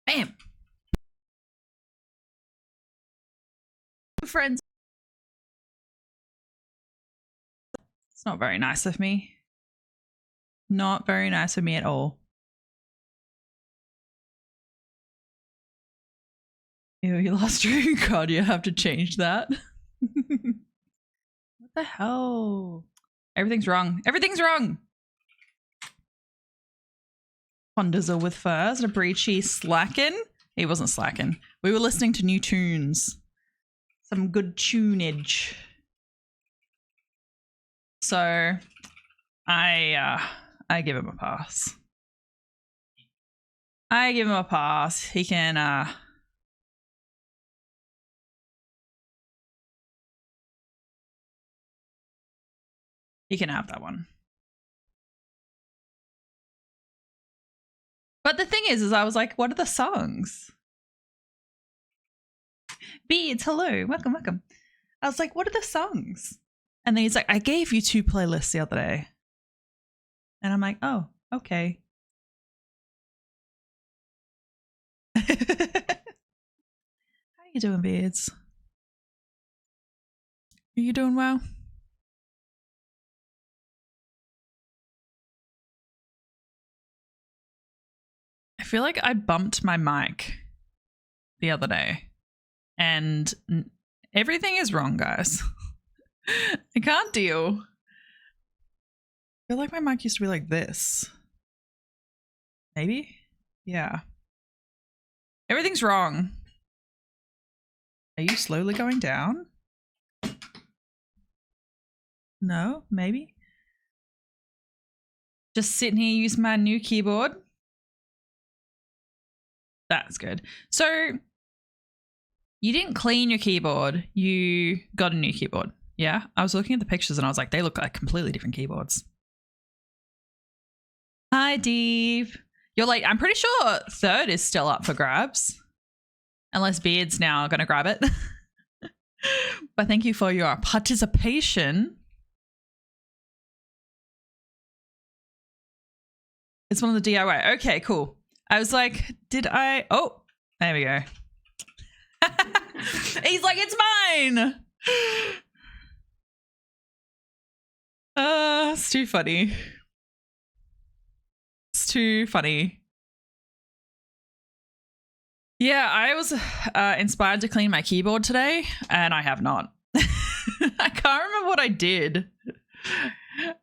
Bam. Friends. It's not very nice of me. Not very nice of me at all. Ew, you lost your card. You have to change that. What the hell? Everything's wrong. Everything's wrong. Honda's with furs. A breachy slacking. He wasn't slacking. We were listening to new tunes. Some good tunage. So I give him a pass. I give him a pass. He can have that one. But the thing is I was like, what are the songs? Beads, hello, welcome, welcome. I was like, what are the songs? And then he's like, I gave you 2 playlists the other day. And I'm like, oh, okay. How you doing, Beards? Are you doing well? I feel like I bumped my mic the other day and everything is wrong, guys. I can't deal. I feel like my mic used to be like this. Maybe? Yeah. Everything's wrong. Are you slowly going down? No, maybe. Just sitting here using my new keyboard. That's good. So you didn't clean your keyboard. You got a new keyboard. Yeah. I was looking at the pictures and I was like, they look like completely different keyboards. Hi, Dave. You're like, I'm pretty sure 3rd is still up for grabs. Unless Beard's now going to grab it. But thank you for your participation. It's one of the DIY. Okay, cool. I was like, did I? Oh, there we go. He's like, it's mine. It's too funny. It's too funny. Yeah, I was inspired to clean my keyboard today, and I have not. I can't remember what I did.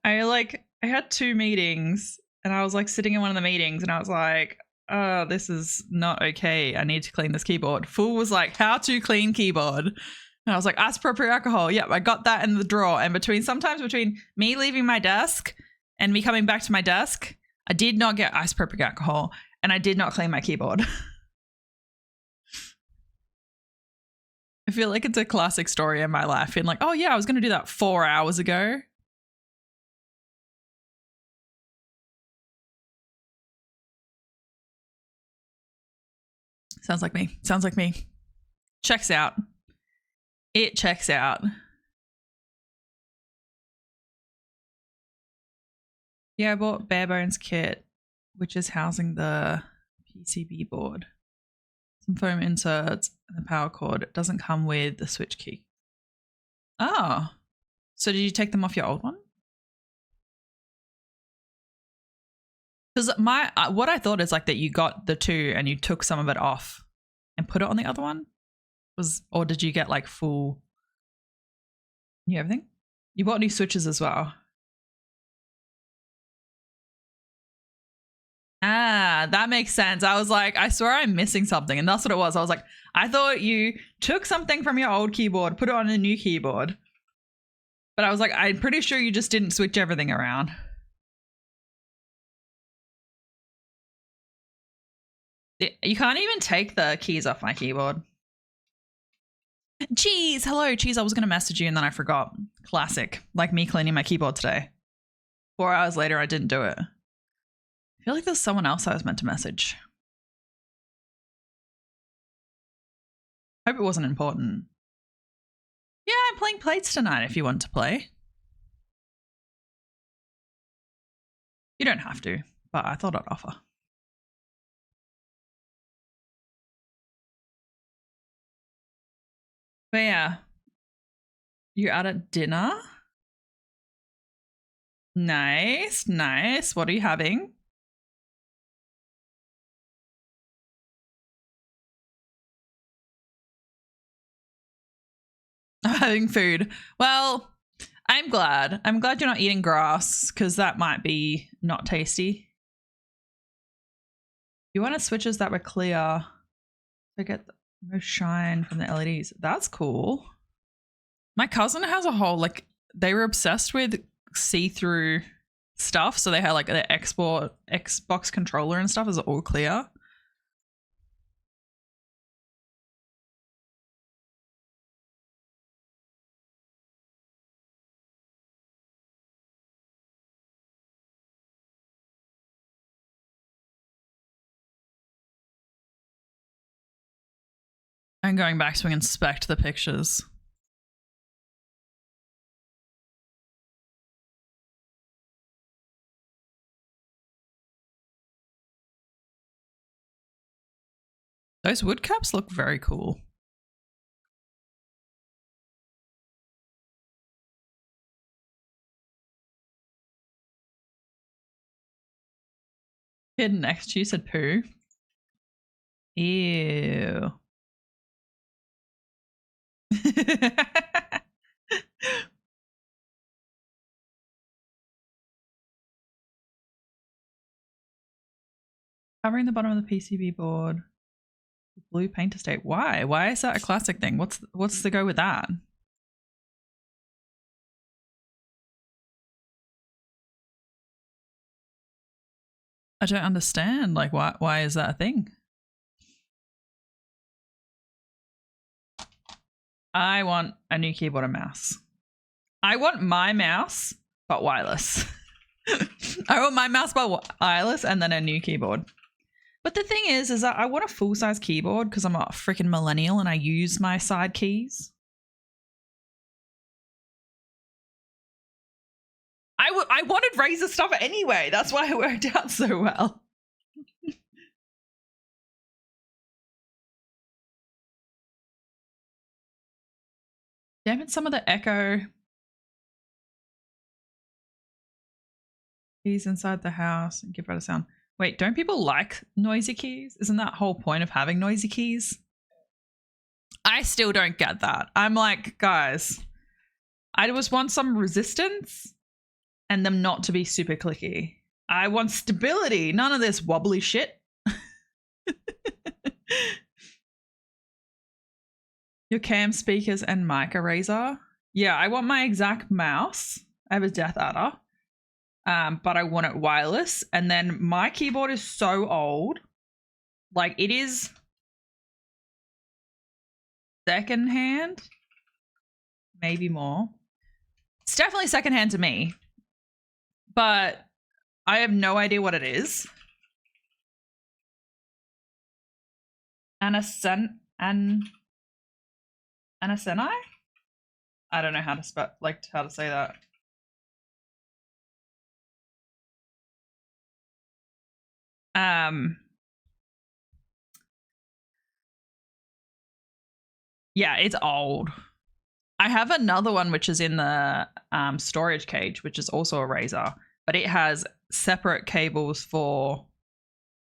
I had 2 meetings, and I was like sitting in one of the meetings, and I was like, oh, this is not okay. I need to clean this keyboard. Fool was like, how to clean keyboard. And I was like, isopropyl alcohol. Yep, I got that in the drawer. And sometimes between me leaving my desk and me coming back to my desk, I did not get isopropyl alcohol, and I did not clean my keyboard. I feel like it's a classic story in my life. Being like, oh yeah, I was going to do that 4 hours ago. Sounds like me. Sounds like me. Checks out. It checks out. Yeah, I bought Barebones kit, which is housing the PCB board. Some foam inserts and the power cord. It doesn't come with the switch key. Oh. So did you take them off your old one? Because what I thought is like that you got the 2 and you took some of it off and put it on the other one. Or did you get like full new everything? You bought new switches as well. Ah, that makes sense. I was like, I swear I'm missing something, and that's what it was. I was like, I thought you took something from your old keyboard, put it on a new keyboard. But I was like, I'm pretty sure you just didn't switch everything around. You can't even take the keys off my keyboard. Cheese, hello, Cheese. I was going to message you and then I forgot. Classic. Like me cleaning my keyboard today. 4 hours later, I didn't do it. I feel like there's someone else I was meant to message. Hope it wasn't important. Yeah, I'm playing plates tonight if you want to play. You don't have to, but I thought I'd offer. But yeah, you're out at dinner. Nice, nice. What are you having? Having food. Well, I'm glad. I'm glad you're not eating grass because that might be not tasty. You wanted switches that were clear to get the most shine from the LEDs. That's cool. My cousin has a whole, like, they were obsessed with see-through stuff. So they had like the Xbox controller and stuff is all clear. I'm going back to inspect the pictures. Those wood caps look very cool. Kid next to you said poo. Ew. Covering the bottom of the PCB board. Blue paint estate. Why? Why is that a classic thing? What's the go with that? I don't understand. Like, why is that a thing? I want a new keyboard and mouse. I want my mouse, but wireless. I want my mouse, but wireless, and then a new keyboard. But the thing is that I want a full-size keyboard because I'm a freaking millennial and I use my side keys. I wanted Razer stuff anyway. That's why it worked out so well. Damn it, some of the echo keys inside the house and give out a sound. Wait, don't people like noisy keys? Isn't that whole point of having noisy keys? I still don't get that. I'm like, guys, I just want some resistance and them not to be super clicky. I want stability, none of this wobbly shit. Your cam speakers and mic eraser. Yeah, I want my exact mouse. I have a Death Adder, but I want it wireless. And then my keyboard is so old. Like, it is secondhand, maybe more. It's definitely secondhand to me, but I have no idea what it is. Anaseni? I don't know how to how to say that. Yeah, it's old. I have another one which is in the storage cage, which is also a Razer, but it has separate cables for.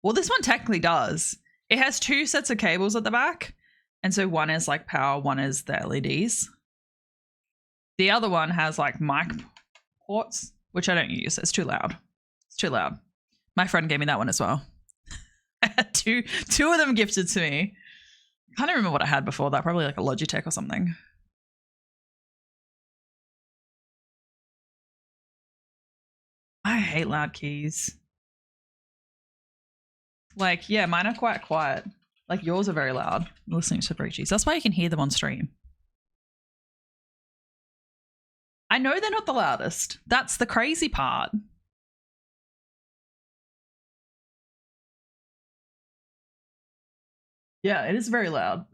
Well, this one technically does. It has two sets of cables at the back. And so one is like power, one is the LEDs. The other one has like mic ports, which I don't use. It's too loud. It's too loud. My friend gave me that one as well. I had two of them gifted to me. I can't remember what I had before that. Probably like a Logitech or something. I hate loud keys. Like, yeah, mine are quite quiet. Like, yours are very loud. Listening to breachies. That's why you can hear them on stream. I know they're not the loudest. That's the crazy part. Yeah, it is very loud.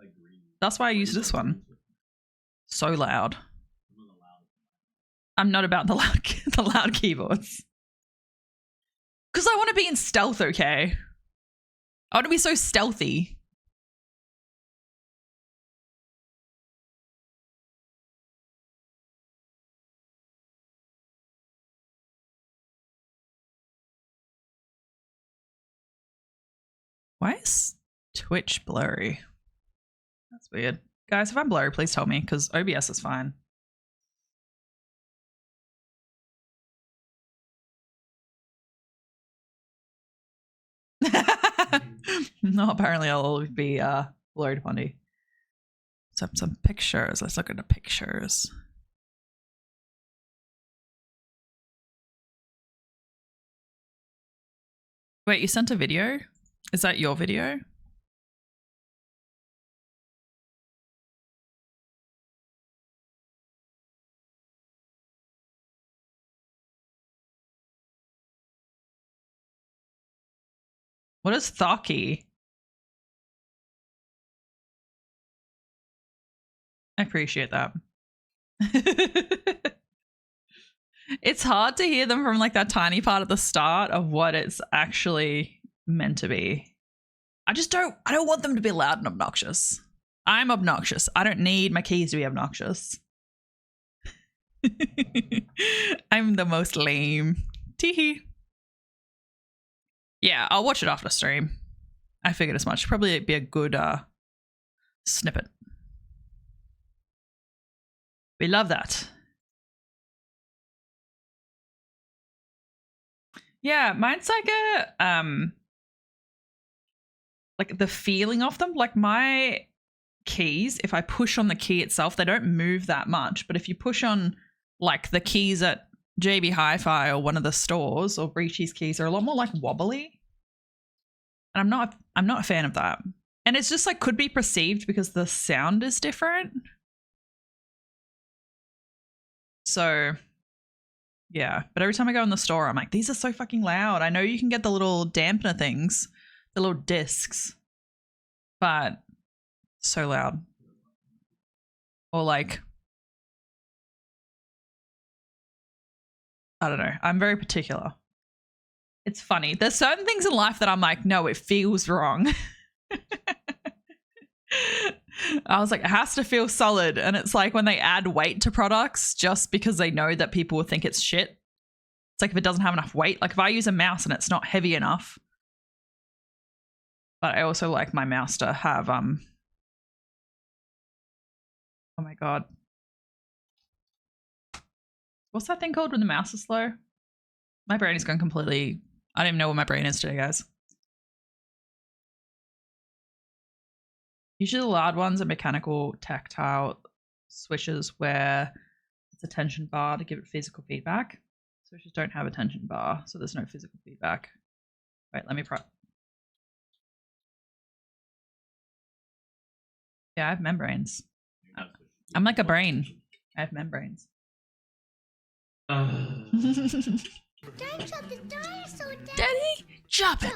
That's why I use this one. So loud. I'm not about the loud keyboards. Because I want to be in stealth, okay? I want to be so stealthy. Why is Twitch blurry? That's weird. Guys, if I'm blurry, please tell me, because OBS is fine. No, apparently I'll be blurred, Bundy. Some pictures. Let's look at the pictures. Wait, you sent a video? Is that your video? What is Thaki? I appreciate that. It's hard to hear them from like that tiny part at the start of what it's actually meant to be. I don't want them to be loud and obnoxious. I'm obnoxious. I don't need my keys to be obnoxious. I'm the most lame. Teehee. Yeah, I'll watch it after stream. I figured as much. Probably be a good snippet. We love that. Yeah, mine's like a like the feeling of them. Like my keys, if I push on the key itself, they don't move that much. But if you push on like the keys at JB Hi-Fi or one of the stores, or Breachy's keys are a lot more like wobbly. And I'm not a fan of that. And it's just like could be perceived because the sound is different. So yeah, but every time I go in the store, I'm like, these are so fucking loud. I know you can get the little dampener things, the little discs, but so loud. Or like, I don't know. I'm very particular. It's funny. There's certain things in life that I'm like, no, it feels wrong. I was like, it has to feel solid. And it's like when they add weight to products just because they know that people will think it's shit. It's like if it doesn't have enough weight. Like if I use a mouse and it's not heavy enough. But I also like my mouse to have, oh my God. What's that thing called when the mouse is slow? My brain is going completely, I don't even know what my brain is today, guys. Usually the loud ones are mechanical tactile switches where it's a tension bar to give it physical feedback. Switches don't have a tension bar, so there's no physical feedback. Wait, let me Yeah, I have membranes. I'm like a brain. I have membranes. Daddy, chop the dinosaur, Daddy, chop it.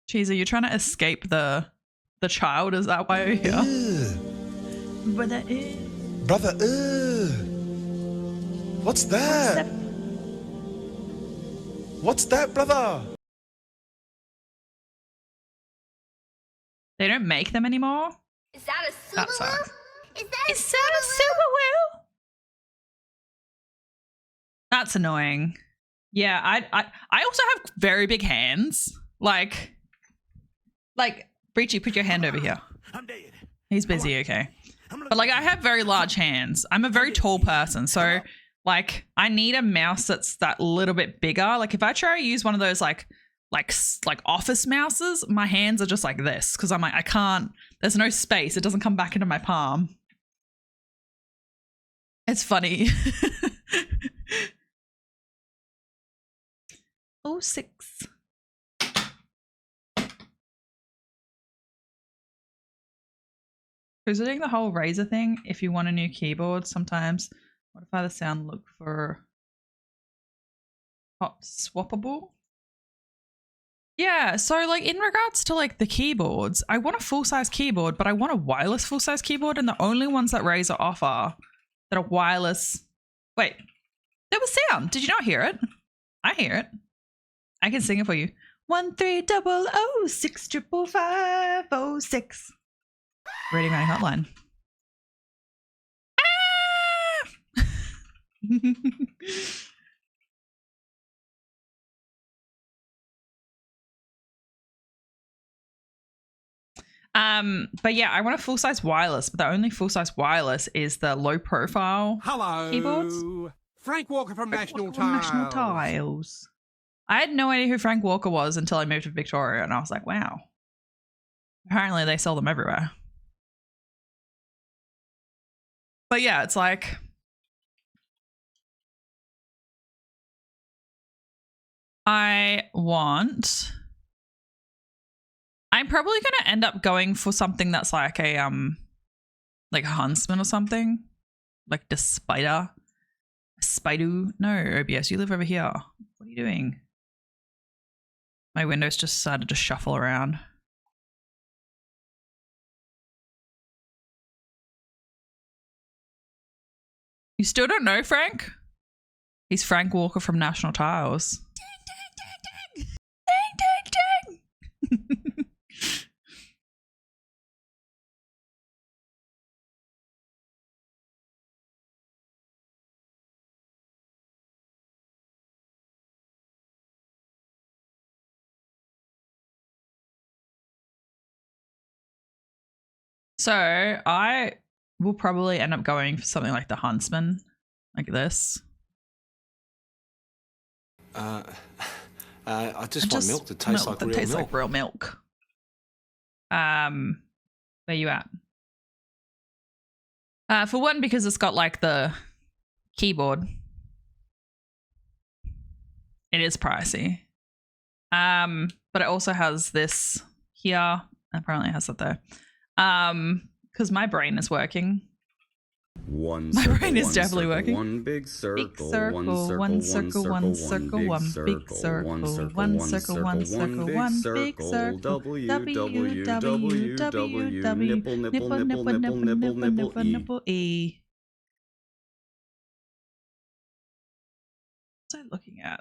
Jeez, are you trying to escape the child? Is that why you're here? Brother, Brother, what's that? What's that, brother? They don't make them anymore? Is that a That Subaru? sucks. Is that a Subaru? That's annoying. Yeah, I also have very big hands. Like Breachy, put your hand over here. I'm dead. He's busy, okay. But like I have very large hands. I'm a very tall person, so like I need a mouse that's that little bit bigger. Like if I try to use one of those like office mouses, my hands are just like this because I'm like I can't. There's no space. It doesn't come back into my palm. It's funny. 06. Who's doing the whole razor thing? If you want a new keyboard, sometimes modify the sound, look for hot swappable. Yeah, so like in regards to like the keyboards, I want a full-size keyboard, but I want a wireless full-size keyboard, and the only ones that Razer offer that are wireless. Wait, there was sound. Did you not hear it? I hear it. I can sing it for you. 1300655506. Ready my hotline. Ah! But yeah, I want a full-size wireless, but the only full-size wireless is the low profile keyboards. Frank Walker from National Tiles. I had no idea who Frank Walker was until I moved to Victoria, and I was like, wow. Apparently they sell them everywhere. But yeah, it's like I'm probably gonna end up going for something that's like a Huntsman or something. Like the Spider. Spider. No, OBS, you live over here. What are you doing? My windows just decided to shuffle around. You still don't know Frank? He's Frank Walker from National Tiles. Ding, ding, ding, ding. Ding, ding, ding. So I will probably end up going for something like the Huntsman, like this. I just want milk that tastes like real milk. Like real milk. Where you at? For one, because it's got like the keyboard. It is pricey. But it also has this here. Apparently it has that there. Because my brain is working. My brain is definitely working. One big circle, one circle, one circle, one circle, one big circle, one circle, one circle, one big circle, W, W, W, W, W, nipple, nipple, nipple, nipple, nipple, nipple, nipple, E. What's I looking at?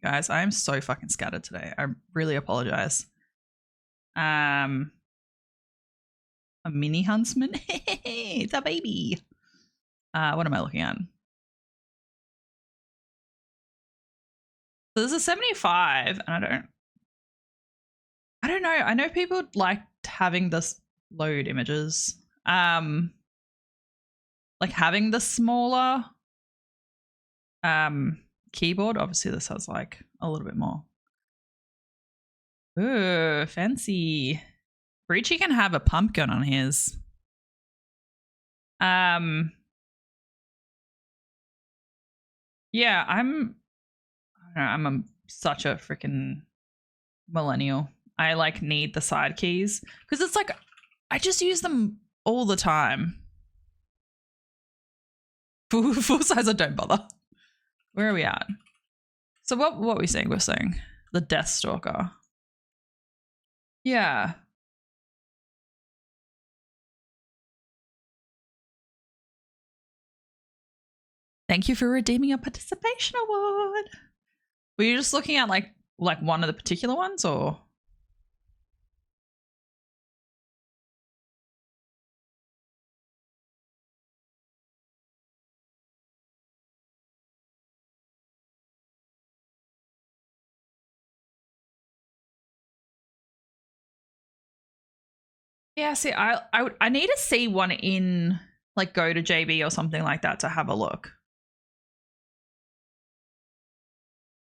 Guys, I am so fucking scattered today. I really apologize. A mini Huntsman? It's a baby. What am I looking at? So this is 75, and I don't know. I know people like having this load images. Like having the smaller keyboard. Obviously this has like a little bit more. Ooh, fancy. Breachy can have a pumpkin on his. Yeah, I'm such a freaking millennial. I like need the side keys because it's like I just use them all the time. Full size or don't bother. Where are we at? So what are we saying? We're saying the Deathstalker. Yeah. Thank you for redeeming a participation award. Were you just looking at like one of the particular ones or? Yeah, see, I need to see one in like go to JB or something like that to have a look.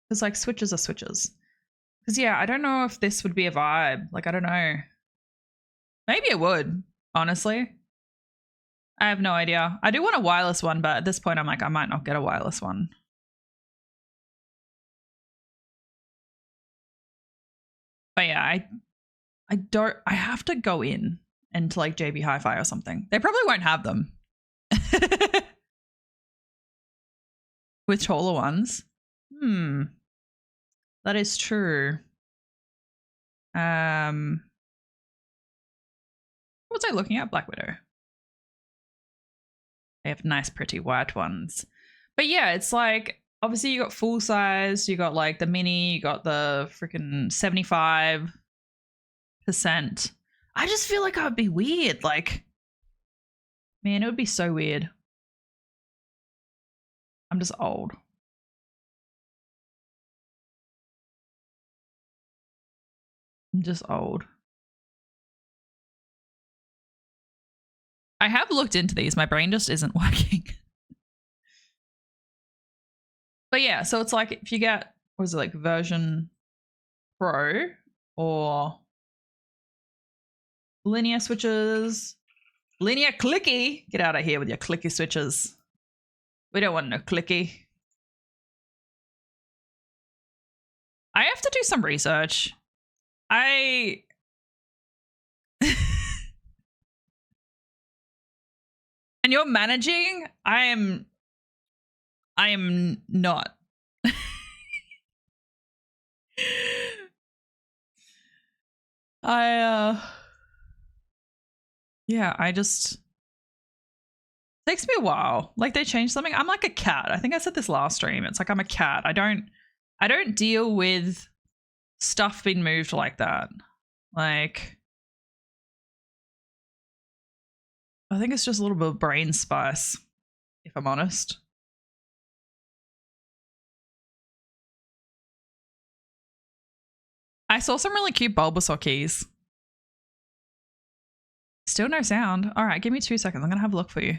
Because like switches are switches. Because yeah, I don't know if this would be a vibe. Like I don't know. Maybe it would, honestly. I have no idea. I do want a wireless one, but at this point I'm like, I might not get a wireless one. But yeah, I have to go in into like JB Hi-Fi or something. They probably won't have them. With taller ones. That is true. What was I looking at? Black Widow. They have nice pretty white ones. But yeah, it's like obviously you got full size, you got like the mini, you got the freaking 75%. I just feel like I would be weird. Like, man, it would be so weird. I'm just old. I'm just old. I have looked into these. My brain just isn't working. But yeah, so it's like if you get, what is it, like version Pro or linear switches, linear clicky. Get out of here with your clicky switches. We don't want no clicky. I have to do some research. And you're managing? I am not. Yeah, I just, takes me a while. Like they changed something. I'm like a cat. I think I said this last stream. It's like I'm a cat. I don't deal with stuff being moved like that. Like, I think it's just a little bit of brain spice, if I'm honest. I saw some really cute Bulbasaur keys. Still no sound. All right, give me 2 seconds. I'm going to have a look for you.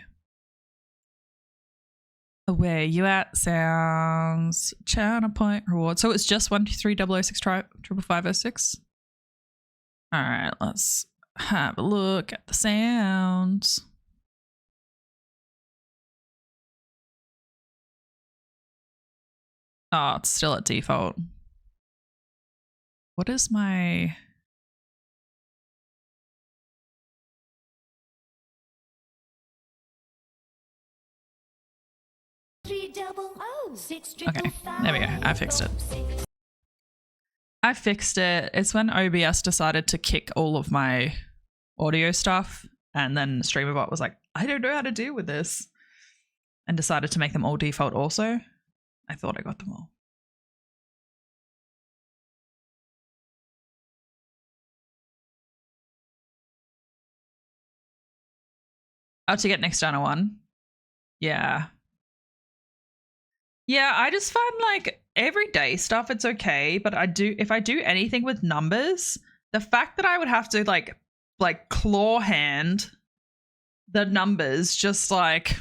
Where you at? Sounds. Channel point reward. So it's just 123 006 55506. All right, let's have a look at the sounds. Oh, it's still at default. What is my... Okay, there we go. I fixed it. I fixed it. It's when OBS decided to kick all of my audio stuff, and then StreamerBot was like, I don't know how to deal with this, and decided to make them all default also. I thought I got them all. Oh, to get next down one. Yeah. Yeah, I just find like everyday stuff, it's okay. But if I do anything with numbers, the fact that I would have to like claw hand the numbers, just like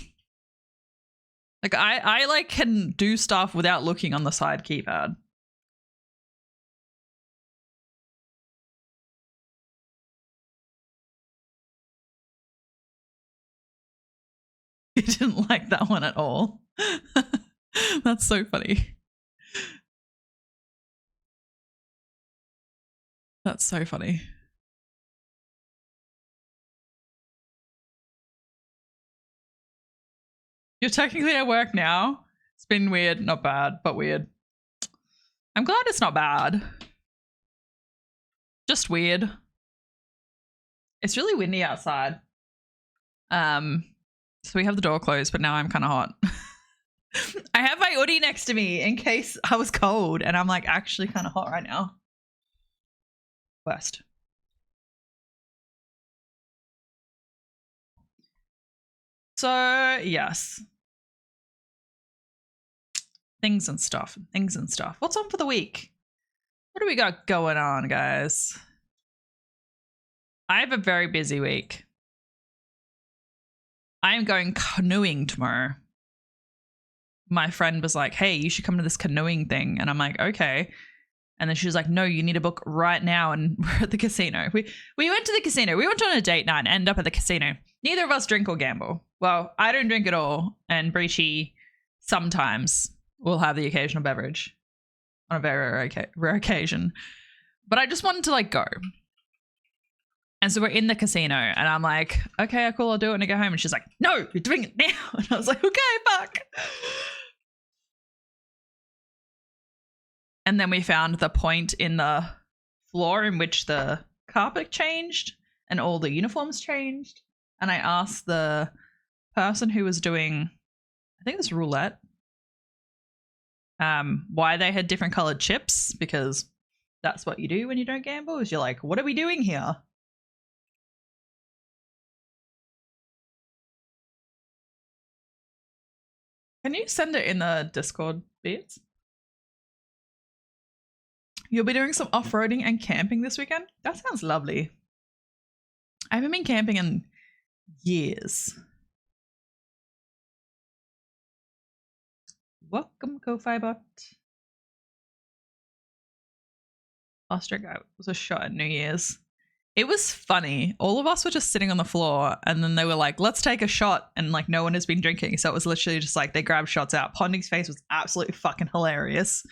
I like can do stuff without looking on the side keypad. You didn't like that one at all. That's so funny. That's so funny. You're technically at work now. It's been weird, not bad, but weird. I'm glad it's not bad. Just weird. It's really windy outside. So we have the door closed, but now I'm kind of hot. I have my hoodie next to me in case I was cold, and I'm like actually kind of hot right now. Worst. So yes. Things and stuff. What's on for the week? What do we got going on, guys? I have a very busy week. I am going canoeing tomorrow. My friend was like, hey, you should come to this canoeing thing. And I'm like, okay. And then she was like, no, you need to book right now. And we're at the casino. We went to the casino. We went on a date night and ended up at the casino. Neither of us drink or gamble. Well, I don't drink at all. And Breachy sometimes will have the occasional beverage on a very rare occasion. But I just wanted to like go. And so we're in the casino and I'm like, okay, cool, I'll do it when I go home. And she's like, no, you're doing it now. And I was like, okay, fuck. And then we found the point in the floor in which the carpet changed and all the uniforms changed. And I asked the person who was doing, I think it was roulette, why they had different colored chips, because that's what you do when you don't gamble, is you're like, what are we doing here? Can you send it in the Discord bits? You'll be doing some off-roading and camping this weekend? That sounds lovely. I haven't been camping in years. Welcome, Ko-Fi-Bot. Last drink was a shot at New Year's. It was funny. All of us were just sitting on the floor and then they were like, let's take a shot. And like no one has been drinking. So it was literally just like they grabbed shots out. Ponding's face was absolutely fucking hilarious.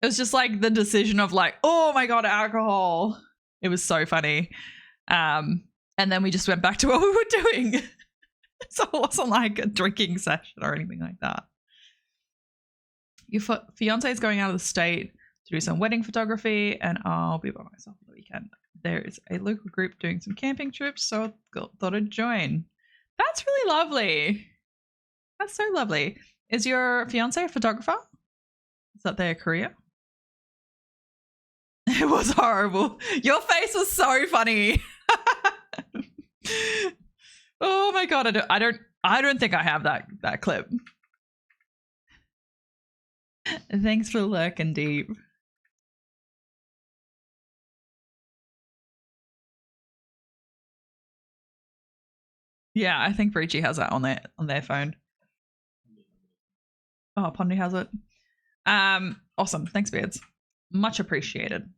It was just like the decision of like, oh my God, alcohol. It was so funny. And then we just went back to what we were doing. So it wasn't like a drinking session or anything like that. Your fiance is going out of the state to do some wedding photography and I'll be by myself on the weekend. There is a local group doing some camping trips, so I thought I'd join. That's really lovely. That's so lovely. Is your fiance a photographer? Is that their career? It was horrible. Your face was so funny. Oh my God, I don't think I have that clip. Thanks for lurking deep. Yeah, I think Breachy has that on their phone. Oh, Pondy has it. Awesome. Thanks, Beards. Much appreciated.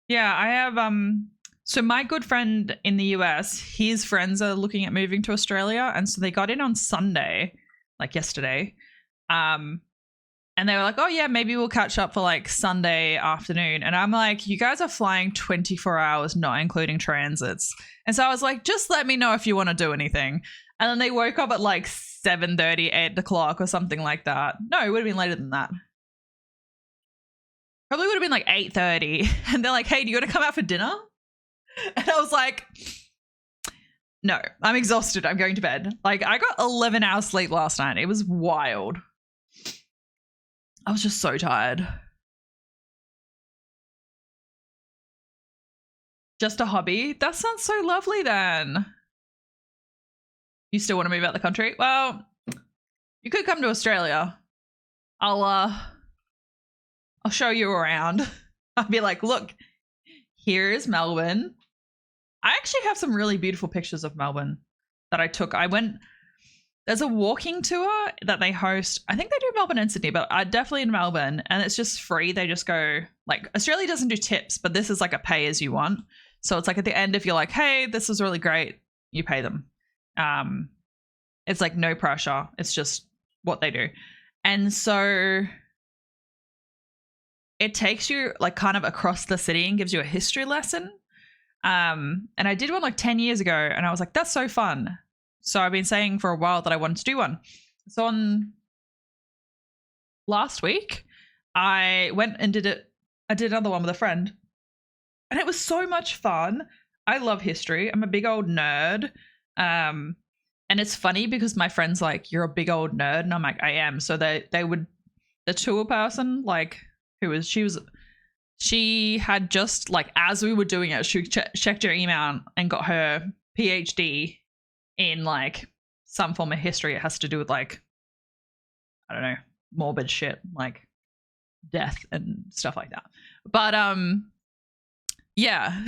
Yeah, I have so my good friend in the US, his friends are looking at moving to Australia, and so they got in on Sunday, like yesterday. And they were like, oh yeah, maybe we'll catch up for like Sunday afternoon. And I'm like, you guys are flying 24 hours, not including transits. And so I was like, just let me know if you want to do anything. And then they woke up at like 7:30, 8 o'clock or something like that. No, it would have been later than that. Probably would have been like 8:30. And they're like, hey, do you want to come out for dinner? And I was like, no, I'm exhausted. I'm going to bed. Like I got 11 hours sleep last night. It was wild. I was just so tired. Just a hobby? That sounds so lovely then. You still want to move out the country? Well, you could come to Australia. I'll show you around. I'll be like, look, here's Melbourne. I actually have some really beautiful pictures of Melbourne that I took. There's a walking tour that they host. I think they do Melbourne and Sydney, but definitely in Melbourne. And it's just free. They just go, like, Australia doesn't do tips, but this is like a pay as you want. So it's like at the end, if you're like, hey, this was really great, you pay them. It's like no pressure. It's just what they do. And so it takes you like kind of across the city and gives you a history lesson. And I did one like 10 years ago and I was like, that's so fun. So I've been saying for a while that I wanted to do one. So on last week, I went and did it. I did another one with a friend and it was so much fun. I love history. I'm a big old nerd. And it's funny because my friend's like, you're a big old nerd. And I'm like, I am. So the tour person, like she had just like, as we were doing it, she checked her email and got her PhD in like some form of history. It has to do with like, I don't know, morbid shit, like death and stuff like that. But yeah.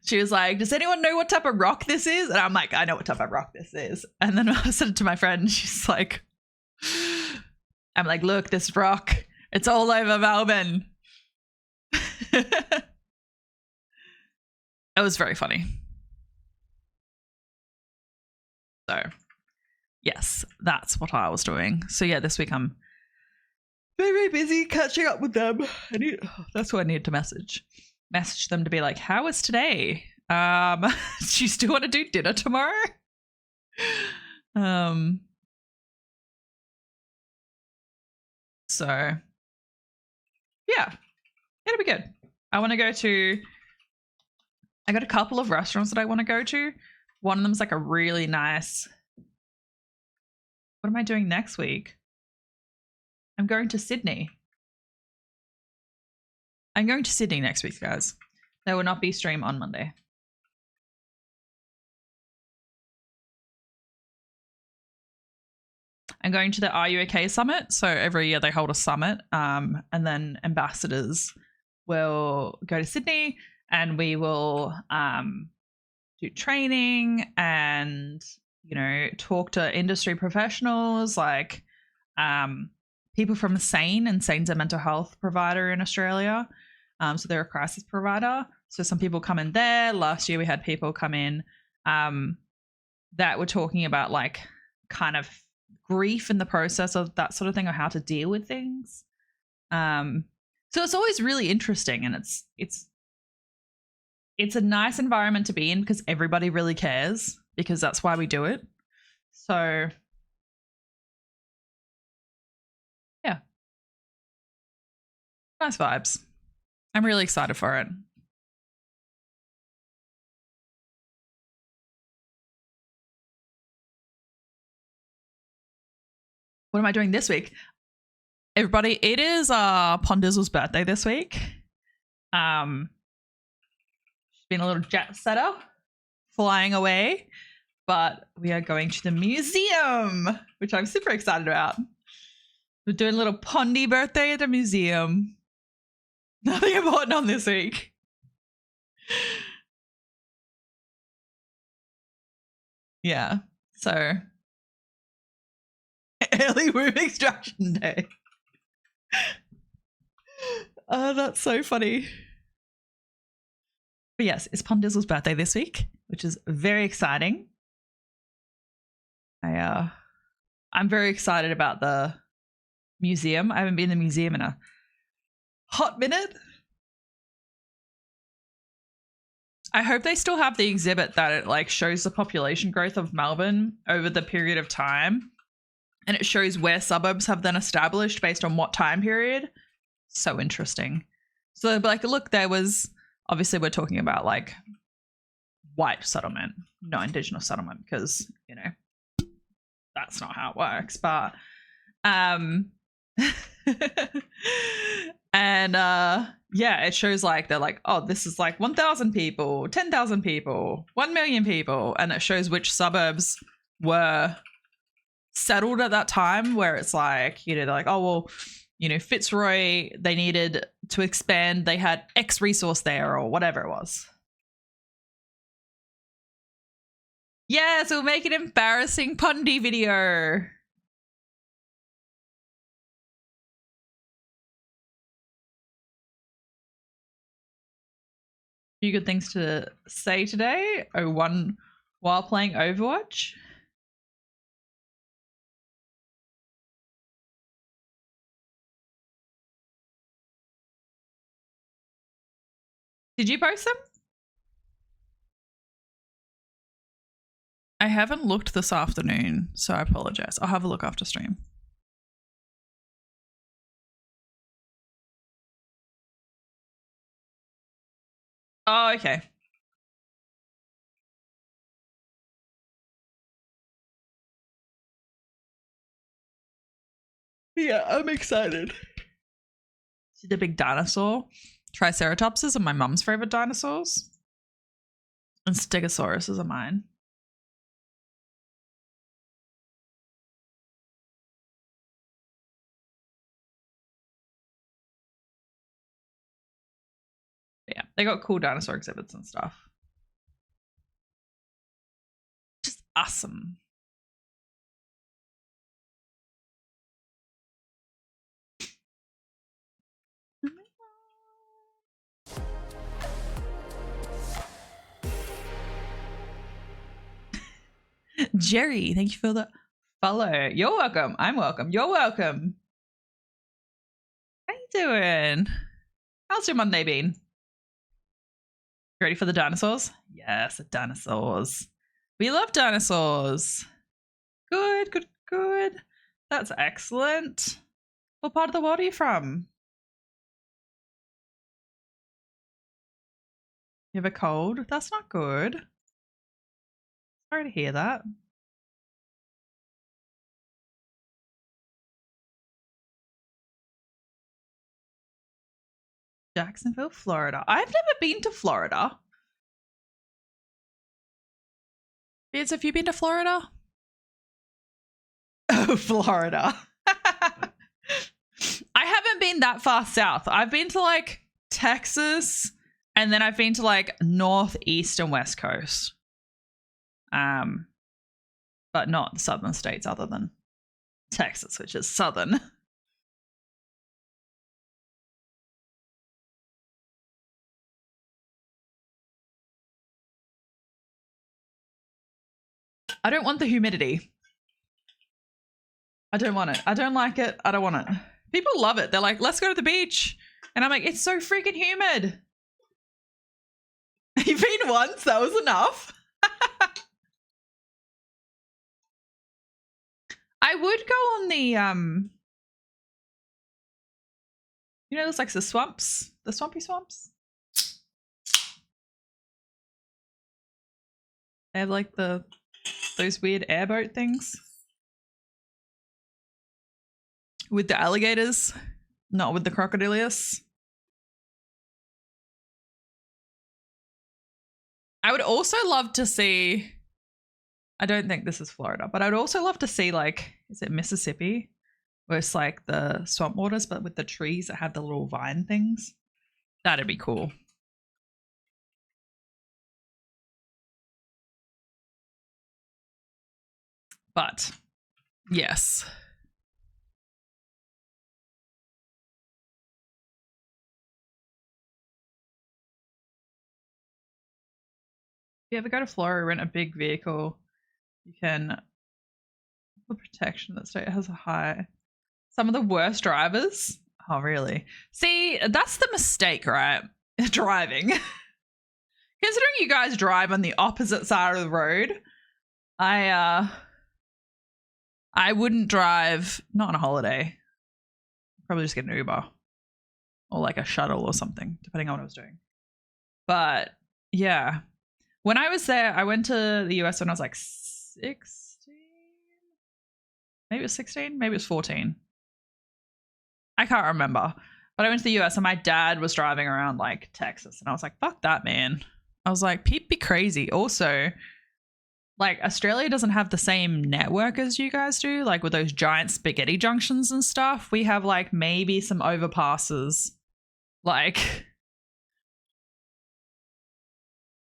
She was like, does anyone know what type of rock this is? And I'm like, I know what type of rock this is. And then I said it to my friend. She's like, I'm like, look, this rock, it's all over Melbourne. It was very funny. So yes, that's what I was doing. So yeah, this week I'm very, very busy catching up with them. That's what I need to message them to be like, how was today? Do you still want to do dinner tomorrow? So yeah, it'll be good. I got a couple of restaurants that I want to go to. One of them's like a really nice. What am I doing next week? I'm going to Sydney. I'm going to Sydney next week, guys. There will not be stream on Monday. I'm going to the Are You OK summit. So every year they hold a summit, and then ambassadors will go to Sydney and we will do training and, you know, talk to industry professionals like people from Sane, and Sane's a mental health provider in Australia. So they're a crisis provider. So some people come in there. Last year we had people come in that were talking about like kind of grief in the process of that sort of thing, or how to deal with things. So it's always really interesting, and it's a nice environment to be in because everybody really cares, because that's why we do it. So yeah, nice vibes. I'm really excited for it. What am I doing this week? Everybody, it is Pondizzle's birthday this week. She's been a little jet setter, flying away, but we are going to the museum, which I'm super excited about. We're doing a little Pondy birthday at the museum. Nothing important on this week. Yeah, so early womb extraction day. Oh, that's so funny. But yes, it's Pondizzle's birthday this week, which is very exciting. I'm very excited about the museum. I haven't been in the museum in a hot minute. I hope they still have the exhibit that it like shows the population growth of Melbourne over the period of time, and it shows where suburbs have then established based on what time period. So interesting. So they'll be like, look, there was, obviously we're talking about like white settlement, not Indigenous settlement, because, you know, that's not how it works. But and yeah, it shows like they're like, oh, this is like 1,000 people, 10,000 people, 1 million people, and it shows which suburbs were settled at that time, where it's like, you know, they're like, oh well, you know, Fitzroy, they needed to expand, they had X resource there, or whatever it was. Yes, we'll make an embarrassing Pondy video. Few good things to say today. Oh, one while playing Overwatch. Did you post them? I haven't looked this afternoon, so I apologize. I'll have a look after stream. Oh, okay. Yeah, I'm excited. See the big dinosaur? Triceratopses are my mum's favorite dinosaurs. And Stegosauruses are mine. Yeah, they got cool dinosaur exhibits and stuff. Just awesome. Jerry, thank you for the follow. You're welcome. I'm welcome. You're welcome. How you doing? How's your Monday been? Ready for the dinosaurs? Yes, the dinosaurs. We love dinosaurs. Good, good, good. That's excellent. What part of the world are you from? You have a cold? That's not good. Sorry to hear that. Jacksonville, Florida. I've never been to Florida. Beards, have you been to Florida? Oh, Florida. I haven't been that far south. I've been to like Texas, and then I've been to like north, east, and west coast. but not the southern states other than Texas, which is southern. I don't want the humidity. I don't want it. I don't like it. I don't want it. People love it. They're like, let's go to the beach. And I'm like, it's so freaking humid. You've been once. That was enough. I would go on the, you know, there's like the swamps, the swampy swamps. They have like those weird airboat things. With the alligators, not with the crocodilius. I would also love to see, I don't think this is Florida, but I would also love to see like, is it Mississippi? Where it's like the swamp waters, but with the trees that have the little vine things. That'd be cool. But yes. If you ever go to Florida, rent a big vehicle, you can, for protection, that state has a high. Some of the worst drivers. Oh, really? See, that's the mistake, right? Driving. Considering you guys drive on the opposite side of the road, I wouldn't drive, not on a holiday. Probably just get an Uber or like a shuttle or something, depending on what I was doing. But yeah, when I was there, I went to the US when I was like 16. Maybe it was 16, maybe it was 14. I can't remember. But I went to the US and my dad was driving around like Texas and I was like, fuck that, man. I was like, people be crazy. Also, like Australia doesn't have the same network as you guys do, like with those giant spaghetti junctions and stuff. We have like maybe some overpasses. Like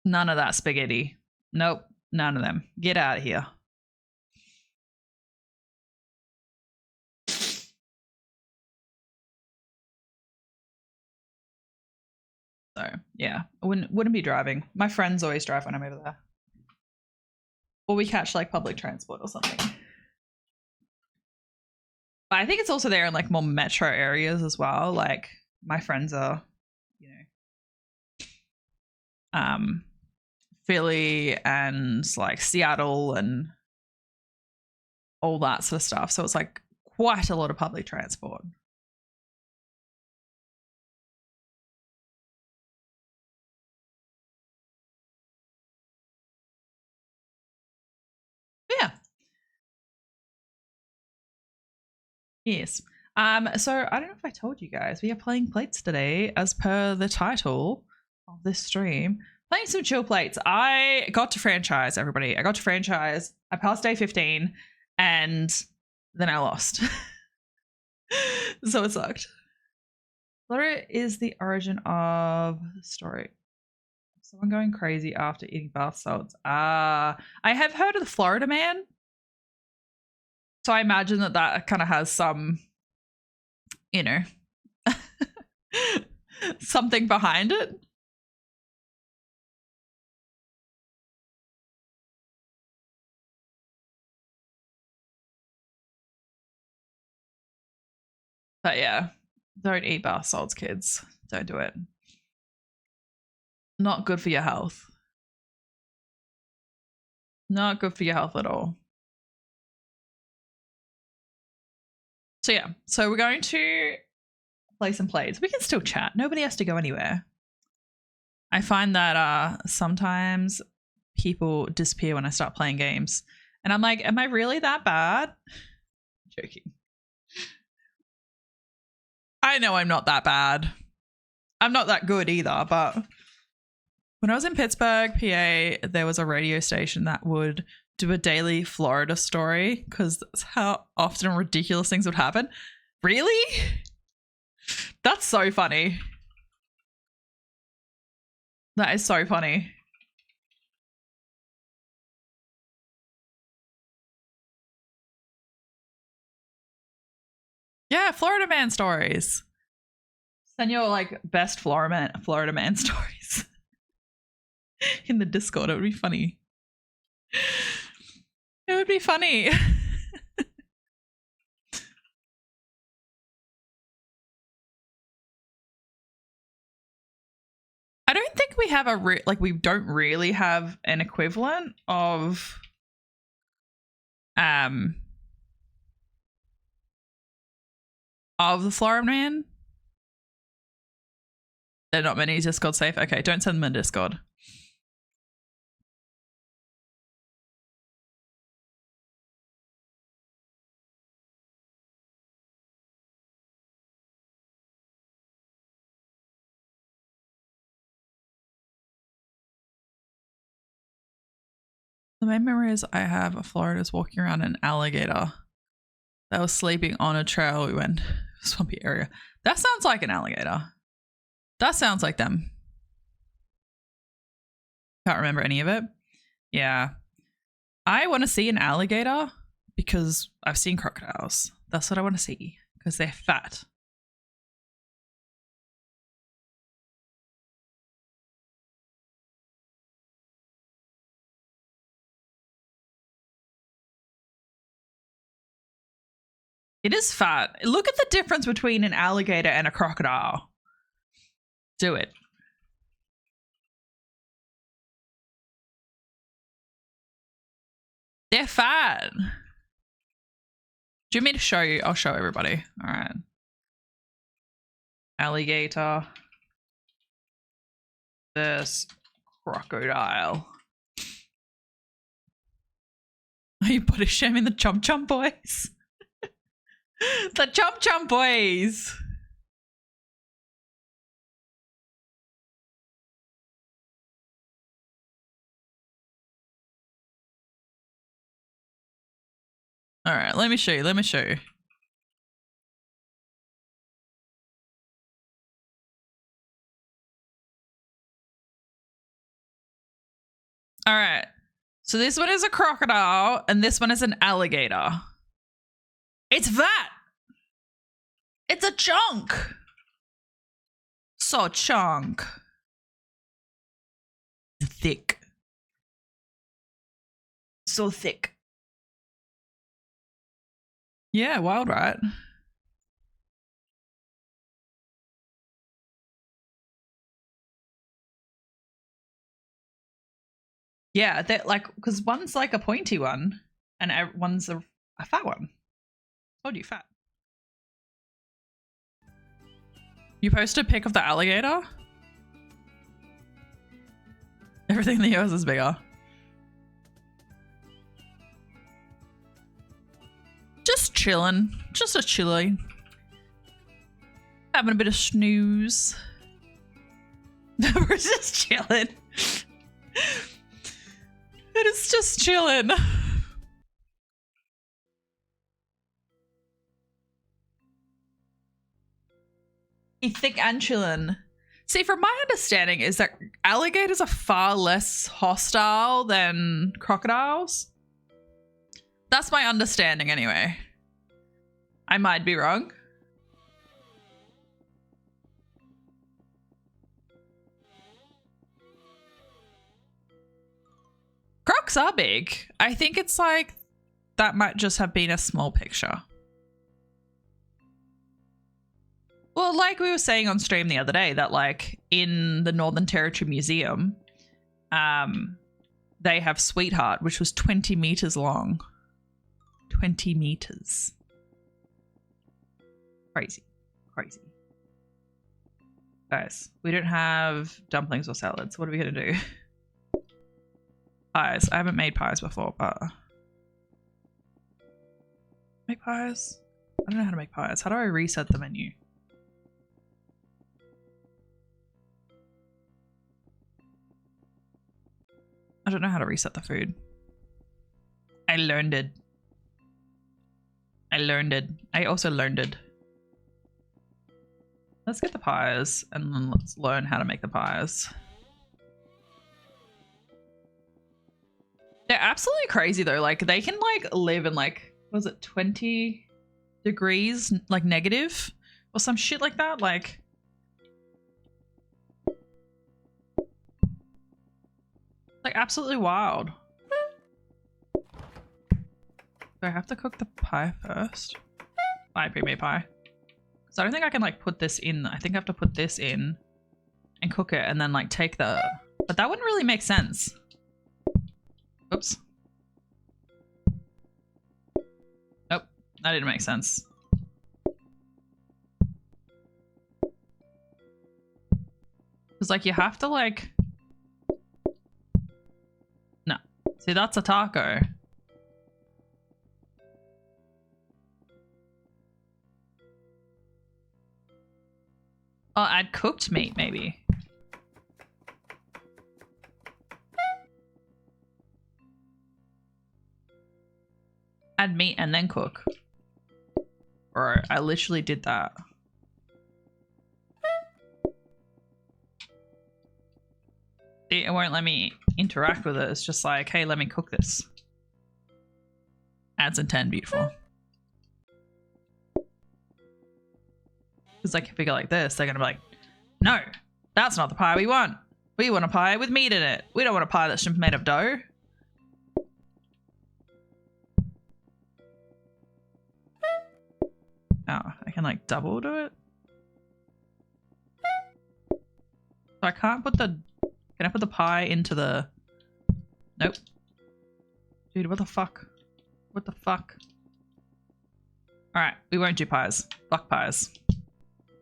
none of that spaghetti. Nope, none of them. Get out of here. So yeah, I wouldn't be driving. My friends always drive when I'm over there. Or we catch like public transport or something. But I think it's also there in like more metro areas as well. Like my friends are, you know, Philly and like Seattle and all that sort of stuff. So it's like quite a lot of public transport. Yeah. Yes. So I don't know if I told you guys, we are playing plates today as per the title of this stream. Playing some chill plates. I got to franchise, everybody. I got to franchise. I passed day 15 and then I lost. So it sucked. Florida is the origin of the story. Someone going crazy after eating bath salts. I have heard of the Florida Man. So I imagine that kind of has some, you know, something behind it. But yeah, don't eat bath salts, kids. Don't do it. Not good for your health. Not good for your health at all. So yeah, so we're going to play some plays. We can still chat. Nobody has to go anywhere. I find that sometimes people disappear when I start playing games. And I'm like, am I really that bad? I'm joking. I know I'm not that bad. I'm not that good either, but when I was in Pittsburgh, PA, there was a radio station that would do a daily Florida story because that's how often ridiculous things would happen. Really? That's so funny. That is so funny. Yeah, Florida man stories. Send your like best Florida man stories in the Discord. It would be funny. It would be funny. I don't think we have we don't really have an equivalent of the Florida man. They're not many Discord safe. Okay, don't send them in Discord. The main memory is I have of Florida is walking around an alligator that was sleeping on a trail. We went swampy area. That sounds like an alligator. That sounds like them. Can't remember any of it. Yeah. I want to see an alligator because I've seen crocodiles. That's what I want to see because they're fat. It is fat. Look at the difference between an alligator and a crocodile. Do it. They're fat. Do you want me to show you? I'll show everybody. All right. Alligator. This crocodile. Are you body shaming the Chomp Chomp boys? The Chomp Chomp boys. All right, let me show you. Let me show you. All right. So this one is a crocodile and this one is an alligator. It's fat. It's a chunk. So chunk. Thick. So thick. Yeah, wild, right? Yeah, they're like, because one's like a pointy one and one's a fat one. Told you, fat. You posted a pic of the alligator? Everything in the US is bigger. Just chilling. Just a chilly. Having a bit of snooze. We're just chilling. It is just chilling. Thick and chillin'. See, from my understanding is that alligators are far less hostile than crocodiles. That's my understanding anyway. I might be wrong. Crocs are big. I think it's like that might just have been a small picture. Well, like we were saying on stream the other day, that like in the Northern Territory Museum, they have Sweetheart, which was 20 meters long. 20 meters. Crazy. Crazy. Guys, we don't have dumplings or salads. What are we going to do? Pies. I haven't made pies before, but... Make pies? I don't know how to make pies. How do I reset the menu? I don't know how to reset the food. I learned it. I learned it. I also learned it. Let's get the pies and then let's learn how to make the pies. They're absolutely crazy though. Like they can like live in like, was it 20 degrees, like negative or some shit like that. Like, absolutely wild. Do I have to cook the pie first? Pie, pre-made pie. So I don't think I can like put this in. I think I have to put this in and cook it and then like take the... But that wouldn't really make sense. Oops. Nope, that didn't make sense. Because like you have to like... No. See, that's a taco. Oh, add cooked meat, maybe. Add meat and then cook. Bro, I literally did that. It won't let me interact with it. It's just like, hey, let me cook this. Adds in 10, beautiful. Because like if we go like this, they're gonna be like, no, that's not the pie we want. We want a pie with meat in it. We don't want a pie that's just made of dough. Oh, I can like double do it. So I can't put the... Can I put the pie into the... Nope. Dude, what the fuck? What the fuck? Alright, we won't do pies. Fuck pies.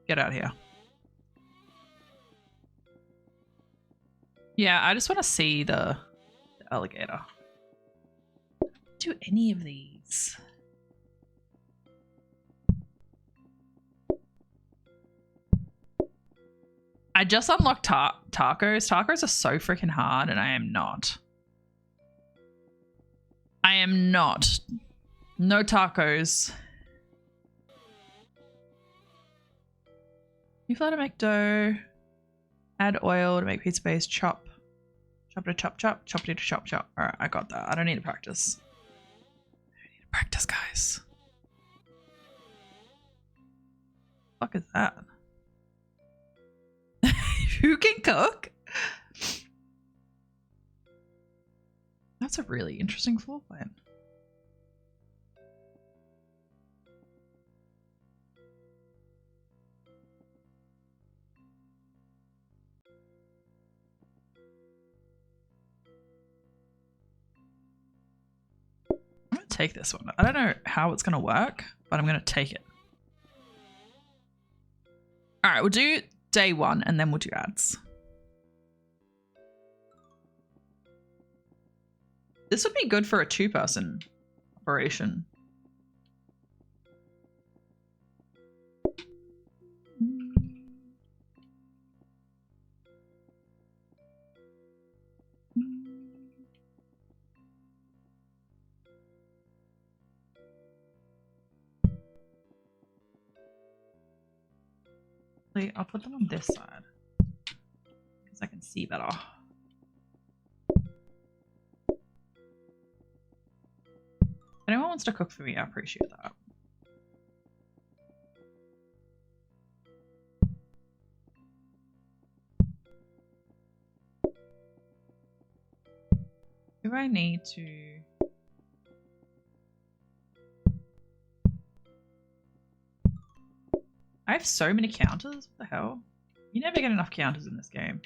Get out of here. Yeah, I just want to see the alligator. Do any of these? I just unlocked tacos. Tacos are so freaking hard, and I am not. I am not. No tacos. You flour to make dough. Add oil to make pizza base. Chop. Chop to chop chop. Chop to chop chop. Alright, I got that. I don't need to practice. I don't need to practice, guys. What the fuck is that? Who can cook? That's a really interesting floor plan. I'm gonna take this one. I don't know how it's gonna work, but I'm gonna take it. All right, we'll do day one and then we'll do ads. This would be good for a 2-person operation. I'll put them on this side because I can see better. If anyone wants to cook for me, I appreciate that. Do I need to... I have so many counters. What the hell? You never get enough counters in this game.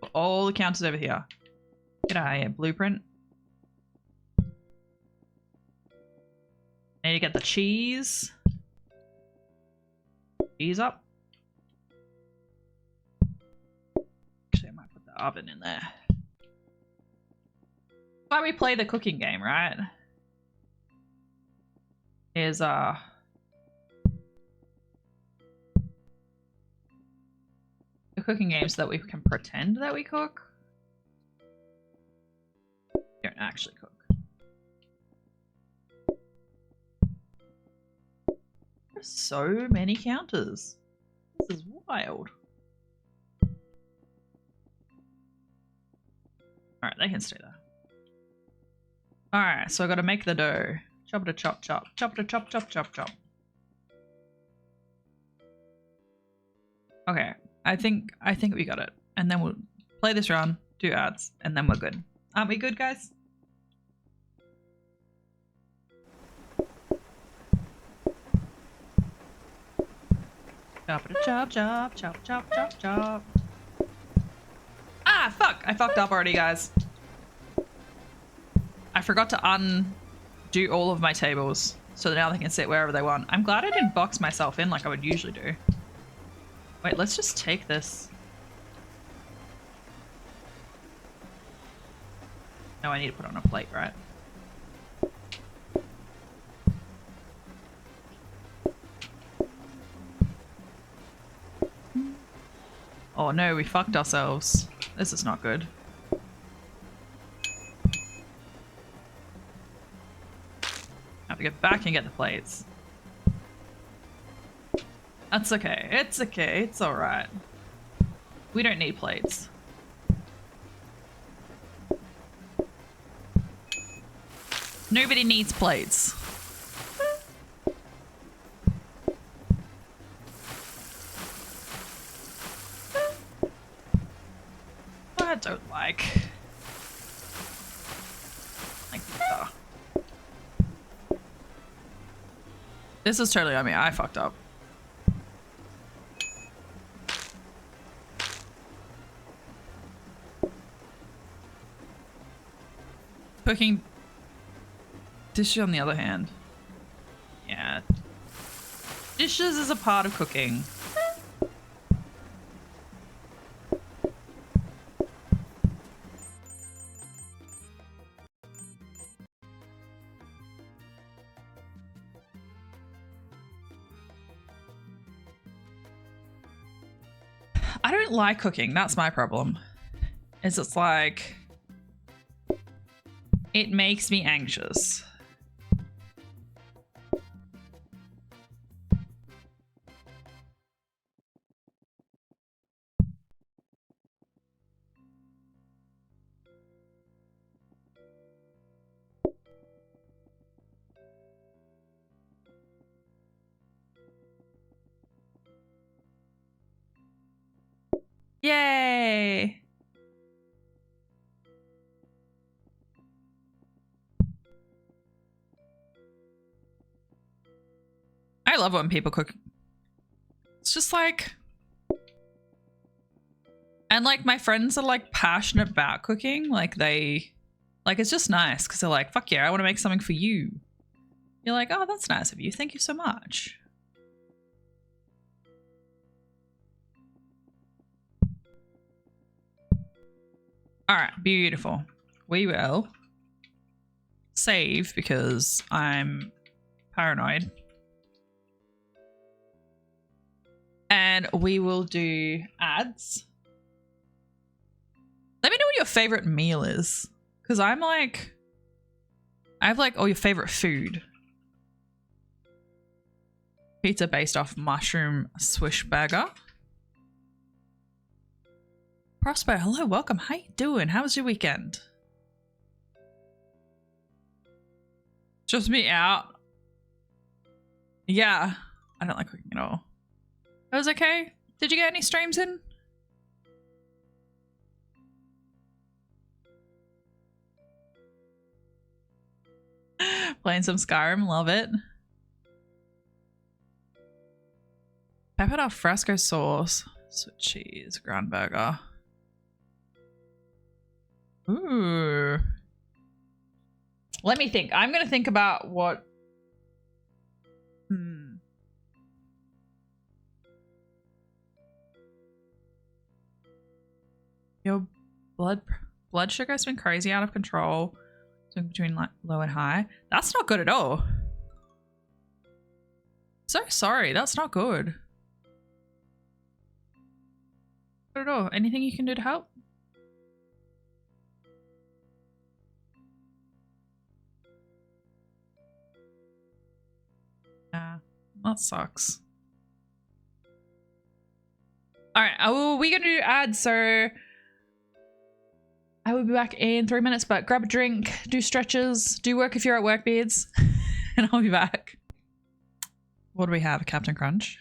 Put all the counters over here. Get out of here, blueprint. Need to get the cheese. Cheese up. Actually, I might put the oven in there. Why we play the cooking game, right? Is the cooking game so that we can pretend that we cook. We don't actually cook. There's so many counters. This is wild. Alright, they can stay there. Alright, so I gotta make the dough. Chop it, chop, chop. Chop it, chop, chop, chop, chop. Okay, I think we got it. And then we'll play this round, do ads, and then we're good. Aren't we good, guys? Chop it, chop, chop, chop, chop, chop, chop. Ah, fuck! I fucked up already, guys. I forgot to undo all of my tables, so that now they can sit wherever they want. I'm glad I didn't box myself in like I would usually do. Wait, let's just take this. No, I need to put it on a plate, right? Oh no, we fucked ourselves. This is not good. Have to get back and get the plates. That's okay. It's okay. It's alright. We don't need plates. Nobody needs plates. I don't like pizza. This is totally on me. I fucked up. Cooking dishes on the other hand. Yeah. Dishes is a part of cooking. I don't like cooking. That's my problem. It's like it makes me anxious. Yay! I love when people cook. It's just like... And like my friends are like passionate about cooking. Like they... Like it's just nice because they're like, fuck yeah, I want to make something for you. You're like, oh, that's nice of you. Thank you so much. All right, beautiful. We will save because I'm paranoid. And we will do ads. Let me know what your favorite meal is. Because I'm like... I have like, oh, your favorite food. Pizza based off mushroom swish burger. Prosper, hello, welcome. How you doing? How was your weekend? Just me out. Yeah. I don't like cooking at all. It was okay. Did you get any streams in? Playing some Skyrim, love it. Peppered al fresco sauce, sweet cheese, ground burger. Ooh. Let me think. I'm gonna think about what. Your blood sugar's been crazy out of control. Swing between low and high. That's not good at all. So sorry. That's not good. Not at all. Anything you can do to help? Yeah, that sucks. All right. Oh, we're gonna do ads. So, I will be back in 3 minutes, but grab a drink, do stretches, do work if you're at work, beards, and I'll be back. What do we have? Captain Crunch?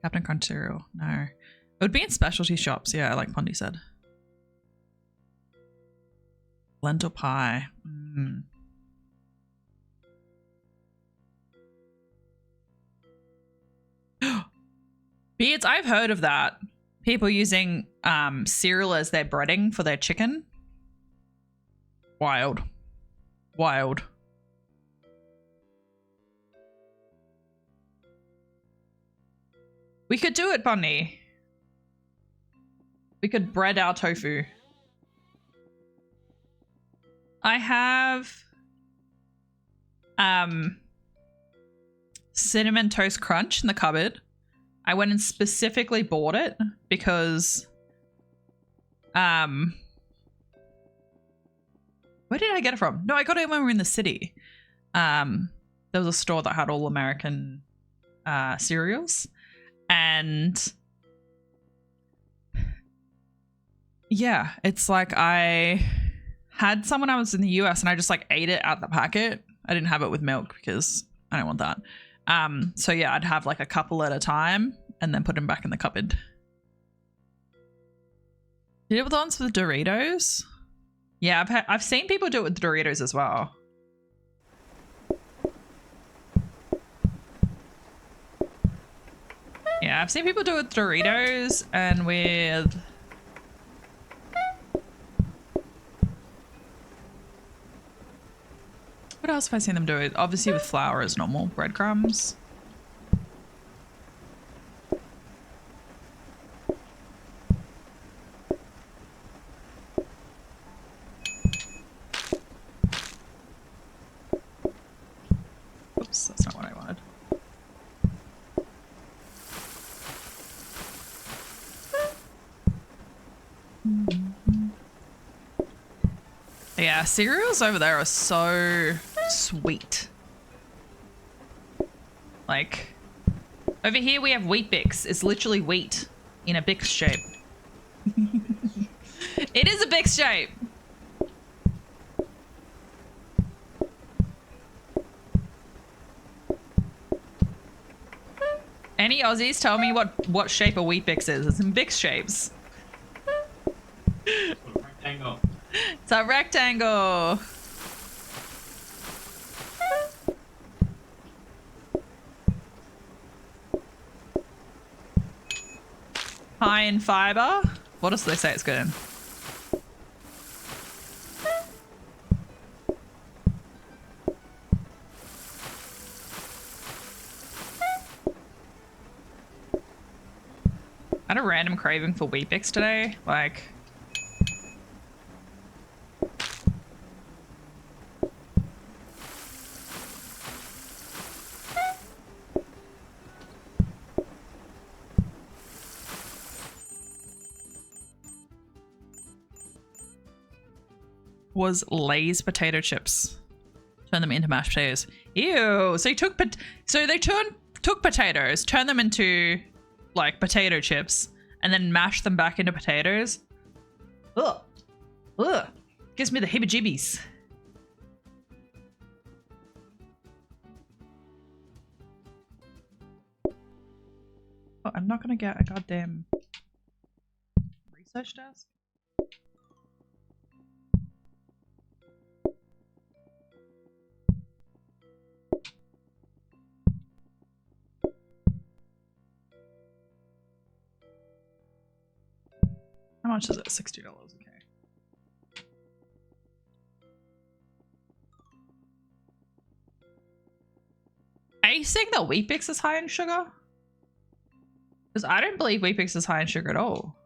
Captain Crunch cereal. No. It would be in specialty shops. Yeah, like Pondy said. Lentil pie. Mm. Beards, I've heard of that. People using cereal as their breading for their chicken. Wild. Wild. We could do it, Bunny. We could bread our tofu. I have Cinnamon Toast Crunch in the cupboard. I went and specifically bought it because where did I get it from? No, I got it when we were in the city. There was a store that had all American cereals, and yeah, it's like I had some when I was in the US and I just like ate it out the packet. I didn't have it with milk because I don't want that. So yeah, I'd have like a couple at a time and then put them back in the cupboard. Did it with the ones with the Doritos? Yeah, I've seen people do it with Doritos as well. Yeah, I've seen people do it with Doritos and with what else have I seen them do it? Obviously with flour as normal, breadcrumbs. Oops, that's not what I wanted. Yeah, cereals over there are so sweet. Like, over here we have Wheat Bix. It's literally wheat in a Bix shape. It is a Bix shape. Any Aussies tell me what shape a Wheat Bix is? It's in Bix shapes. Rectangle. It's a rectangle. High in fiber. What else do they say it's good in? I had a random craving for Wheat Bix today. Like, was Lay's potato chips. Turn them into mashed potatoes. Ew. So you took took potatoes, turned them into like potato chips, and then mashed them back into potatoes. Ugh. Ugh. Gives me the heebie-jeebies. Oh, I'm not gonna get a goddamn research desk. How much is it? $60. Okay. Are you saying that Wheat Bix is high in sugar? Because I don't believe Wheat Bix is high in sugar at all.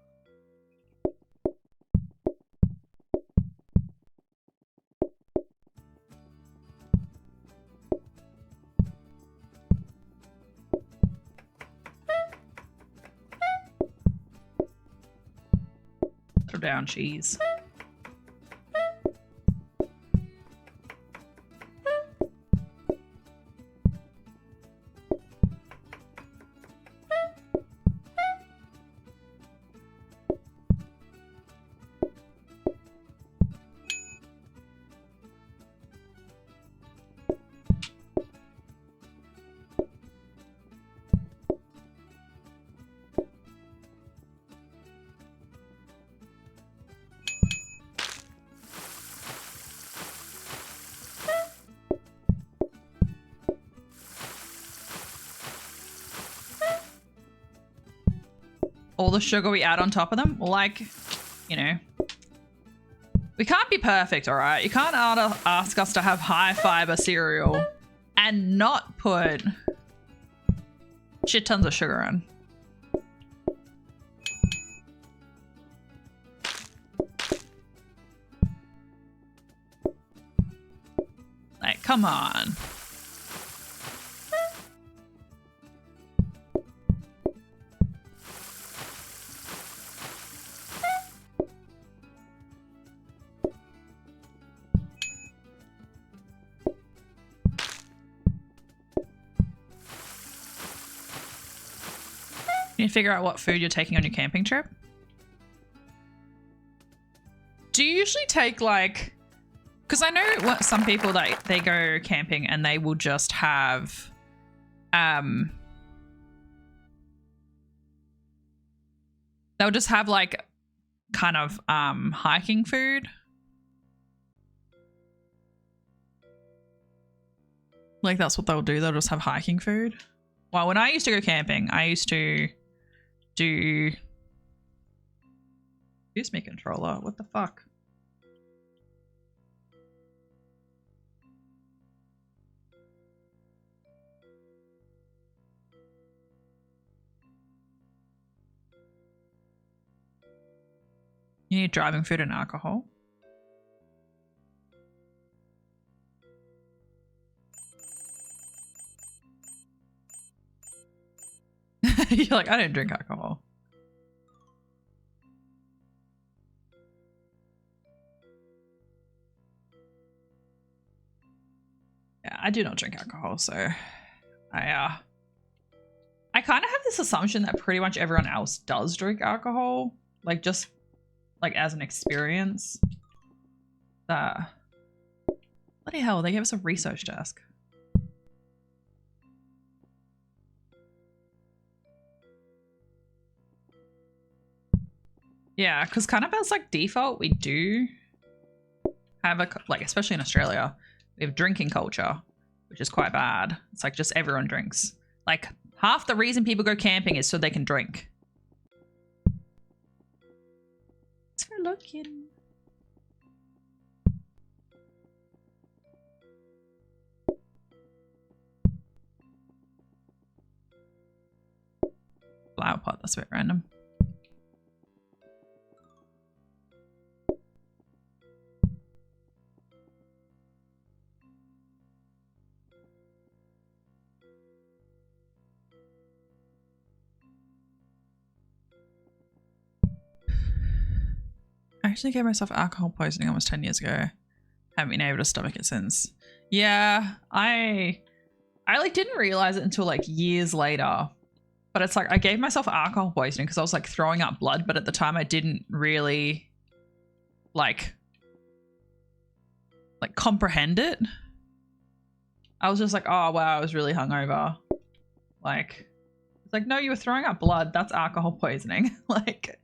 Throw down cheese. all the sugar we add on top of them. Like, you know, we can't be perfect, all right? You can't ask us to have high fiber cereal and not put shit tons of sugar in. Like, come on. You need to figure out what food you're taking on your camping trip. Do you usually take like, because I know some people that they go camping and they will just have they'll just have like kind of hiking food. Like that's what they'll do. They'll just have hiking food. Well, when I used to go camping, I used to do... Excuse me, controller. What the fuck? You need driving food and alcohol. You're like, I don't drink alcohol. Yeah, I do not drink alcohol, so I kind of have this assumption that pretty much everyone else does drink alcohol, like just like as an experience. Bloody hell, they gave us a research desk. Yeah, because kind of as like default, we do have like, especially in Australia, we have drinking culture, which is quite bad. It's like just everyone drinks. Like half the reason people go camping is so they can drink. So looking. Flower pot, that's a bit random. I actually gave myself alcohol poisoning almost 10 years ago. Haven't been able to stomach it since. Yeah, I like didn't realize it until like years later. But it's like I gave myself alcohol poisoning because I was like throwing up blood, but at the time I didn't really like comprehend it. I was just like, oh wow, I was really hungover. Like it's like, no, you were throwing up blood. That's alcohol poisoning. Like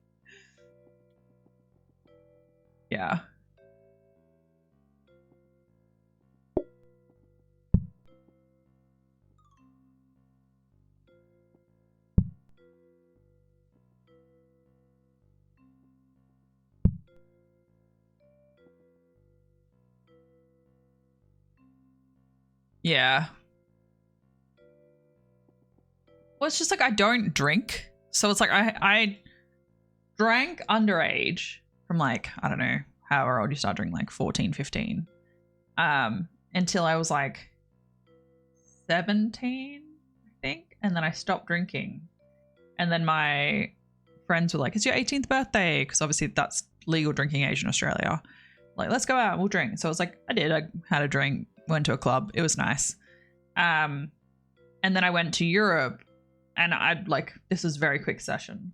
yeah. Yeah. Well, it's just like I don't drink. So it's like I drank underage from like, I don't know, however old you start drinking, like 14, 15. Until I was like 17, I think. And then I stopped drinking. And then my friends were like, it's your 18th birthday. Because obviously that's legal drinking age in Australia. Like, let's go out, we'll drink. So I was like, I did. I had a drink, went to a club. It was nice. And then I went to Europe and I'd like, this was a very quick session.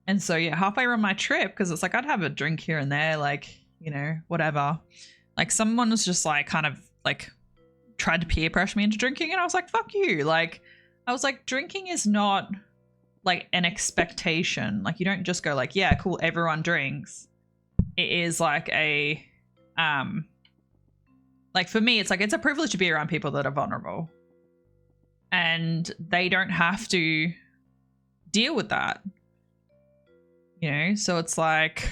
And so, yeah, halfway around my trip, because it's like I'd have a drink here and there, like, you know, whatever. Like someone was just like kind of like tried to peer pressure me into drinking. And I was like, fuck you. Like, I was like, drinking is not like an expectation. Like you don't just go like, yeah, cool, everyone drinks. It is like a, like for me, it's like, it's a privilege to be around people that are vulnerable. And they don't have to deal with that. You know, so it's like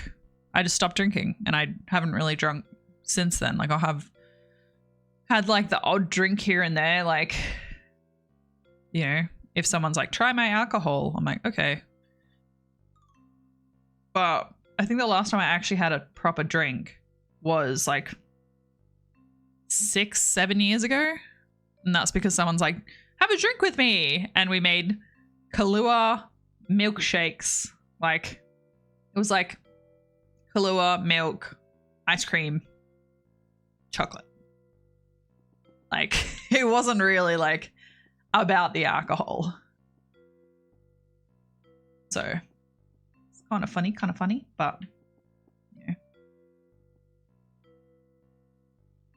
I just stopped drinking and I haven't really drunk since then. Like I'll have had like the odd drink here and there, like, you know, if someone's like, try my alcohol, I'm like, okay. But I think the last time I actually had a proper drink was like 6-7 years ago. And that's because someone's like, have a drink with me. And we made Kahlua milkshakes. Like, it was like Kahlua, milk, ice cream, chocolate. Like, it wasn't really like about the alcohol. So it's kind of funny, but yeah.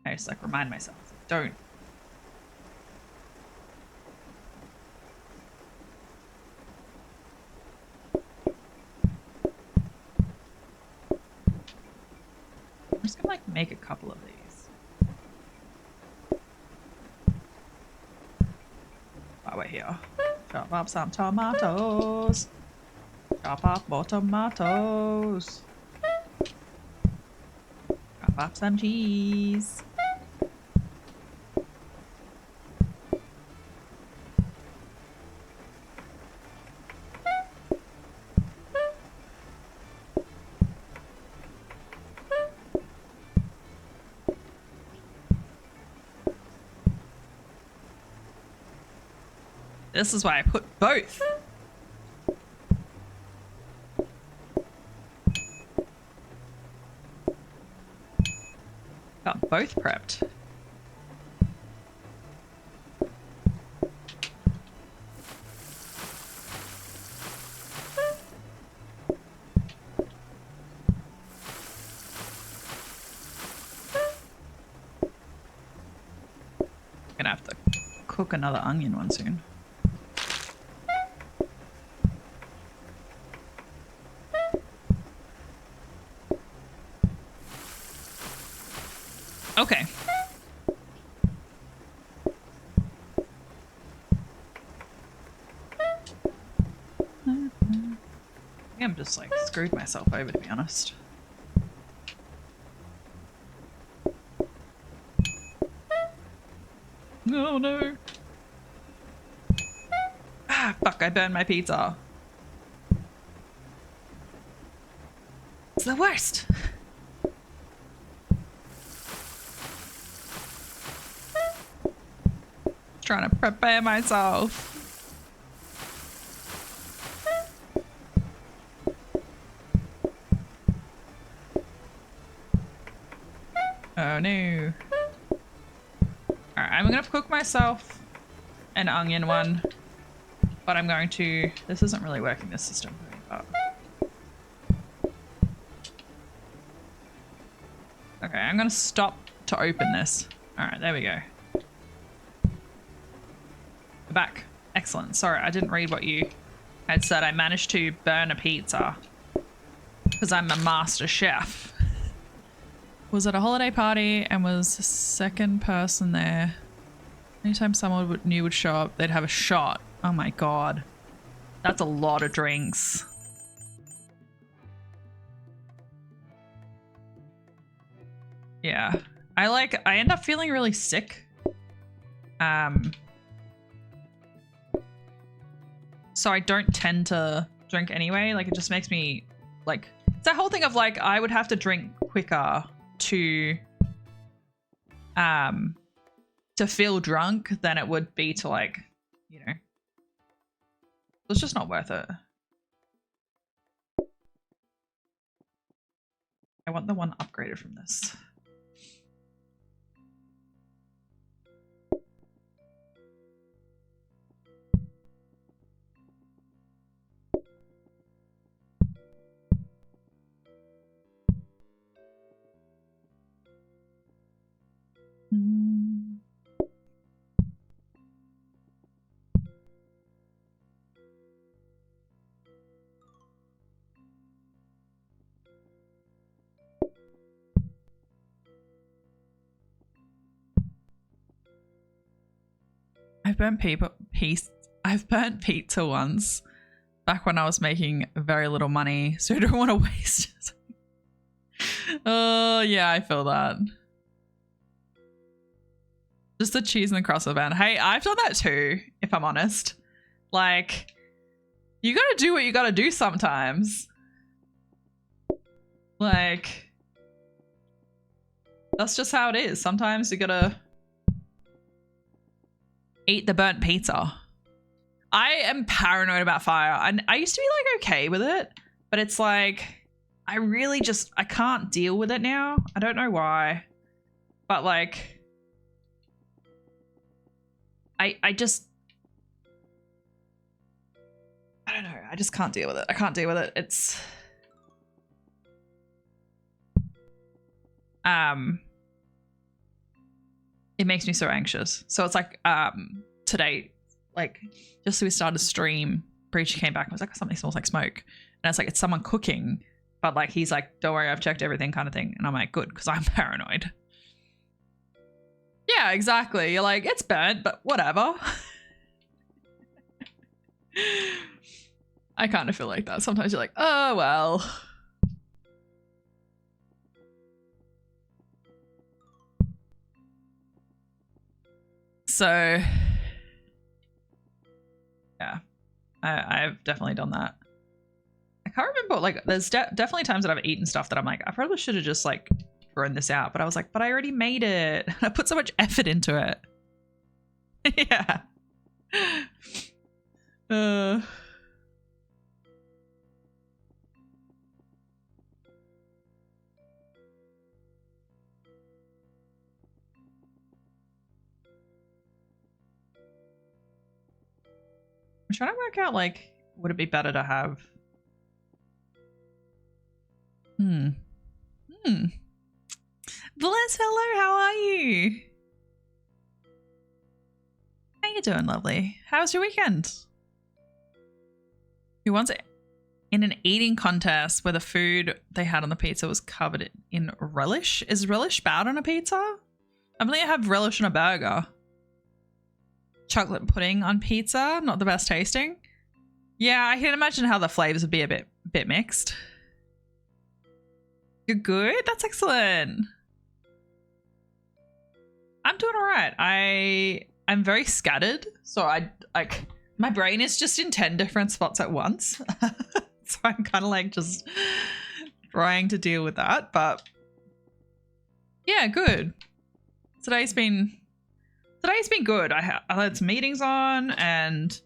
I just like remind myself, don't. I'm just gonna like make a couple of these. While we're here. Chop up some tomatoes. Chop up more tomatoes. Chop up some cheese. This is why I put both. Got both prepped. Gonna have to cook another onion one soon. Okay. I think I'm just like screwed myself over, to be honest. Oh no. Ah, fuck, I burned my pizza. It's the worst. Trying to prepare myself. Oh no. Alright, I'm gonna cook myself an onion one. But I'm going to... This isn't really working, this system for me, but... Okay, I'm gonna stop to open this. Alright, there we go. We're back. Excellent. Sorry, I didn't read what you had said. I managed to burn a pizza because I'm a master chef. Was at a holiday party and was the second person there. Anytime someone new would show up, they'd have a shot. Oh my god. That's a lot of drinks. Yeah. I end up feeling really sick. So I don't tend to drink anyway. Like, it just makes me, like... It's that whole thing of, like, I would have to drink quicker to feel drunk than it would be to, like, you know... It's just not worth it. I want the one upgraded from this. I've burnt pizza once, back when I was making very little money, so I don't want to waste it. Oh, yeah, I feel that. Just the cheese and the crust event. Hey, I've done that too, if I'm honest. Like, you gotta do what you gotta do sometimes. Like, that's just how it is. Sometimes you gotta eat the burnt pizza. I am paranoid about fire. And I used to be like okay with it, but it's like I really just I can't deal with it now. I don't know why. But like I just I don't know. I just can't deal with it. I can't deal with it. It's it makes me so anxious. So it's like today, like just so we started a stream, Breach came back and was like, something smells like smoke. And it's like, it's someone cooking, but like he's like, don't worry, I've checked everything kind of thing. And I'm like, good, because I'm paranoid. Yeah, exactly. You're like, it's burnt, but whatever. I kind of feel like that. Sometimes you're like, oh, well. So, yeah, I've definitely done that. I can't remember, like, there's definitely times that I've eaten stuff that I'm like, I probably should have just, like, thrown this out. But I was like, but I already made it. I put so much effort into it. Yeah. I'm trying to work out, like, would it be better to have... Bless, hello, how are you? How you doing, lovely? How was your weekend? Who wants it? In an eating contest where the food they had on the pizza was covered in relish? Is relish bad on a pizza? I believe I have relish on a burger. Chocolate pudding on pizza, not the best tasting. Yeah, I can imagine how the flavors would be a bit mixed. You're good? That's excellent. I'm doing all right. I'm very scattered, so I like my brain is just in 10 different spots at once. So I'm kind of like just trying to deal with that, but yeah, good. Today's been good. I had some meetings on, and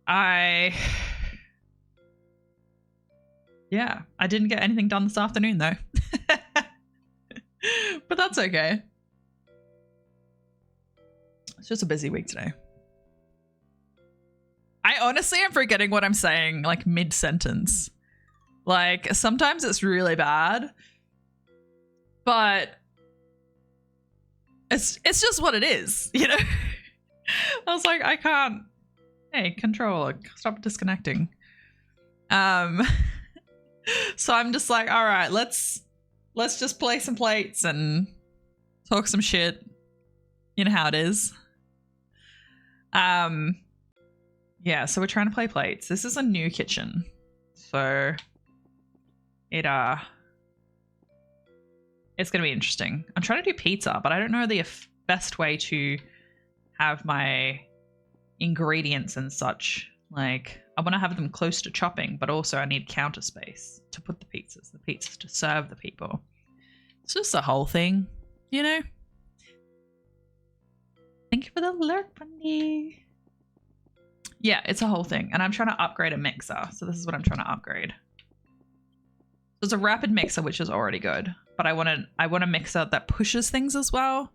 I didn't get anything done this afternoon though. But that's okay. It's just a busy week today. I honestly am forgetting what I'm saying like mid-sentence. Like sometimes it's really bad, but it's just what it is, you know? I was like, I can't. Hey, controller, stop disconnecting. So I'm just like, all right, let's just play some plates and talk some shit. You know how it is. Yeah, so we're trying to play plates. This is a new kitchen. So it's gonna be interesting. I'm trying to do pizza, but I don't know the best way to have my ingredients and such. Like, I want to have them close to chopping, but also I need counter space to put the pizzas to serve the people. It's just the whole thing, you know? Thank you for the alert, Bundy. Yeah, it's a whole thing. And I'm trying to upgrade a mixer. So this is what I'm trying to upgrade. So it's a rapid mixer, which is already good. But I want a mixer that pushes things as well.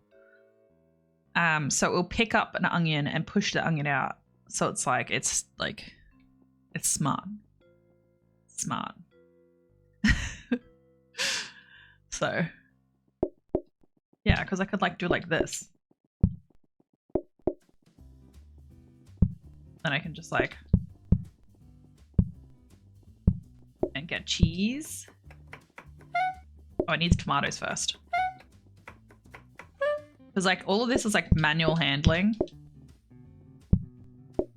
So it will pick up an onion and push the onion out. So it's smart. Smart. So yeah, because I could like do like this. Then I can just like and get cheese. Oh, it needs tomatoes first. Because like all of this is like manual handling.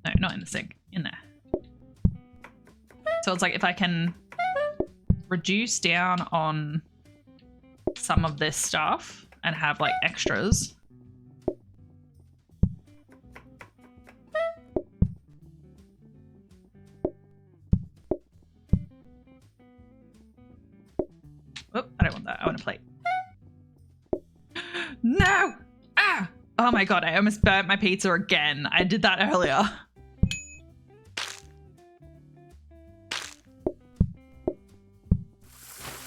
No, not in the sink. In there. So it's like if I can reduce down on some of this stuff and have like extras. Oh, I don't want that. I want a plate. No! Ah! Oh my god, I almost burnt my pizza again. I did that earlier.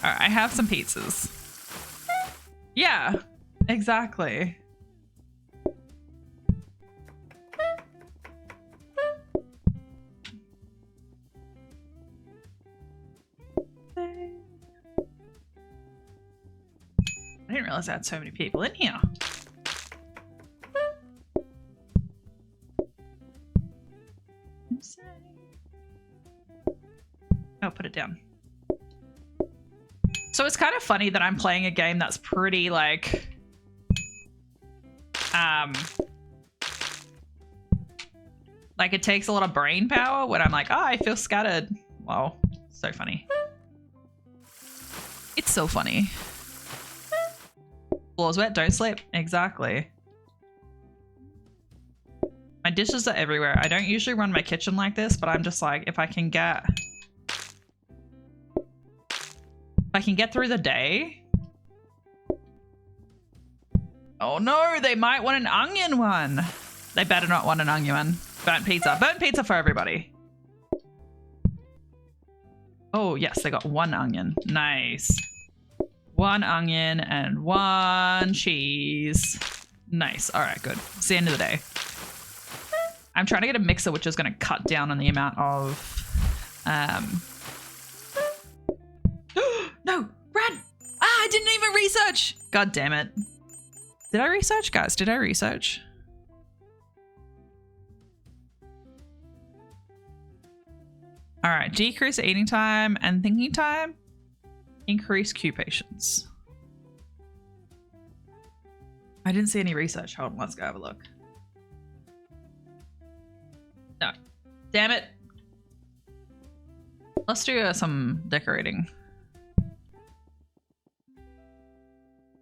Alright, I have some pizzas. Yeah, exactly. I didn't realize I had so many people in here. I'll put it down. So it's kind of funny that I'm playing a game that's pretty like it takes a lot of brain power when I'm like, oh, I feel scattered. Wow, so funny. It's so funny. Floor's wet, don't sleep. Exactly. My dishes are everywhere. I don't usually run my kitchen like this, but I'm just like, if I can get through the day. Oh no, they might want an onion one. They better not want an onion one. Burnt pizza. Burnt pizza for everybody. Oh yes, they got one onion. Nice. One onion and one cheese. Nice. All right, good. It's the end of the day. I'm trying to get a mixer which is going to cut down on the amount of no, run! Ah, I didn't even research. God damn it. Did I research, guys? Did I research? All right, decrease eating time and thinking time. Increase queue patience. I didn't see any research. Hold on, let's go have a look. No. Damn it. Let's do some decorating.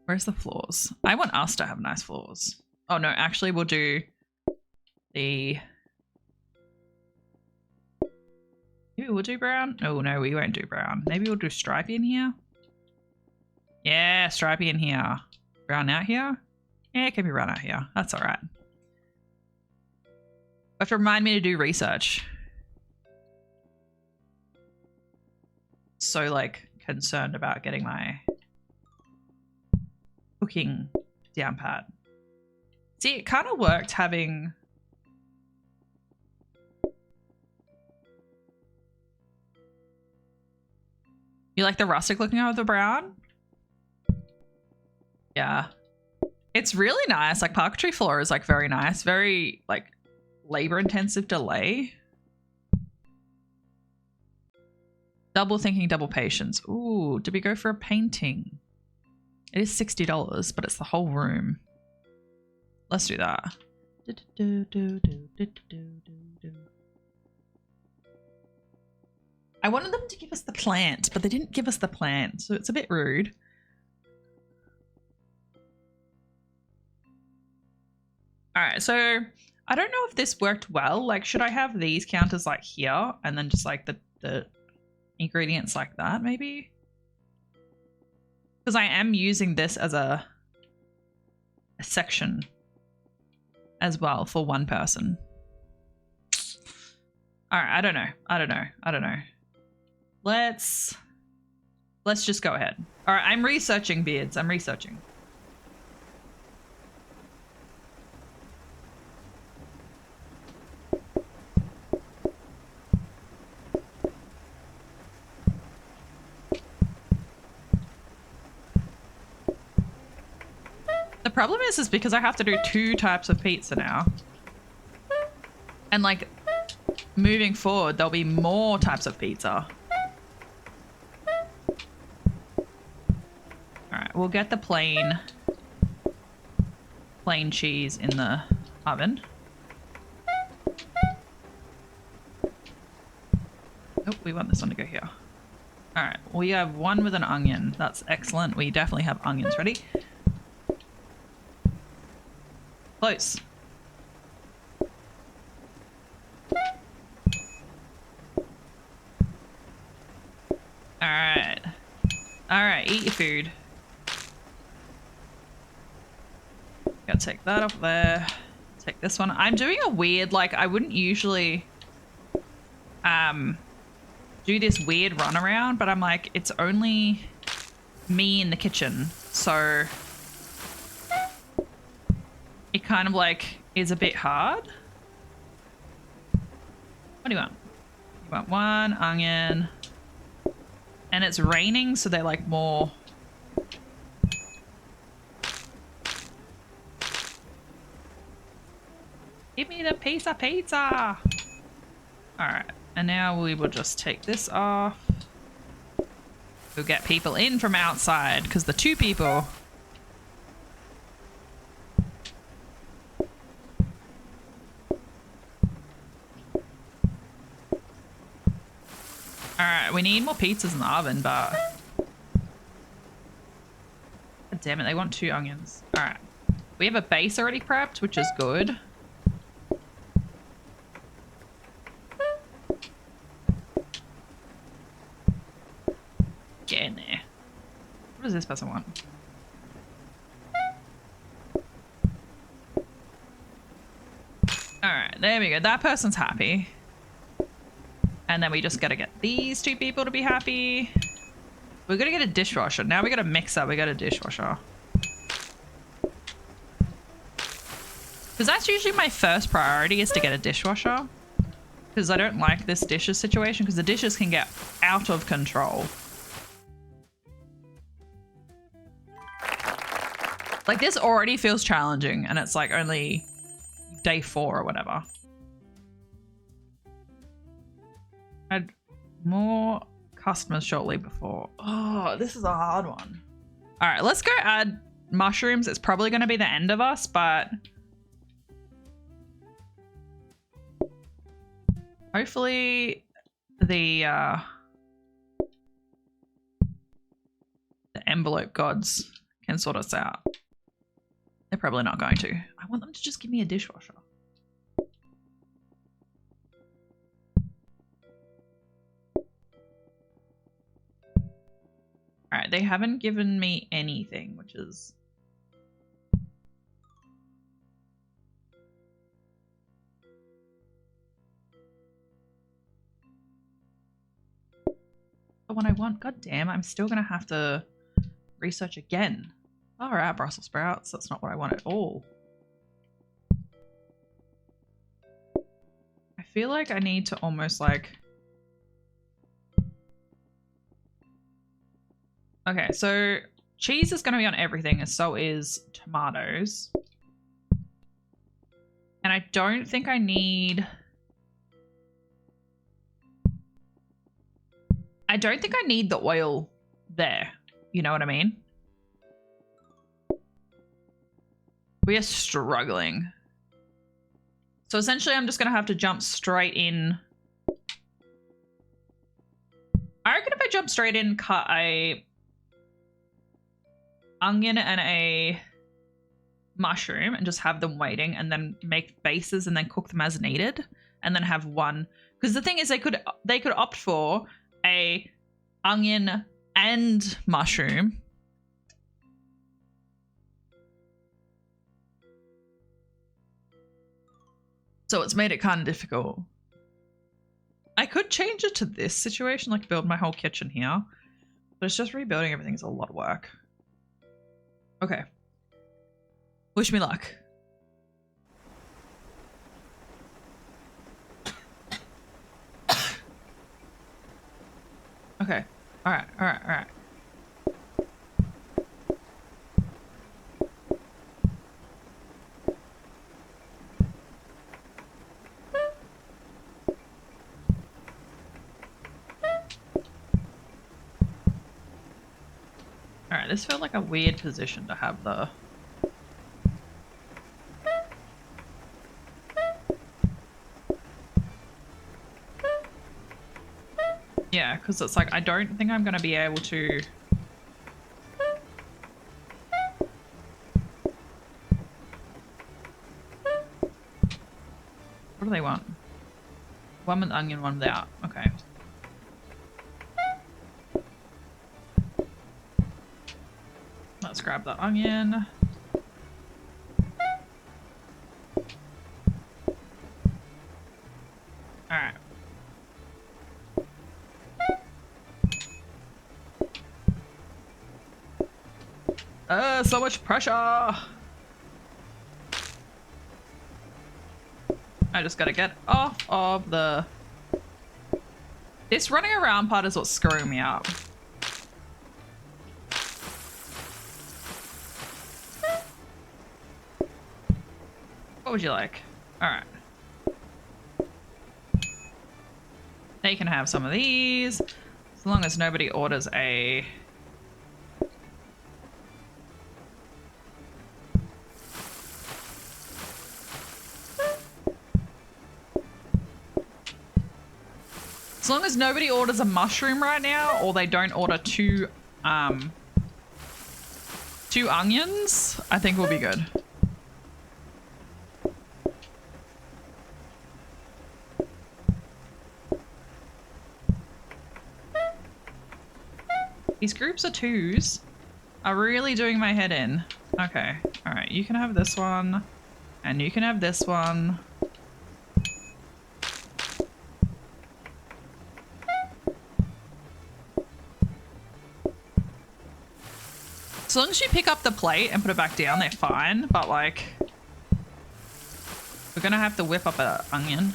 Where's the floors? I want us to have nice floors. Oh no, actually we'll do the... Maybe we'll do brown? Oh no, we won't do brown. Maybe we'll do stripy in here. Yeah, stripy in here. Brown out here? Yeah, it can be brown out here. That's all right. Have to remind me to do research. So like concerned about getting my cooking down pat. See, it kind of worked having... You like the rustic looking of the brown? Yeah. It's really nice. Like parquetry floor is like very nice. Very like labor intensive to lay. Double thinking, double patience. Ooh, did we go for a painting? It is $60, but it's the whole room. Let's do that. I wanted them to give us the plant, but they didn't give us the plant, so it's a bit rude. All right, so I don't know if this worked well. Like, should I have these counters like here and then just like the ingredients like that maybe? Because I am using this as a section as well for one person. All right, I don't know. Let's just go ahead. All right, I'm researching beards. I'm researching. The problem is because I have to do 2 types of pizza now. And like moving forward, there'll be more types of pizza. All right, we'll get the plain cheese in the oven. Nope. we want this one to go here. All right, we have one with an onion. That's excellent. We definitely have onions ready. Close. All right. All right, eat your food. Gotta take that off there. Take this one. I'm doing a weird, like, I wouldn't usually do this weird runaround, but I'm like, it's only me in the kitchen, so it kind of like is a bit hard. What do you want? You want one onion, and it's raining, so they're like more. Give me the piece of pizza. All right. And now we will just take this off. We'll get people in from outside because the two people. Alright, we need more pizzas in the oven, but... God damn it, they want 2 onions. Alright. We have a base already prepped, which is good. Get in there. What does this person want? Alright, there we go. That person's happy. And then we just gotta get these 2 people to be happy. We're gonna get a dishwasher. Now we got a mixer, we got a dishwasher. Because that's usually my first priority, is to get a dishwasher. Because I don't like this dishes situation, because the dishes can get out of control. Like, this already feels challenging, and it's like only day 4 or whatever. Had more customers shortly before. Oh, this is a hard one. All right, let's go add mushrooms. It's probably going to be the end of us, but hopefully the envelope gods can sort us out. They're probably not going to. I want them to just give me a dishwasher. All right, they haven't given me anything, which is... the one I want. God damn, I'm still gonna have to research again. All right, Brussels sprouts. That's not what I want at all. I feel like I need to almost like... Okay, so cheese is going to be on everything, and so is tomatoes. And I don't think I need... I don't think I need the oil there. You know what I mean? We are struggling. So essentially, I'm just going to have to jump straight in. I reckon if I jump straight in, cut a onion and a mushroom and just have them waiting, and then make bases and then cook them as needed, and then have one. Because the thing is, they could opt for a onion and mushroom. So it's made it kind of difficult. I could change it to this situation, like build my whole kitchen here, but it's just rebuilding everything is a lot of work. Okay. Wish me luck. Okay. Alright, alright, alright. Alright, this felt like a weird position to have the... because it's like I don't think I'm going to be able to. What do they want? One with onion, one without. Okay. Let's grab the onion. Alright. So much pressure! I just gotta get off of the... This running around part is what's screwing me up. What would you like? Alright. Now you can have some of these, as long as nobody orders a... As long as nobody orders a mushroom right now, or they don't order two onions, I think we'll be good. These groups of twos are really doing my head in. Okay, alright, you can have this one, and you can have this one. As long as you pick up the plate and put it back down, they're fine, but like, we're gonna have to whip up an onion.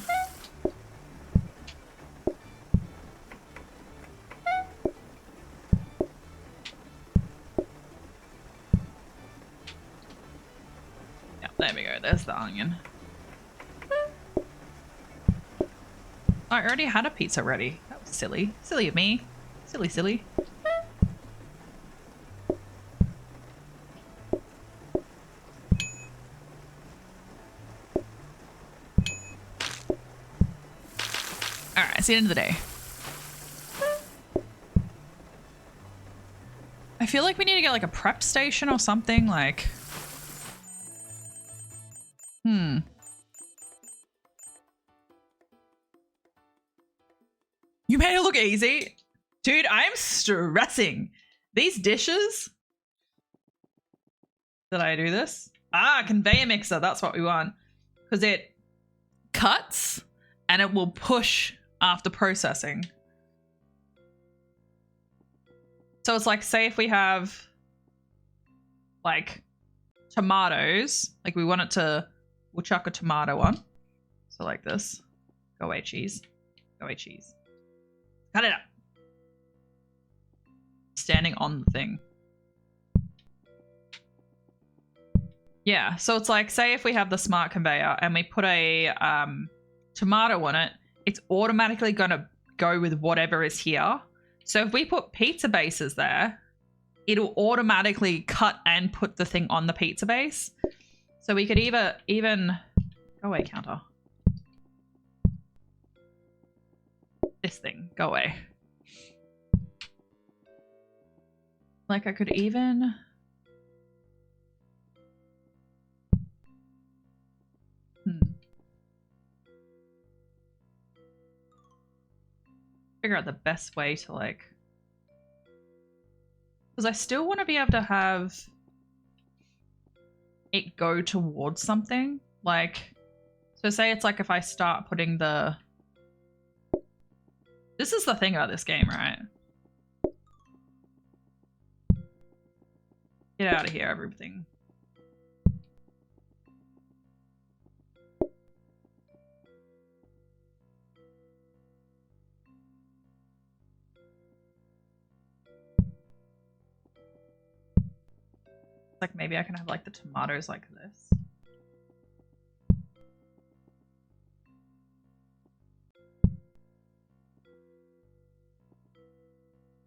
Yeah, there we go, there's the onion. I already had a pizza ready. That was silly. Silly of me. Silly, silly. It's the end of the day. I feel like we need to get like a prep station or something, like... You made it look easy? Dude, I'm stressing. These dishes... Did I do this? Ah, conveyor mixer, that's what we want. Because it cuts and it will push after processing. So it's like, say if we have like tomatoes, like we want it to, we'll chuck a tomato on. So like this. Go away, cheese. Go away, cheese. Cut it up. Standing on the thing. Yeah, so it's like, say if we have the smart conveyor and we put a tomato on it, it's automatically going to go with whatever is here. So if we put pizza bases there, it'll automatically cut and put the thing on the pizza base. So we could even... Go away, counter. This thing. Go away. Like I could even... Figure out the best way to like, because I still want to be able to have it go towards something, like, so say it's like if I start putting the, this is the thing about this game, right? Get out of here, everything. Like maybe I can have like the tomatoes like this.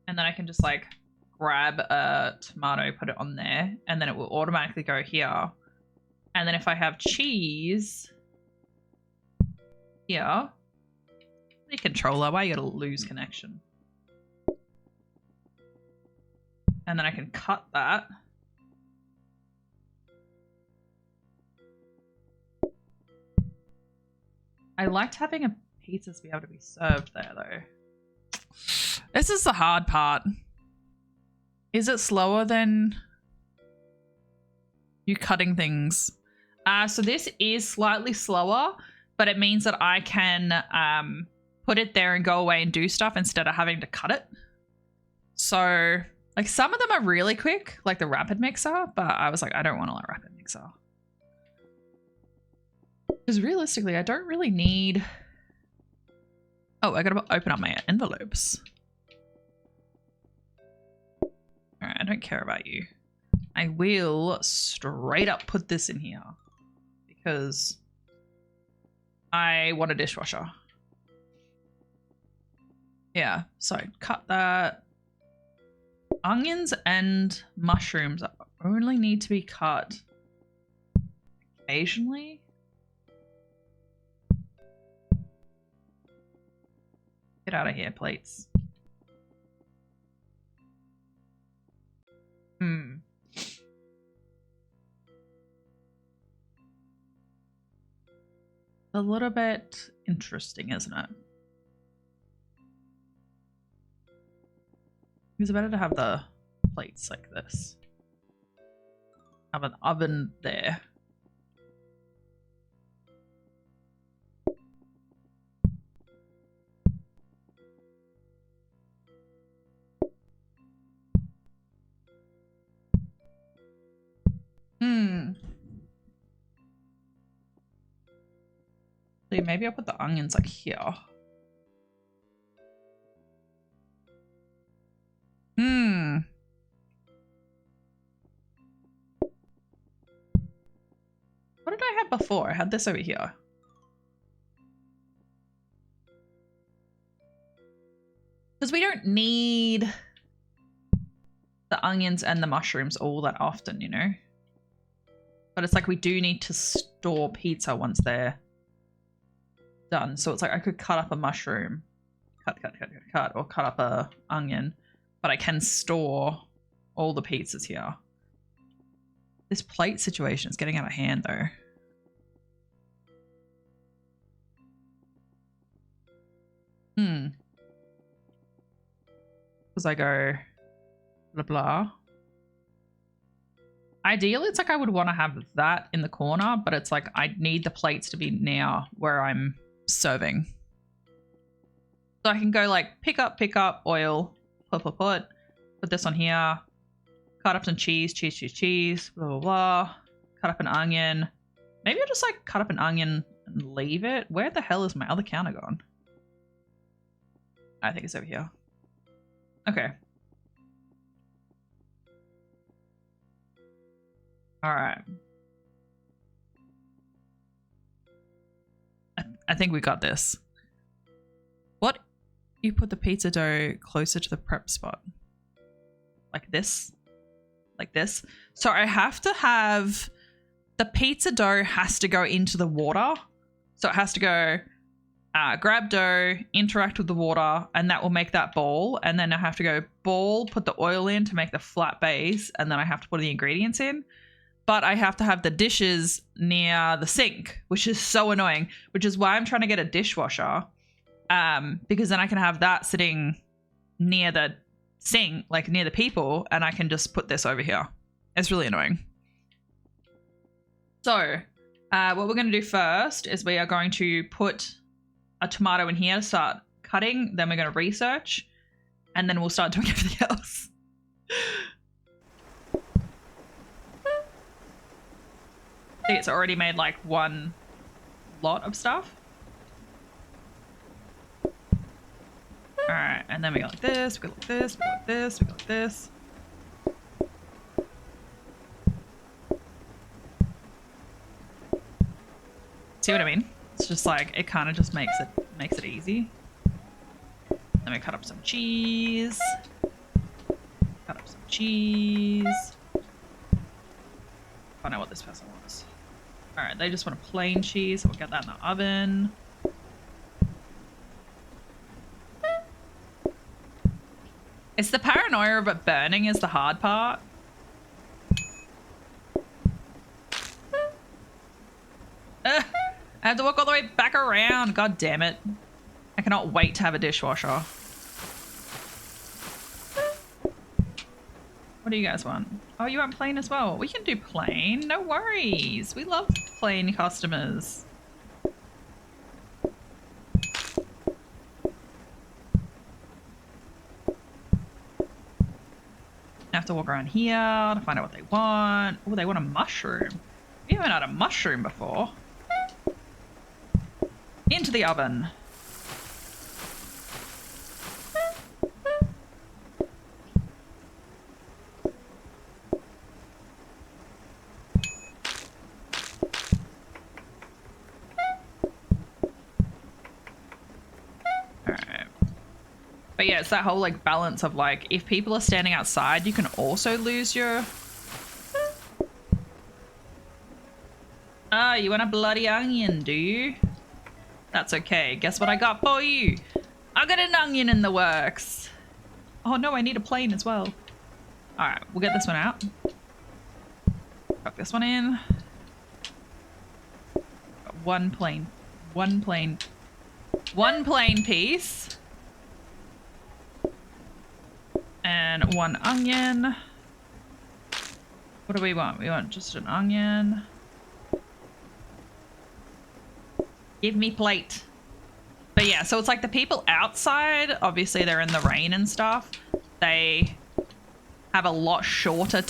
And then I can just like grab a tomato, put it on there, and then it will automatically go here. And then if I have cheese here, the controller, why you gotta lose connection? And then I can cut that. I liked having a pizzas be able to be served there though. This is the hard part. Is it slower than you cutting things? So this is slightly slower, but it means that I can put it there and go away and do stuff instead of having to cut it. So like some of them are really quick, like the rapid mixer, but I was like, I don't want a rapid mixer. Because realistically, I don't really need... Oh, I gotta open up my envelopes. Alright, I don't care about you. I will straight up put this in here. Because I want a dishwasher. Yeah, so cut that. Onions and mushrooms only need to be cut occasionally. Get out of here, plates. A little bit interesting, isn't it? It's better to have the plates like this. Have an oven there. See, maybe I'll put the onions like here. What did I have before? I had this over here. Because we don't need the onions and the mushrooms all that often, you know? But it's like we do need to store pizza once they're done. So it's like I could cut up a mushroom. Cut. Or cut up a onion. But I can store all the pizzas here. This plate situation is getting out of hand though. Because I go blah blah. Ideally, it's like I would want to have that in the corner, but it's like I need the plates to be now where I'm serving. So I can go like pick up, oil, put this on here, cut up some cheese, blah, blah, blah. Cut up an onion. Maybe I'll just like cut up an onion and leave it. Where the hell is my other counter gone? I think it's over here. Okay. All right. I think we got this. What? You put the pizza dough closer to the prep spot. Like this? Like this? So I have to have... The pizza dough has to go into the water. So it has to go... grab dough, interact with the water, and that will make that ball. And then I have to go ball, put the oil in to make the flat base, and then I have to put the ingredients in. But I have to have the dishes near the sink, which is so annoying, which is why I'm trying to get a dishwasher. Because then I can have that sitting near the sink, like near the people, and I can just put this over here. It's really annoying. So what we're going to do first is we are going to put a tomato in here to start cutting. Then we're going to research, and then we'll start doing everything else. See, it's already made like one lot of stuff. All right, and then we go like this, we go like this, we go like this, we go like this. See what I mean? It's just like, it kind of just makes it easy. Then we cut up some cheese. Cut up some cheese. I know what this person wants. All right, they just want a plain cheese, so we'll get that in the oven. It's the paranoia of it burning is the hard part. I have to walk all the way back around. God damn it. I cannot wait to have a dishwasher. What do you guys want? Oh, you want plain as well? We can do plain. No worries. We love plain customers. I have to walk around here to find out what they want. Oh, they want a mushroom. We haven't had a mushroom before. Into the oven. But yeah, it's that whole like balance of like, if people are standing outside, you can also lose your... Ah, you want a bloody onion, do you? That's okay. Guess what I got for you? I got an onion in the works. Oh no, I need a plane as well. Alright, we'll get this one out. Tuck this one in. Got one plane. One plane. One plane piece. And one onion. What do we want? We want just an onion. Give me plate. But yeah, so it's like the people outside, obviously they're in the rain and stuff. They have a lot shorter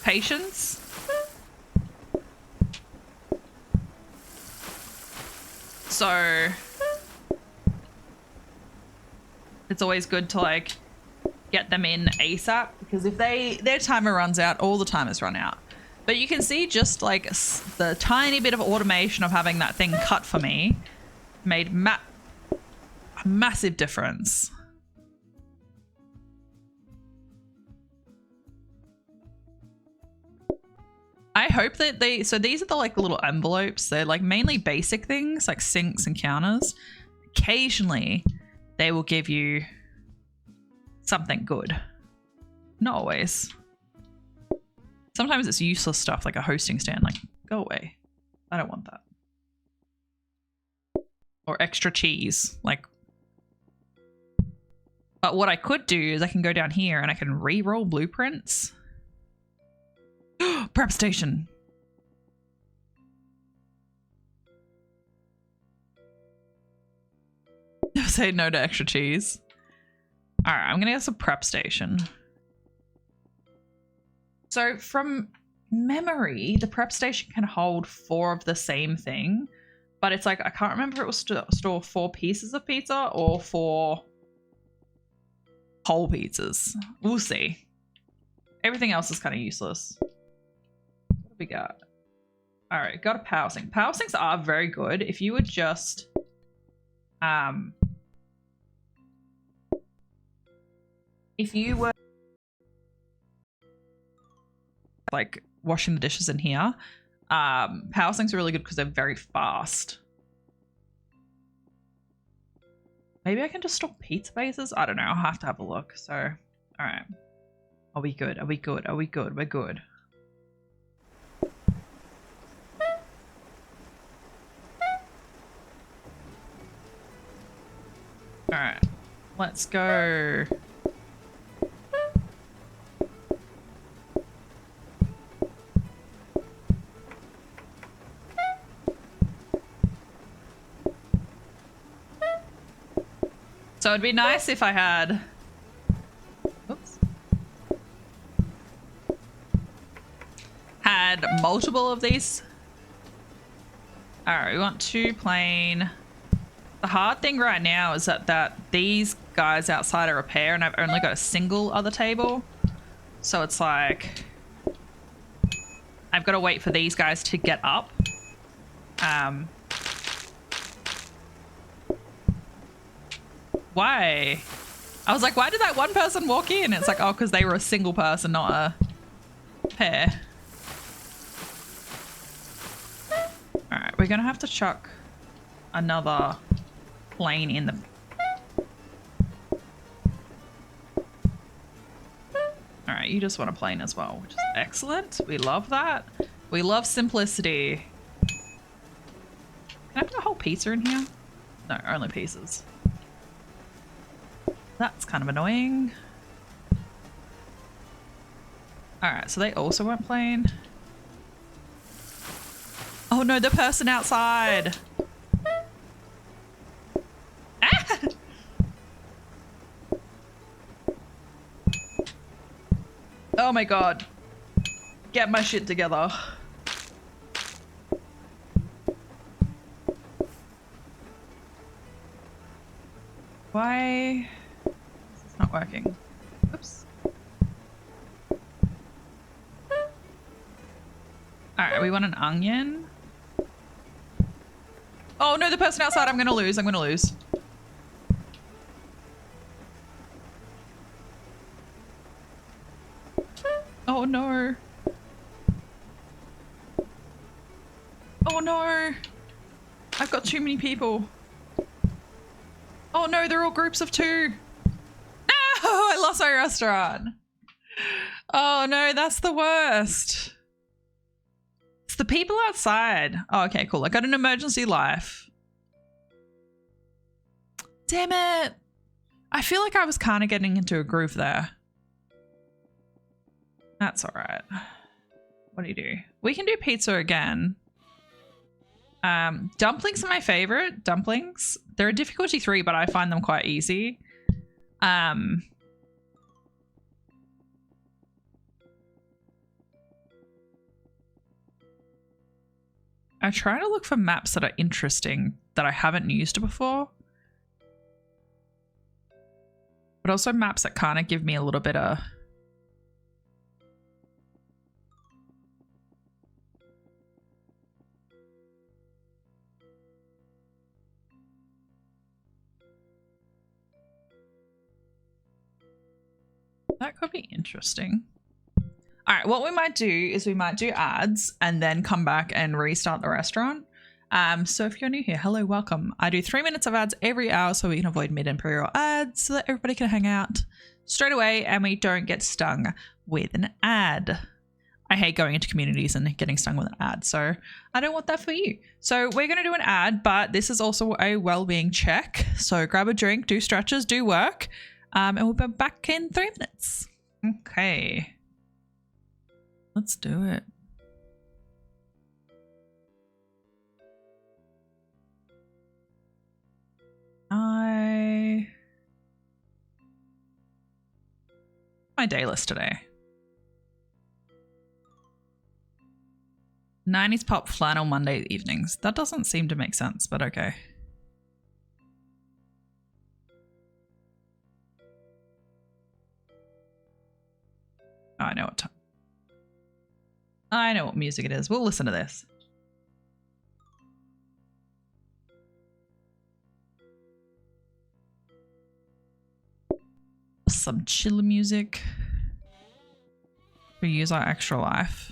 patience. So it's always good to like get them in ASAP, because if their timer runs out, all the timers run out. But you can see just like the tiny bit of automation of having that thing cut for me made a massive difference. I hope that so these are the like little envelopes. They're like mainly basic things like sinks and counters. Occasionally they will give you something good. Not always. Sometimes it's useless stuff like a hosting stand. Like, go away. I don't want that. Or extra cheese. Like, but what I could do is I can go down here and I can re-roll blueprints. Prep station. Never say no to extra cheese. All right, I'm gonna get some prep station. So from memory, the prep station can hold 4 of the same thing, but it's like, I can't remember if it was store 4 pieces of pizza or 4 whole pizzas. We'll see. Everything else is kind of useless. What do we got? All right, got a power sink. Power sinks are very good. If you would just, if you were like washing the dishes in here, power sinks are really good because they're very fast. Maybe I can just store pizza bases? I don't know. I'll have to have a look. So, all right. Are we good? Are we good? Are we good? We're good. All right. Let's go. So it'd be nice if I had, oops, had multiple of these. All right, we want 2 plain. The hard thing right now is that these guys outside are repair and I've only got a single other table. So it's like, I've got to wait for these guys to get up. Why? I was like, why did that one person walk in? It's like, oh, because they were a single person, not a pair. All right, we're gonna have to chuck another plane in the... you just want a plain as well, which is excellent. We love that. We love simplicity. Can I put a whole pizza in here? No, only pieces. That's kind of annoying. Alright, so they also want plain. Oh no, the person outside! Ah! Oh my god. Get my shit together. Why? It's not working. Oops. Alright, we want an onion. Oh no, the person outside, I'm gonna lose, I'm gonna lose. Oh no. Oh no. I've got too many people. Oh no, they're all groups of 2. No, I lost my restaurant. Oh no, that's the worst. It's the people outside. Oh, okay, cool. I got an emergency life. Damn it. I feel like I was kind of getting into a groove there. That's all right. What do you do? We can do pizza again. Dumplings are my favorite. Dumplings. They're a difficulty 3, but I find them quite easy. I try to look for maps that are interesting that I haven't used before. But also maps that kind of give me a little bit of... That could be interesting. All right, what we might do is we might do ads and then come back and restart the restaurant. So if you're new here, hello, welcome. I do 3 minutes of ads every hour so we can avoid mid-imperial ads so that everybody can hang out straight away and we don't get stung with an ad. I hate going into communities and getting stung with an ad, so I don't want that for you. So we're going to do an ad, but this is also a well-being check. So grab a drink, do stretches, do work, and we'll be back in 3 minutes. Okay. Let's do it. My day list today. 90s pop flannel Monday evenings. That doesn't seem to make sense, but okay. Oh, I know what time. I know what music it is. We'll listen to this. Some chill music. We use our extra life.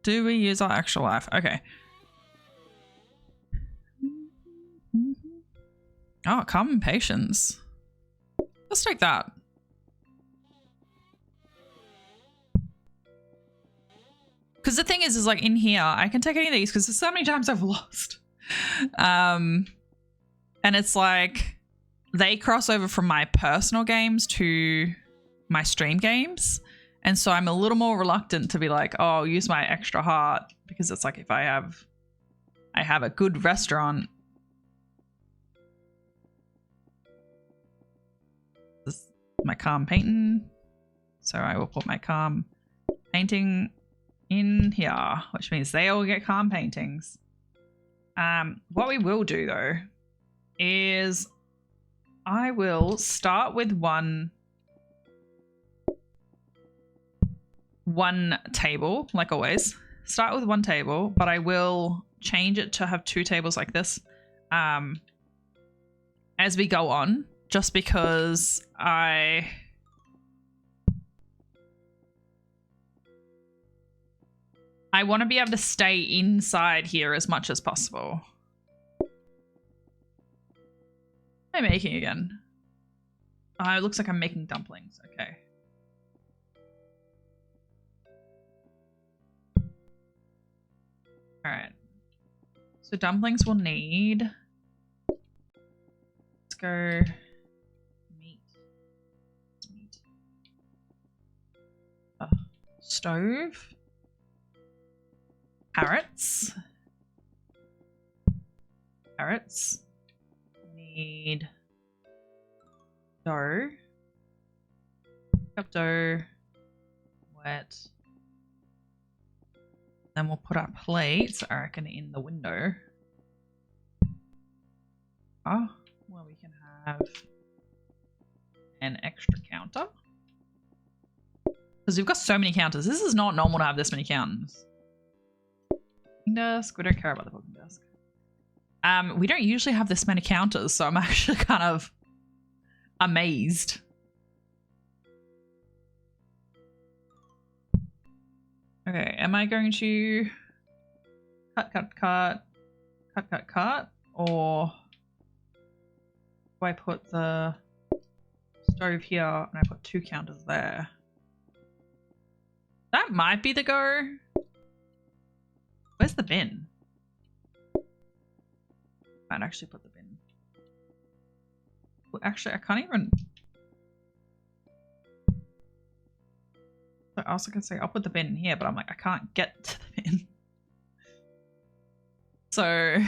Do we use our extra life? Okay. Oh, calm and patience. Let's take that. Because the thing is like in here, I can take any of these because there's so many times I've lost. And it's like they cross over from my personal games to my stream games. And so I'm a little more reluctant to be like, oh, I'll use my extra heart because it's like if I have a good restaurant. This is my calm painting. So I will put my calm painting in here, which means they all get calm paintings. What we will do though is I will start with one table, like always. Start with one table, but I will change it to have 2 tables like this as we go on, just because I want to be able to stay inside here as much as possible. What am I making again? It looks like I'm making dumplings. Okay. Alright. So dumplings will need... Let's go... Meat. Stove. Carrots. Carrots. Need... dough. Cup dough. Wet. Then we'll put our plates, I reckon, in the window. Oh, well, we can have an extra counter. Because we've got so many counters. This is not normal to have this many counters. Desk. We don't care about the booking desk. We don't usually have this many counters, so I'm actually kind of amazed. Okay, am I going to cut, or do I put the stove here and I put 2 counters there? That might be the go. Where's the bin? I'd actually put the bin. Well, actually, I can't even... I also can say I'll put the bin in here, but I'm like, I can't get to the bin. So,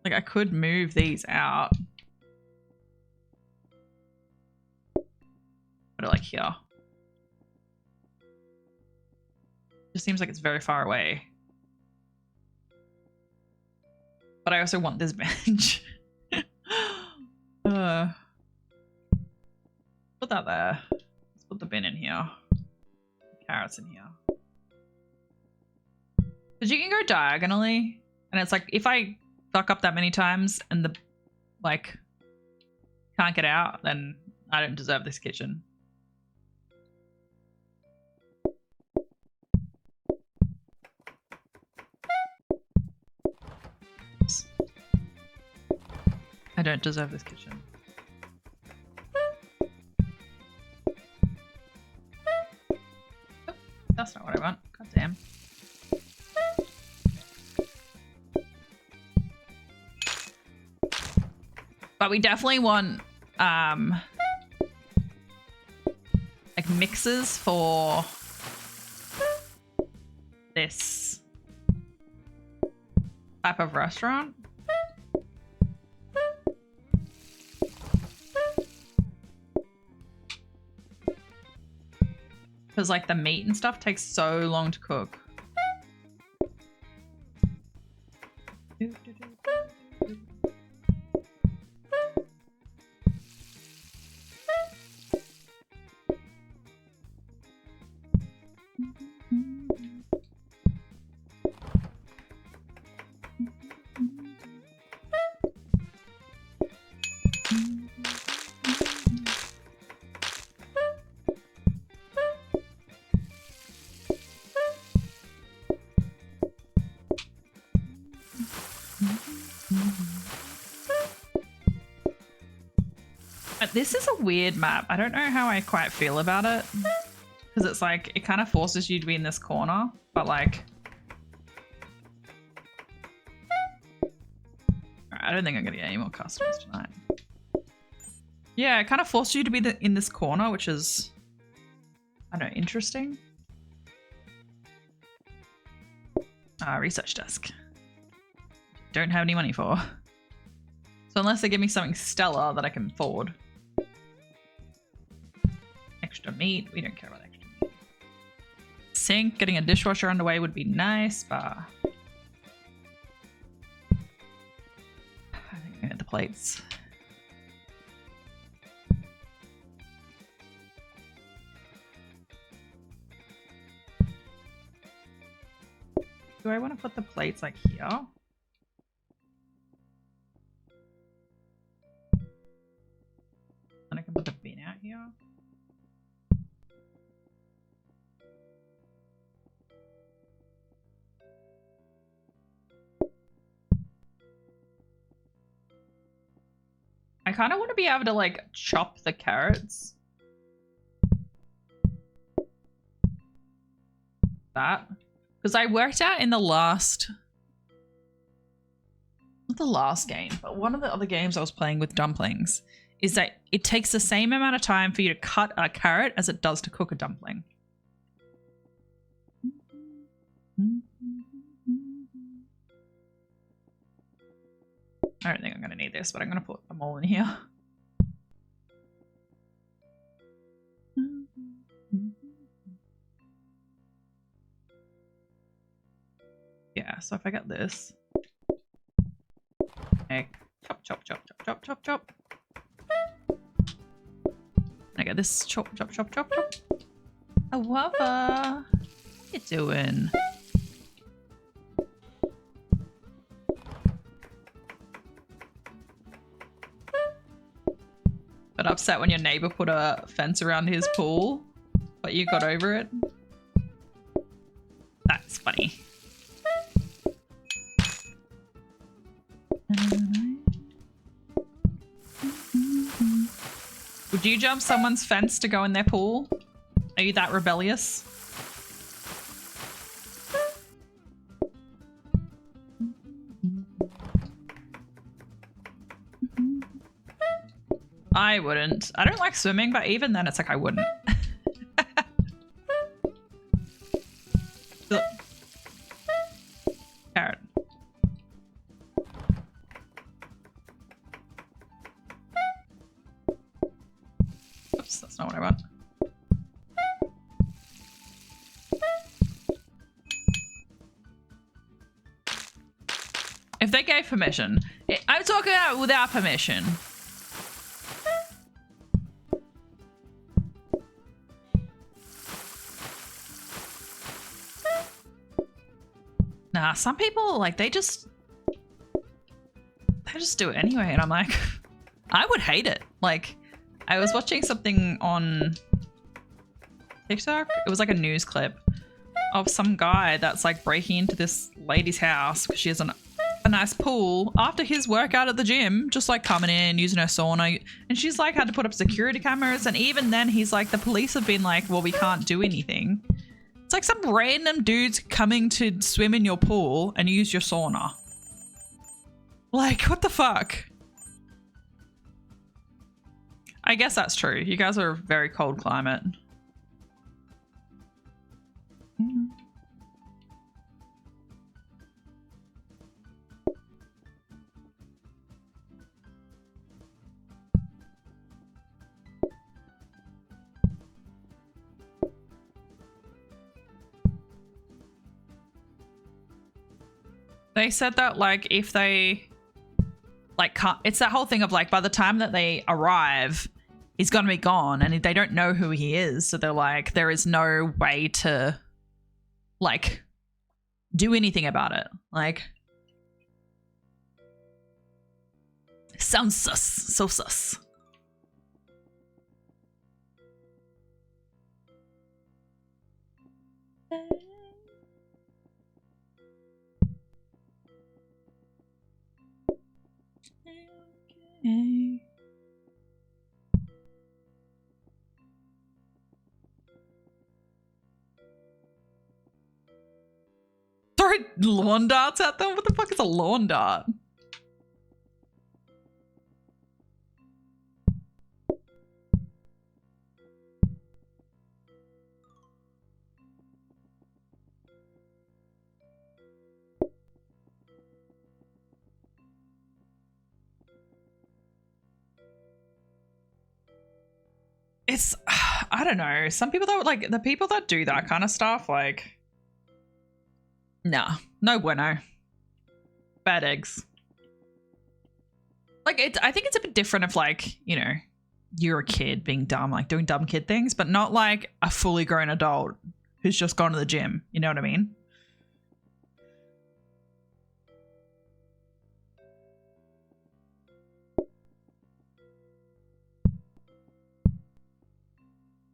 like, I could move these out. Put it like here. Just seems like it's very far away. But I also want this bench. Put that there. Let's put the bin in here. Carrots in here. Because you can go diagonally. And it's like, if I fuck up that many times and the, like, can't get out, then I don't deserve this kitchen. I don't deserve this kitchen. Oh, that's not what I want. God damn. But we definitely want like mixes for this type of restaurant. Because like the meat and stuff takes so long to cook. This is a weird map. I don't know how I quite feel about it. Because it's like, it kind of forces you to be in this corner. But like... I don't think I'm going to get any more customers tonight. Yeah, it kind of forces you to be in this corner, which is... I don't know, interesting. Research desk. Don't have any money for. So unless they give me something stellar that I can afford. Extra meat. We don't care about extra meat. Sink. Getting a dishwasher underway would be nice, but... I think I'm gonna get the plates. Do I want to put the plates like here? And I can put the bin out here. kind of want to be able to like chop the carrots. That. Because I worked out in the last... Not the last game, but one of the other games I was playing with dumplings is that it takes the same amount of time for you to cut a carrot as it does to cook a dumpling. I don't think I'm going to need this, but I'm going to put them all in here. Yeah, so if I get this. Okay, chop, chop, chop, chop, chop, chop, chop. I got this chop, chop, chop, chop, chop. Oh, Wava. What you doing? Got upset when your neighbor put a fence around his pool, but you got over it. That's funny. Would you jump someone's fence to go in their pool? Are you that rebellious? I wouldn't. I don't like swimming, but even then it's like I wouldn't. Carrot. Oops, that's not what I want. If they gave permission. I'm talking about without permission. Nah, some people, like, they just do it anyway, and I'm like, I would hate it. Like, I was watching something on TikTok. It was like a news clip of some guy that's like breaking into this lady's house because she has a nice pool after his workout at the gym, just like coming in, using her sauna. And she's like had to put up security cameras. And even then he's like, the police have been like, well, we can't do anything. It's like some random dude's coming to swim in your pool and use your sauna. Like, what the fuck? I guess that's true. You guys are a very cold climate. They said that, like, if they, like, can't, it's that whole thing of, like, by the time that they arrive, he's gonna be gone, and they don't know who he is, so they're like, there is no way to, like, do anything about it. Like, sounds sus. So sus. Okay. Throw lawn darts at them? What the fuck is a lawn dart? It's, I don't know. Some people that like, the people that do that kind of stuff, like, nah, no bueno. Bad eggs. Like, I think it's a bit different if, like, you know, you're a kid being dumb, like doing dumb kid things, but not like a fully grown adult who's just gone to the gym. You know what I mean?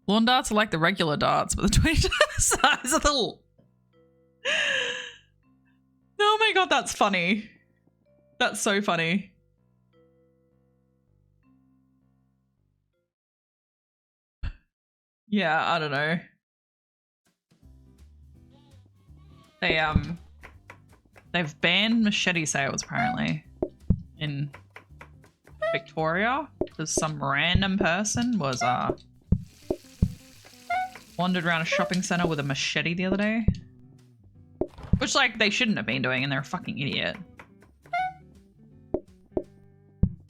Lawn darts are like the regular darts, but the 20 size of the... Oh my god, that's funny. That's so funny. Yeah, I don't know. They've banned machete sales apparently in Victoria because some random person was wandered around a shopping center with a machete the other day. Which, like, they shouldn't have been doing, and they're a fucking idiot.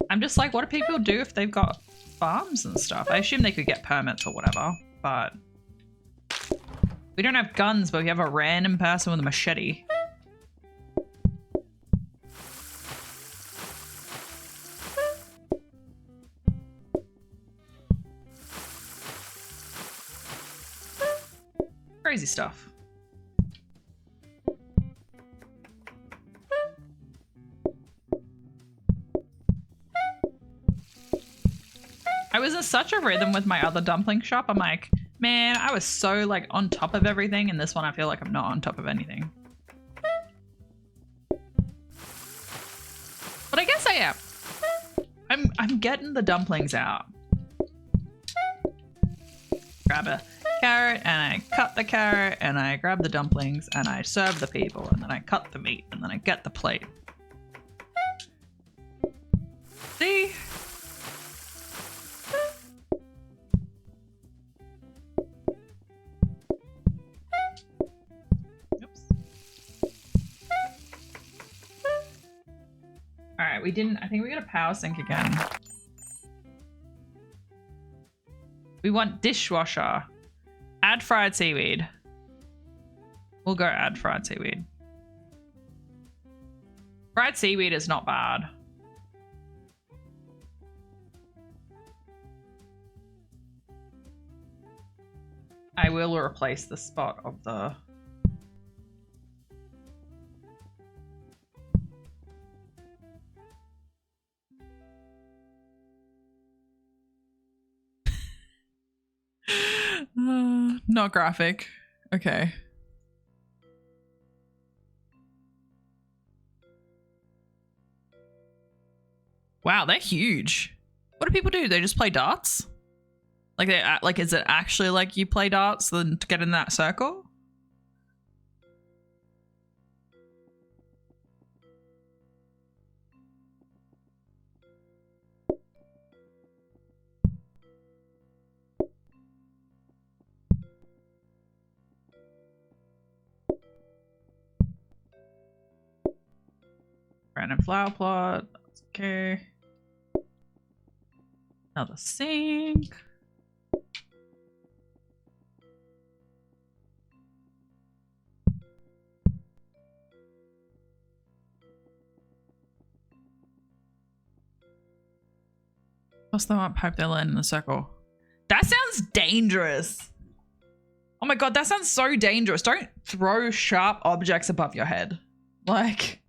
I'm just like, what do people do if they've got farms and stuff? I assume they could get permits or whatever, but we don't have guns, but we have a random person with a machete. Crazy stuff. I was in such a rhythm with my other dumpling shop. I'm like, man, I was so like on top of everything, and this one I feel like I'm not on top of anything. But I guess I am. I'm getting the dumplings out. Grab a carrot and I cut the carrot and I grab the dumplings and I serve the people and then I cut the meat and then I get the plate. See? Oops. Alright, we didn't. I think we got a power sink again. We want dishwasher. Add fried seaweed. We'll go add fried seaweed. Fried seaweed is not bad. I will replace the spot of the... not graphic. Okay. Wow, they're huge. What do people do? They just play darts? Like they like, is it actually like you play darts then to get in that circle? Random flower plot. That's okay. Another sink. Plus they might pipe their land in the circle. That sounds dangerous. Oh my god, that sounds so dangerous. Don't throw sharp objects above your head. Like...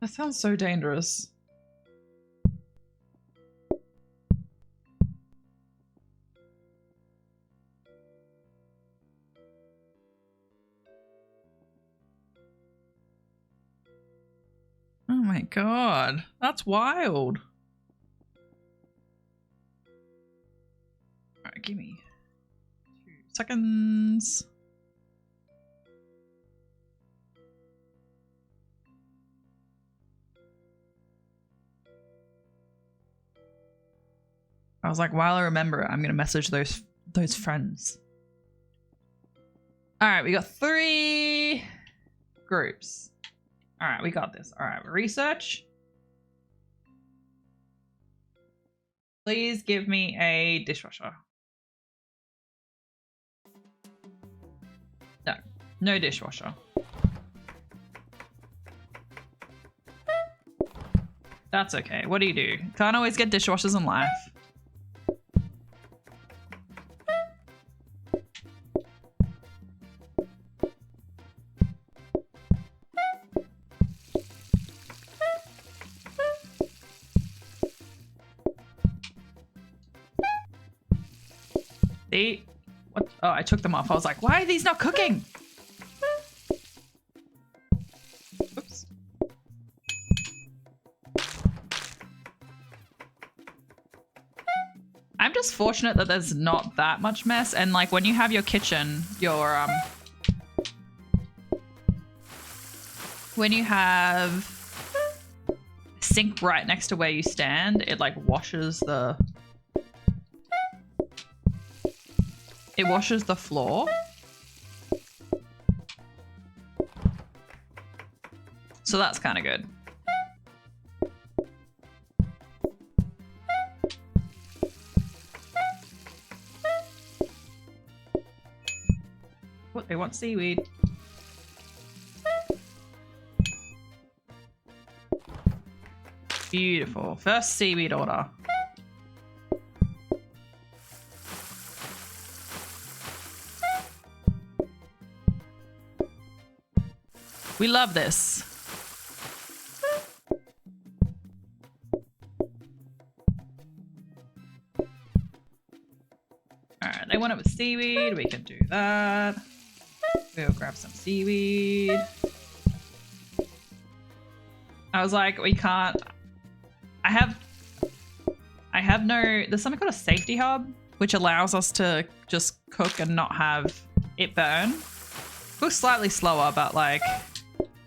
that sounds so dangerous. Oh my god, that's wild. Alright, give me 2 seconds. I was like, while I remember it, I'm gonna message those friends. All right, we got 3 groups. All right, we got this. All right, research. Please give me a dishwasher. No, no dishwasher. That's okay. What do you do? Can't always get dishwashers in life. What? Oh, I took them off. I was like, why are these not cooking? Oops. fortunate that there's not that much mess. And like when you have your kitchen, your when you have sink right next to where you stand, it like washes the floor. So that's kind of good. What, they want seaweed. Beautiful. First seaweed order. We love this. Alright, they want it with seaweed. We can do that. We'll grab some seaweed. I was like, we can't... I have no... There's something called a safety hub, which allows us to just cook and not have it burn. Cooks slightly slower, but like...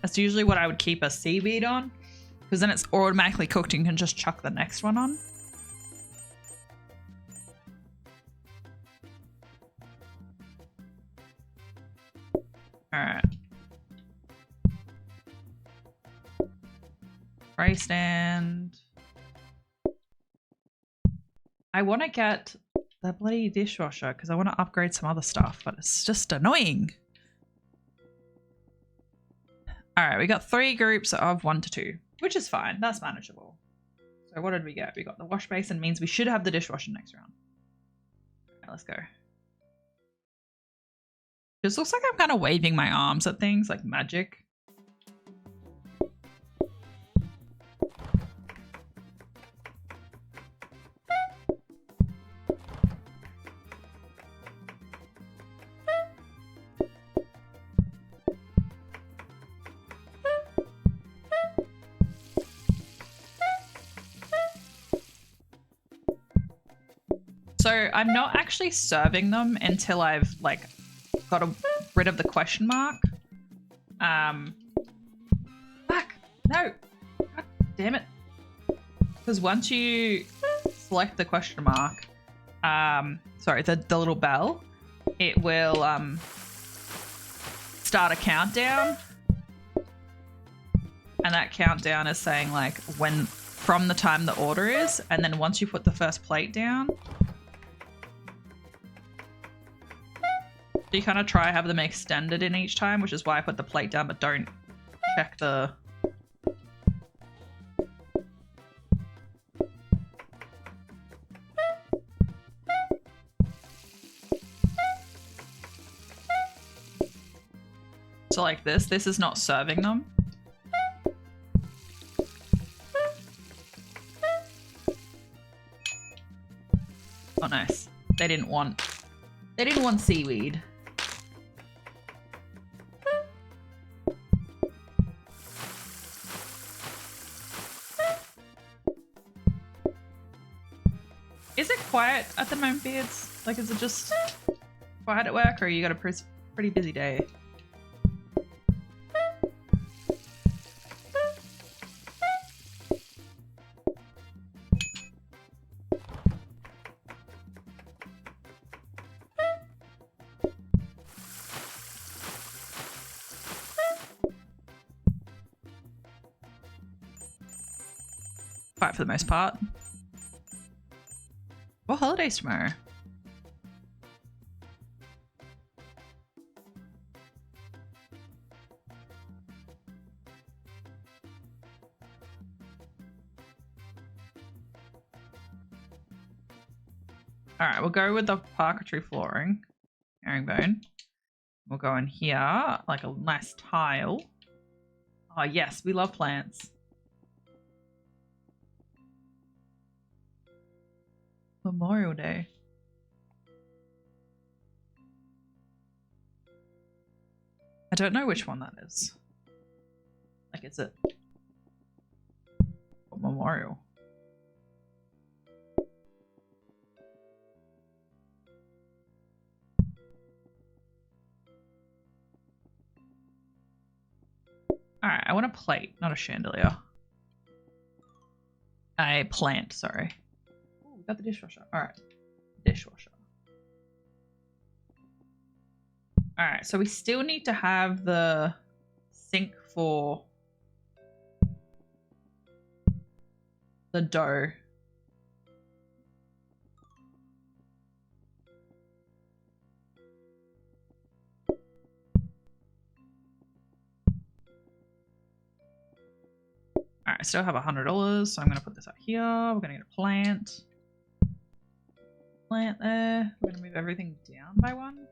That's usually what I would keep a seaweed on. Because then it's automatically cooked and you can just chuck the next one on. Alright. Spray stand. I want to get the bloody dishwasher because I want to upgrade some other stuff, but it's just annoying. Alright, we got 3 groups of 1 to 2, which is fine. That's manageable. So what did we get? We got the wash basin, means we should have the dishwasher next round. Alright, let's go. This looks like I'm kind of waving my arms at things like magic. So I'm not actually serving them until I've like got rid of the question mark. Fuck, no, God damn it. Because once you select the question mark, sorry, the little bell, it will start a countdown. And that countdown is saying like when, from the time the order is, and then once you put the first plate down, you kind of try have them extended in each time, which is why I put the plate down, but don't check the... So like this is not serving them. Oh, nice. They didn't want seaweed. Is it quiet at the moment, Beards? Like, is it just quiet at work, or you got a pretty busy day? Quiet for the most part. What holidays tomorrow? Alright, we'll go with the parquetry flooring. Herringbone. We'll go in here, like a nice tile. Oh yes, we love plants. Memorial Day. I don't know which one that is. Like, is it Memorial? Alright, I want a plate, not a chandelier. A plant, sorry. Ooh, we got the dishwasher. Alright. Dishwasher. Alright, so we still need to have the sink for the dough. Alright, I still have $100, so I'm going to put this up here. We're going to get a plant. Plant there. We're going to move everything down by one.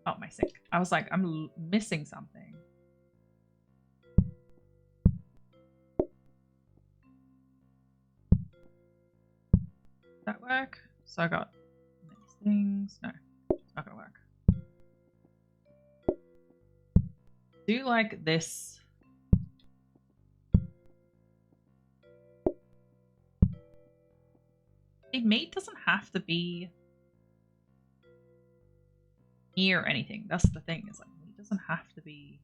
Oh, my sink. I was like, I'm missing something. Does that work? So I got these things. No, it's not gonna work. Do like this. See, meat doesn't have to be near anything. That's the thing. It's like meat doesn't have to be.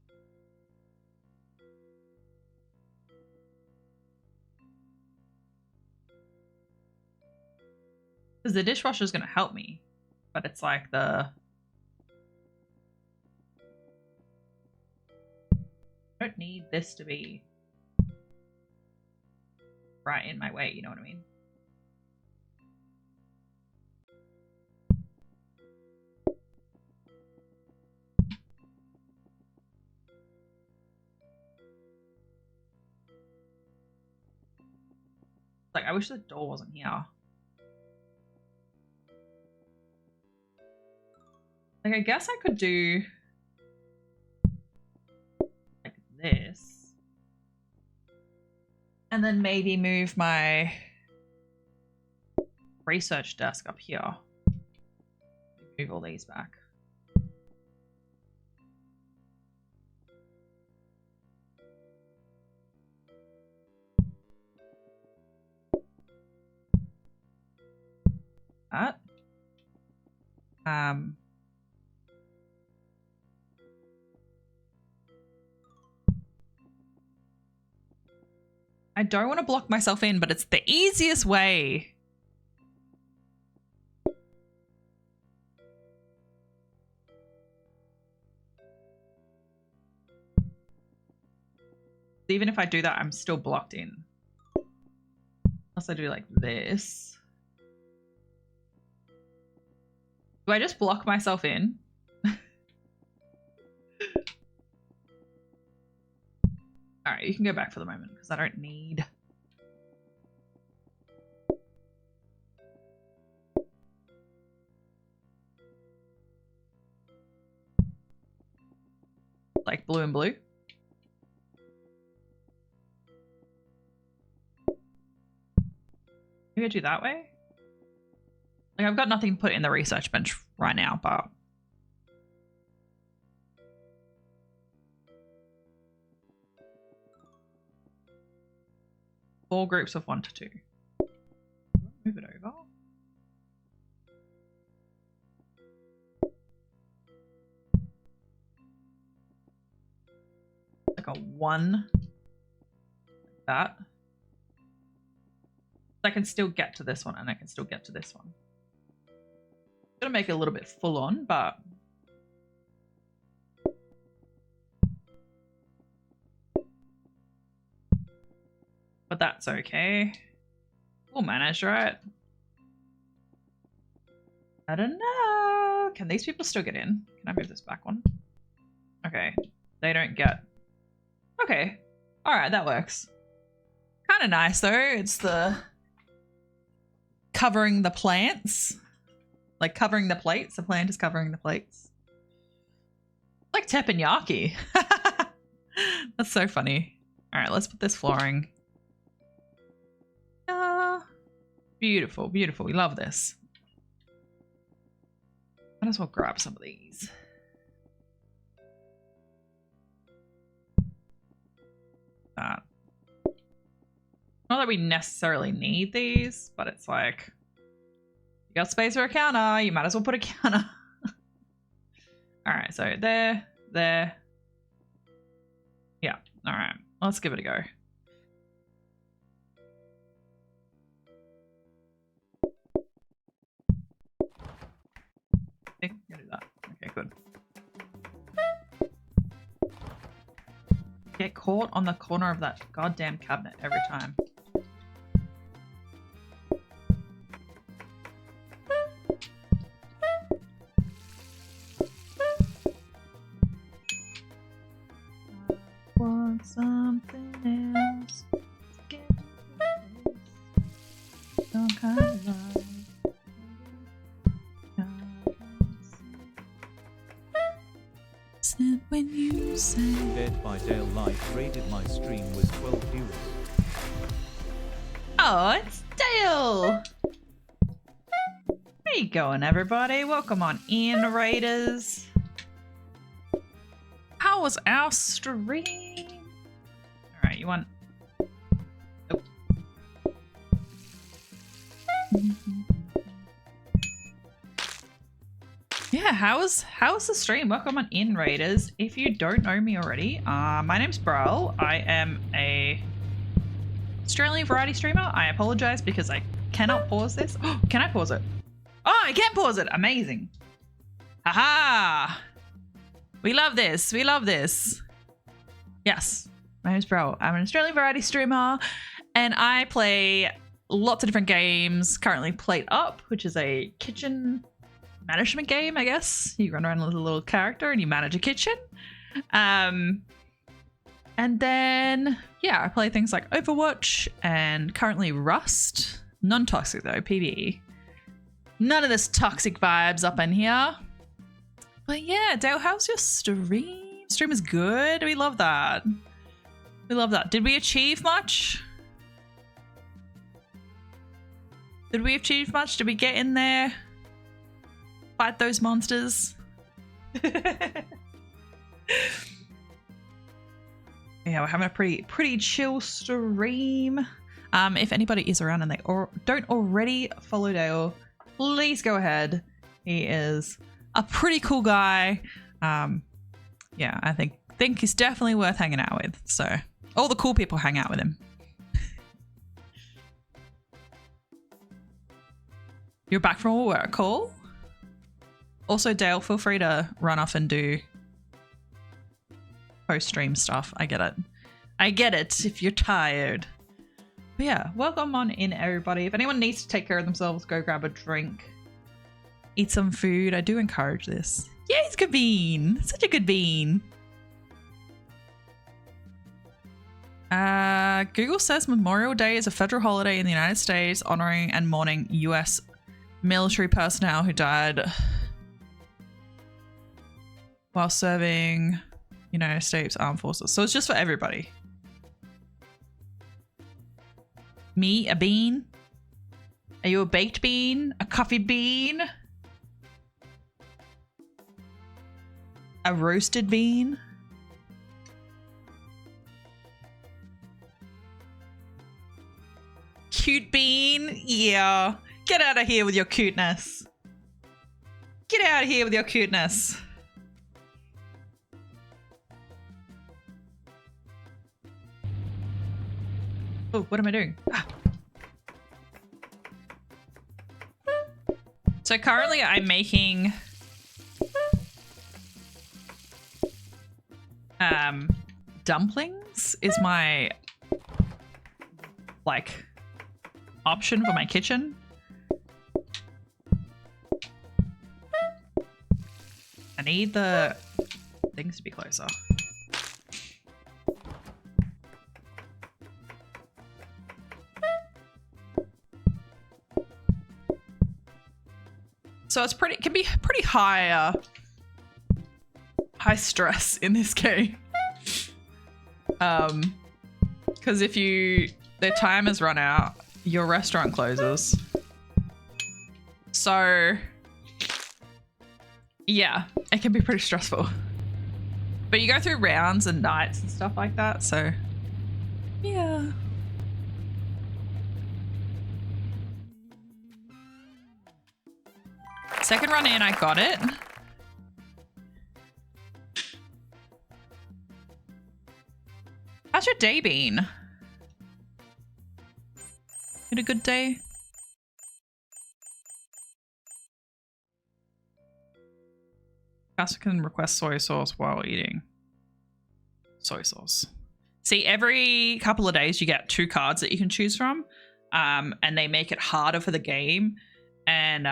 Because the dishwasher is going to help me, but it's like I don't need this to be right in my way, you know what I mean? Like, I wish the door wasn't here. Like, I guess I could do like this. And then maybe move my research desk up here. Move all these back. That. I don't want to block myself in, but it's the easiest way. Even if I do that, I'm still blocked in. Unless I do like this. Do I just block myself in? Alright, you can go back for the moment because I don't need... like blue and blue. Maybe I do that way? Like, I've got nothing to put in the research bench right now, but... Four groups of 1 to 2. Move it over. Like a 1. Like that. I can still get to this one and I can still get to this one. Gonna make it a little bit full on, but that's okay. We'll manage, right? I don't know. Can these people still get in? Can I move this back one? Okay. They don't get Okay. All right, that works. Kind of nice though. It's the covering the plants. Like covering the plates. The plant is covering the plates. Like teppanyaki. That's so funny. All right, let's put this flooring. Beautiful, beautiful. We love this. Might as well grab some of these. That. Not that we necessarily need these, but it's like, you got space for a counter, you might as well put a counter. All right, so there. Yeah, all right, let's give it a go. Okay, do that. Okay, good. Get caught on the corner of that goddamn cabinet every time. Want something else? Get some kind of life. When you say Dead by Daylight rated my stream with 12 viewers. oh, it's Dale! Where you going, everybody? Welcome on in, Raiders. How was our stream? Alright, you want... Oh. Yeah, how's the stream? Welcome on in, Raiders. If you don't know me already, my name's Bral. I am a Australian variety streamer. I apologize because I cannot pause this. Oh, can I pause it? Oh, I can pause it. Amazing. Aha! We love this. We love this. Yes, my name's Bral. I'm an Australian variety streamer and I play lots of different games. Currently PlateUp, which is a kitchen management game, I guess. You run around with a little character and you manage a kitchen. And then, yeah, I play things like Overwatch and currently Rust. Non-toxic though, PvE. None of this toxic vibes up in here. But yeah, Dale, how's your stream? Stream is good. We love that. We love that. Did we achieve much? Did we achieve much? Did we get in there? Fight those monsters? Yeah, we're having a pretty chill stream. If anybody is around and they don't already follow Dale, please go ahead. He is a pretty cool guy. Yeah, I think he's definitely worth hanging out with. So all the cool people hang out with him. You're back from a work call. Also, Dale, feel free to run off and do post-stream stuff. I get it. I get it if you're tired. But yeah, welcome on in, everybody. If anyone needs to take care of themselves, go grab a drink. Eat some food. I do encourage this. Yeah, he's a good bean. Such a good bean. Google says Memorial Day is a federal holiday in the United States honoring and mourning U.S. military personnel who died while serving United States Armed Forces. So it's just for everybody. Me, a bean? Are you a baked bean? A coffee bean? A roasted bean? Cute bean? Yeah. Get out of here with your cuteness. Get out of here with your cuteness. Oh, what am I doing? Ah. So currently I'm making dumplings is my like option for my kitchen. I need the things to be closer. So it's pretty, it can be pretty high, high stress in this game. Because if their time has run out, your restaurant closes. So yeah, it can be pretty stressful. But you go through rounds and nights and stuff like that, so yeah. Second run in, I got it. How's your day been? Had a good day? Customer can request soy sauce while eating. Soy sauce. See, every couple of days you get 2 cards that you can choose from. And they make it harder for the game. And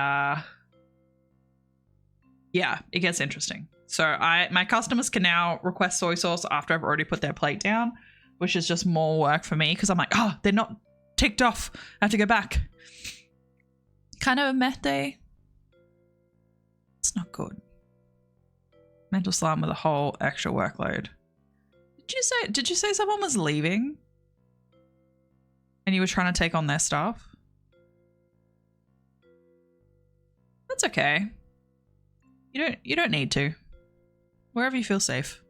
yeah, it gets interesting. So my customers can now request soy sauce after I've already put their plate down, which is just more work for me because I'm like, oh, they're not ticked off. I have to go back. Kind of a meh day. It's not good. Mental slum with a whole extra workload. Did you say someone was leaving? And you were trying to take on their stuff? That's okay. You don't need to. Wherever you feel safe.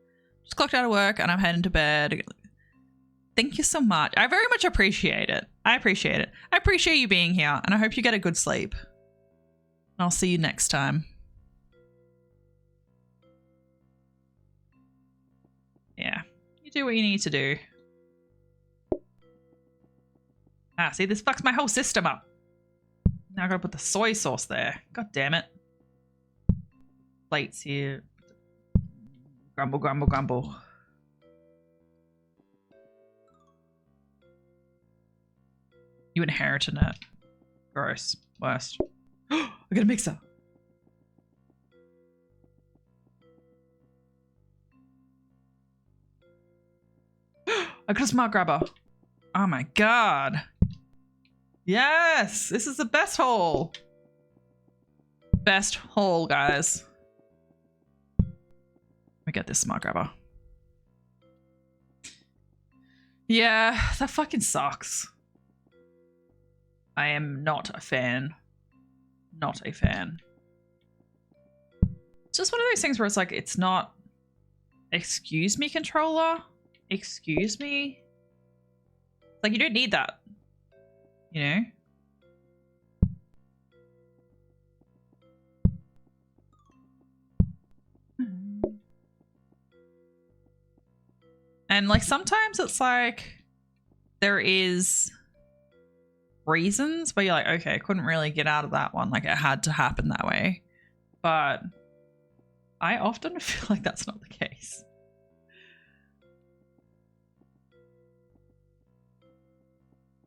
Just clocked out of work and I'm heading to bed. Thank you so much. I very much appreciate it. I appreciate it. I appreciate you being here and I hope you get a good sleep. I'll see you next time. Yeah. You do what you need to do. Ah, see, this fucks my whole system up. Now I gotta put the soy sauce there. God damn it. Plates here. Grumble, grumble, grumble. You inherited it. Gross. Worst. I got a mixer. I got a smart grabber. Oh my god. Yes! This is the best haul. Best haul, guys. Let me get this smart grabber. Yeah, that fucking sucks. I am not a fan. Not a fan. It's just one of those things where it's like, it's not... Excuse me, controller? Excuse me? Like, you don't need that. You know? And like sometimes it's like there is reasons where you're like, okay, I couldn't really get out of that one. Like it had to happen that way. But I often feel like that's not the case.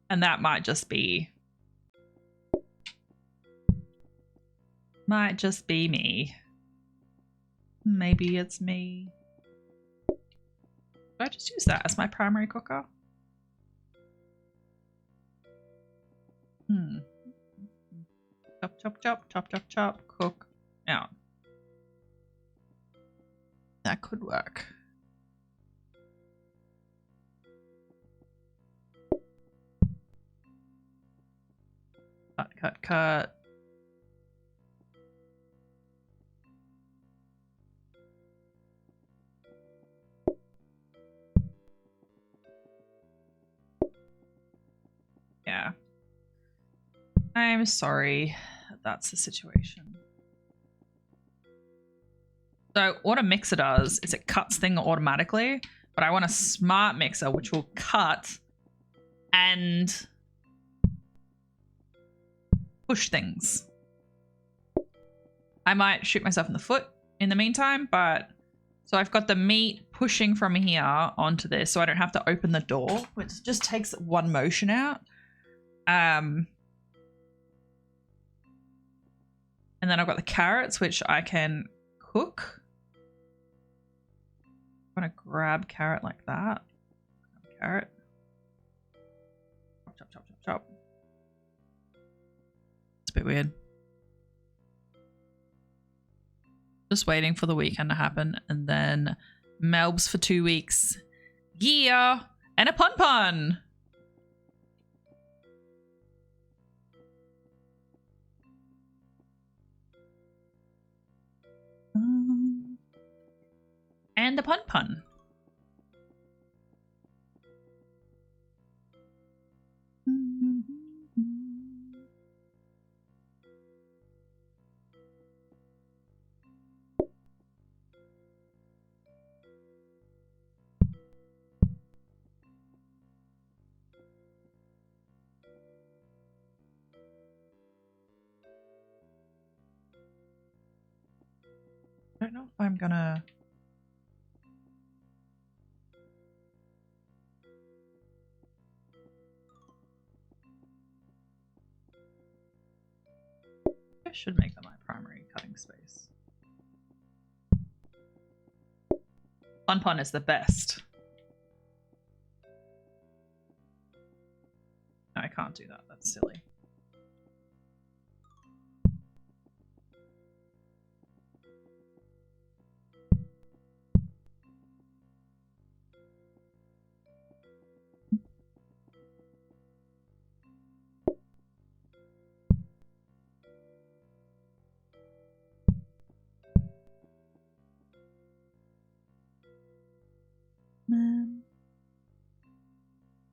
And that might just be me. Maybe it's me. I just use that as my primary cooker. Chop, chop, chop, chop, chop, chop, cook out. That could work. Cut, cut, cut. Yeah. I'm sorry that's the situation. So what a mixer does is it cuts things automatically, but I want a smart mixer which will cut and push things. I might shoot myself in the foot in the meantime, but so I've got the meat pushing from here onto this so I don't have to open the door, which just takes one motion out. And then I've got the carrots, which I can cook. I'm gonna grab carrot like that. Carrot. Chop, chop, chop, chop, chop. It's a bit weird. Just waiting for the weekend to happen, and then Melbs for 2 weeks. Yeah, and a pun pun. And a pun pun. I don't know if I'm gonna... I should make that my primary cutting space. Pun pun is the best. No, I can't do that. That's silly.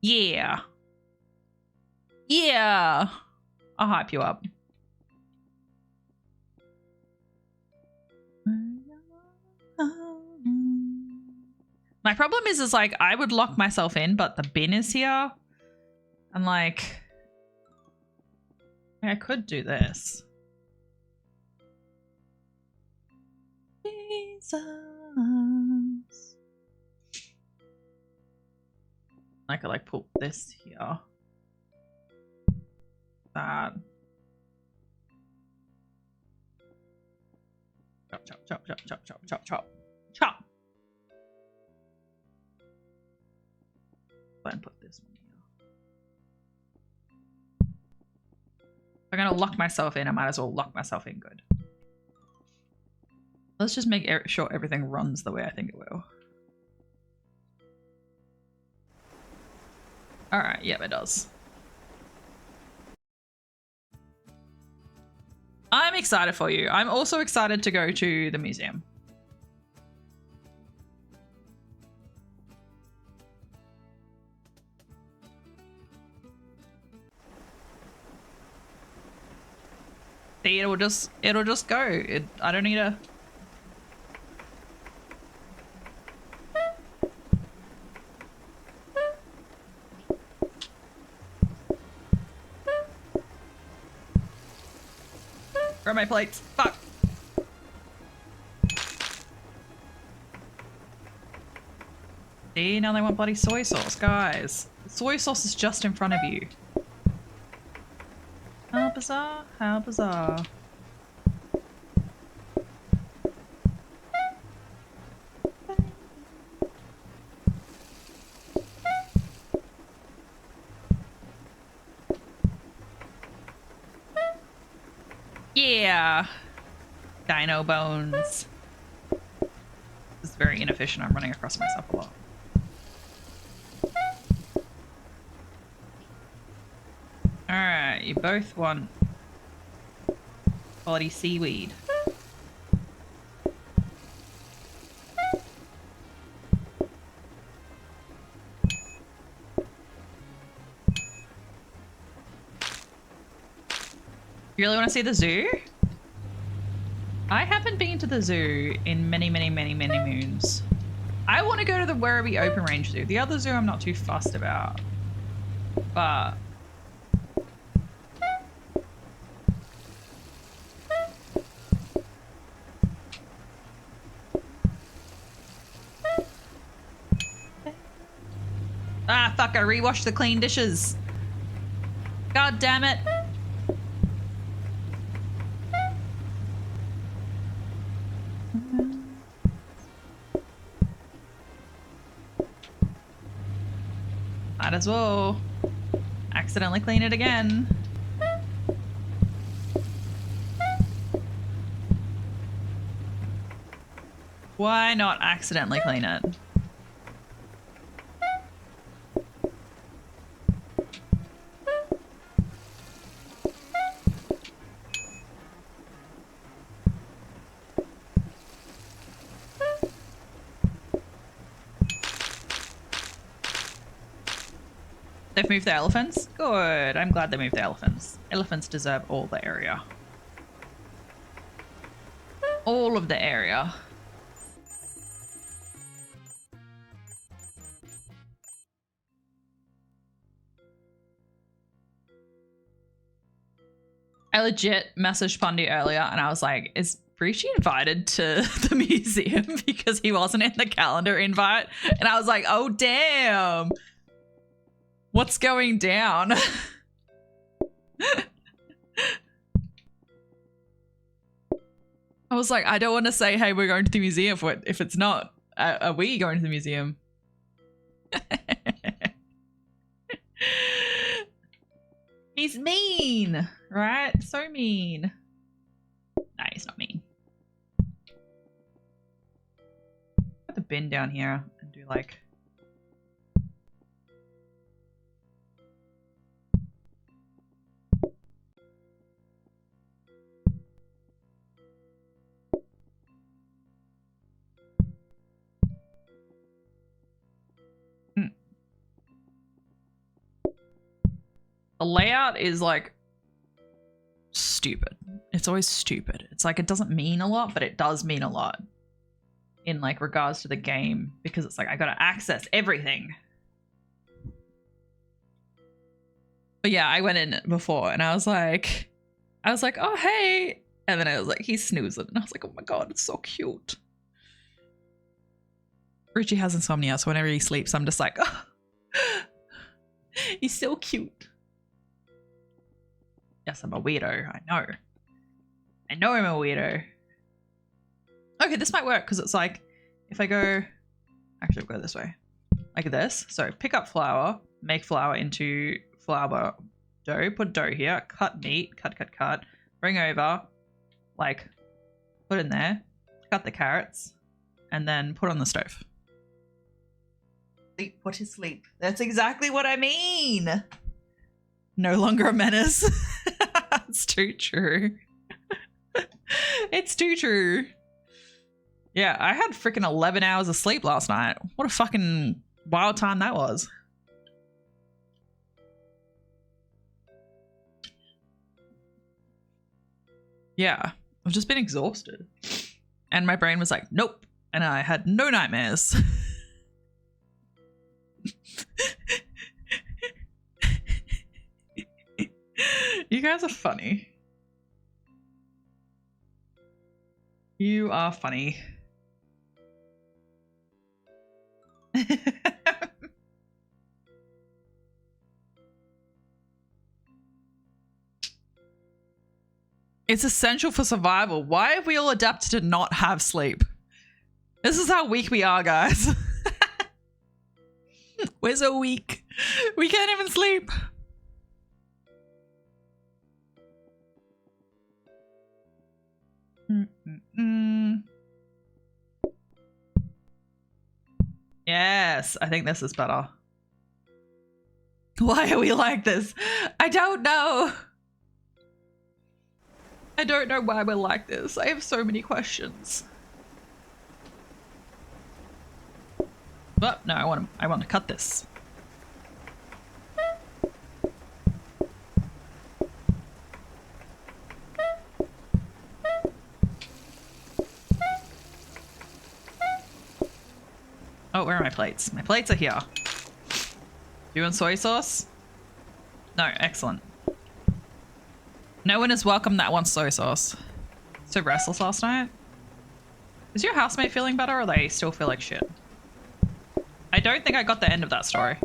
Yeah. Yeah. I'll hype you up. My problem is like I would lock myself in, but the bin is here. And like I could do this. Jesus. I could like put this here. That. Chop, chop, chop, chop, chop, chop, chop, chop, chop. And put this one here. If I'm gonna lock myself in, I might as well lock myself in good. Let's just make sure everything runs the way I think it will. Alright, yep, it does. I'm excited for you. I'm also excited to go to the museum. See, it'll just go. I don't need a... Grab my plates. Fuck. See, now they want bloody soy sauce, guys. The soy sauce is just in front of you. How bizarre, how bizarre. Yeah. Dino bones. This is very inefficient. I'm running across myself a lot. Alright, you both want quality seaweed. You really want to see the zoo? I haven't been to the zoo in many, many, many, many moons. I want to go to the Werribee Open Range Zoo. The other zoo I'm not too fussed about. But... ah, fuck, I rewashed the clean dishes. God damn it. Might as well accidentally clean it again. Why not accidentally clean it? They've moved the elephants? Good. I'm glad they moved the elephants. Elephants deserve all the area. All of the area. I legit messaged Pundy earlier and I was like, is Breachy invited to the museum because he wasn't in the calendar invite? And I was like, oh, damn. What's going down? I was like, I don't want to say, hey, we're going to the museum if it's not. Are we going to the museum? He's mean, right? So mean. Nah, he's not mean. Put the bin down here and do like... The layout is like stupid. It's always stupid. It's like it doesn't mean a lot, but it does mean a lot in like regards to the game because it's like I gotta access everything. But yeah, I went in before and I was like, oh hey, and then I was like, he's snoozing, and I was like, oh my god, it's so cute. Richie has insomnia, so whenever he sleeps, I'm just like, oh, he's so cute. Yes, I'm a weirdo. I know. I know I'm a weirdo. Okay, this might work because it's like, if I go, actually I'll go this way. Like this. So pick up flour, make flour into flour dough, put dough here, cut meat, cut, bring over, like, put in there, cut the carrots, and then put on the stove. Sleep, what is sleep? That's exactly what I mean. No longer a menace. It's too true. It's too true. Yeah, I had freaking 11 hours of sleep last night. What a fucking wild time that was. Yeah, I've just been exhausted. And my brain was like, nope. And I had no nightmares. You guys are funny. You are funny. It's essential for survival. Why have we all adapted to not have sleep? This is how weak we are, guys. We're so weak. We can't even sleep. Yes, I think this is better. Why are we like this? I don't know. I don't know why we're like this. I have so many questions. But no, I want to cut this. Oh, where are my plates? My plates are here. You want soy sauce? No, excellent. No one is welcome that wants soy sauce. So restless last night? Is your housemate feeling better or they still feel like shit? I don't think I got the end of that story.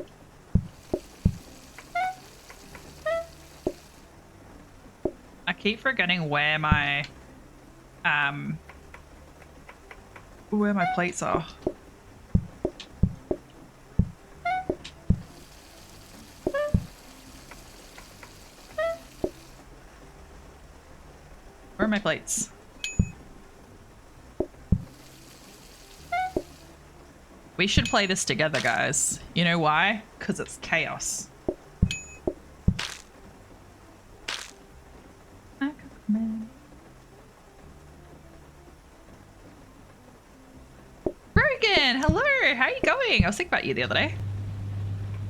I keep forgetting where my plates are. Where are my plates? We should play this together, guys. You know why? Because it's chaos. Brogan, hello. How are you going? I was thinking about you the other day.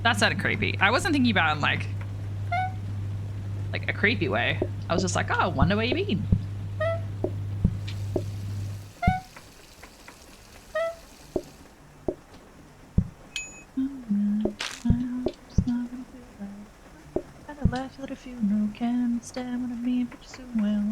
That sounded creepy. I wasn't thinking about it in like a creepy way. I was just like, oh, I wonder where you've been. Laugh at a funeral, can stand what I mean, but you soon will.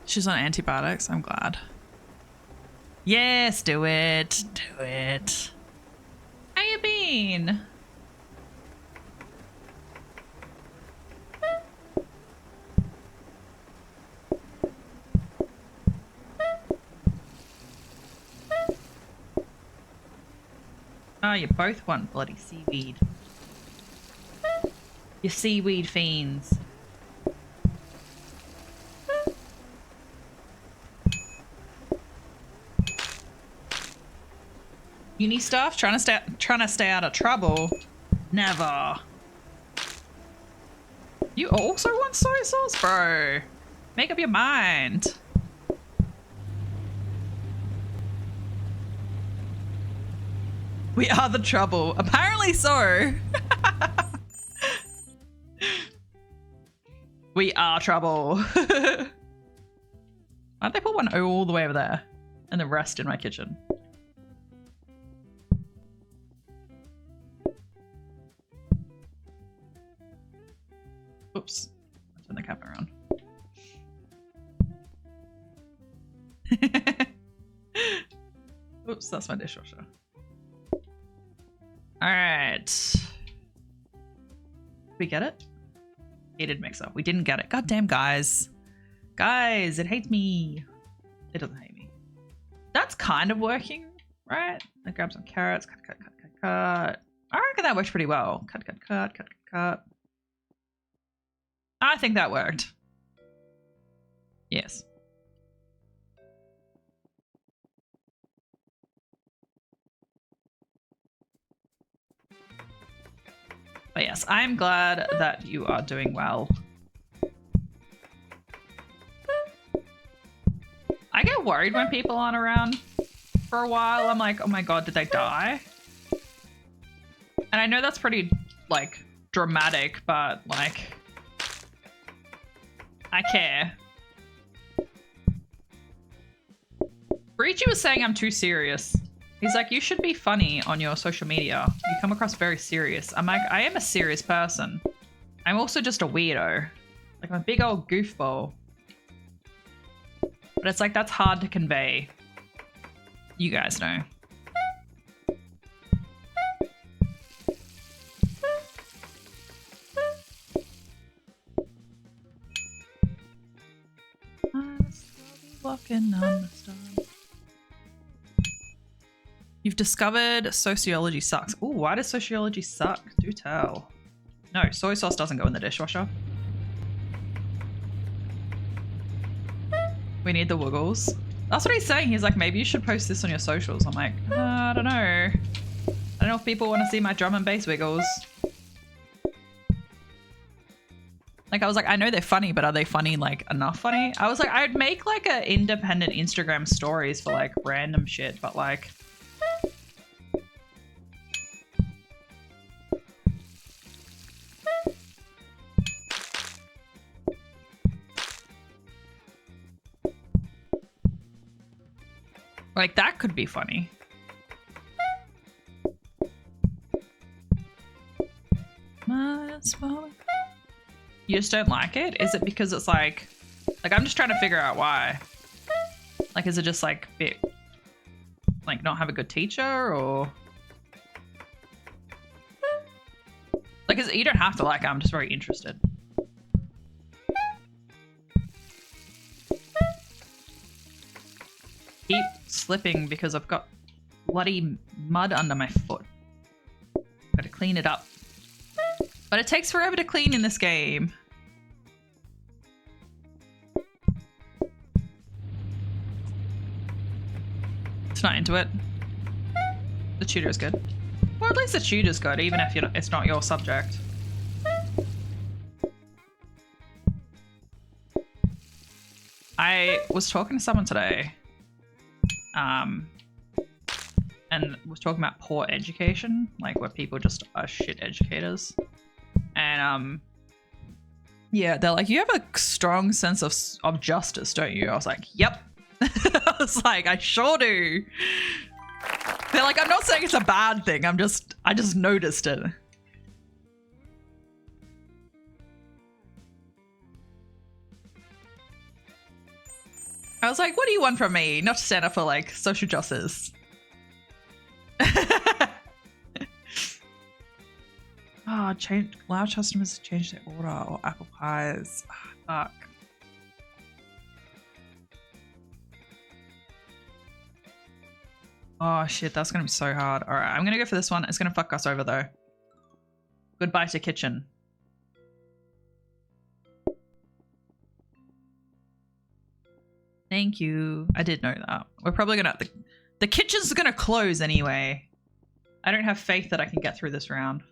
She's on antibiotics. I'm glad. Yes, do it. Do it. How you been? Oh, you both want bloody seaweed. You seaweed fiends. Uni stuff? Trying to stay out of trouble? Never. You also want soy sauce, bro? Make up your mind. We are the trouble. Apparently so. We are trouble. Why'd they put one all the way over there and the rest in my kitchen? Oops. I'll turn the cap around. Oops, that's my dishwasher. Alright. We get it? Hated mixer. We didn't get it. Goddamn, guys. Guys, it hates me. It doesn't hate me. That's kind of working, right? I grab some carrots. Cut, cut, cut, cut, cut. I reckon that worked pretty well. Cut, cut, cut, cut, cut, cut. I think that worked. Yes. But yes, I'm glad that you are doing well. I get worried when people aren't around for a while. I'm like, oh my god, did they die? And I know that's pretty, like, dramatic, but, like, I care. Breachy was saying I'm too serious. He's like, you should be funny on your social media. You come across very serious. I'm like, I am a serious person. I'm also just a weirdo. Like, I'm a big old goofball. But it's like, that's hard to convey. You guys know. Walking on the stars. You've discovered sociology sucks. Ooh, why does sociology suck? Do tell. No, soy sauce doesn't go in the dishwasher. We need the wiggles. That's what he's saying. He's like, maybe you should post this on your socials. I'm like, I don't know. I don't know if people want to see my drum and bass wiggles. Like, I was like, I know they're funny, but are they funny, like, enough funny? I was like, I'd make, like, a independent Instagram stories for, like, random shit, but, like... Like, that could be funny. You just don't like it? Is it because it's like I'm just trying to figure out why. Like, is it just like a bit like not have a good teacher, or like is it, you don't have to like it, I'm just very interested. Keep slipping because I've got bloody mud under my foot. clean it up. But it takes forever to clean in this game. It's not into it. The tutor's good. Or at least the tutor's good, even if it's not your subject. I was talking to someone today, and was talking about poor education, like where people just are shit educators. And yeah, they're like, you have a strong sense of justice, don't you? I was like, yep. I was like, I sure do. They're like, I'm not saying it's a bad thing. I just noticed it. I was like, what do you want from me? Not to stand up for like social justice. Oh, allow customers to change their order or apple pies. Oh, fuck. Oh shit, that's gonna be so hard. All right, I'm gonna go for this one. It's gonna fuck us over though. Goodbye to kitchen. Thank you. I did know that. We're probably gonna the kitchen's gonna close anyway. I don't have faith that I can get through this round.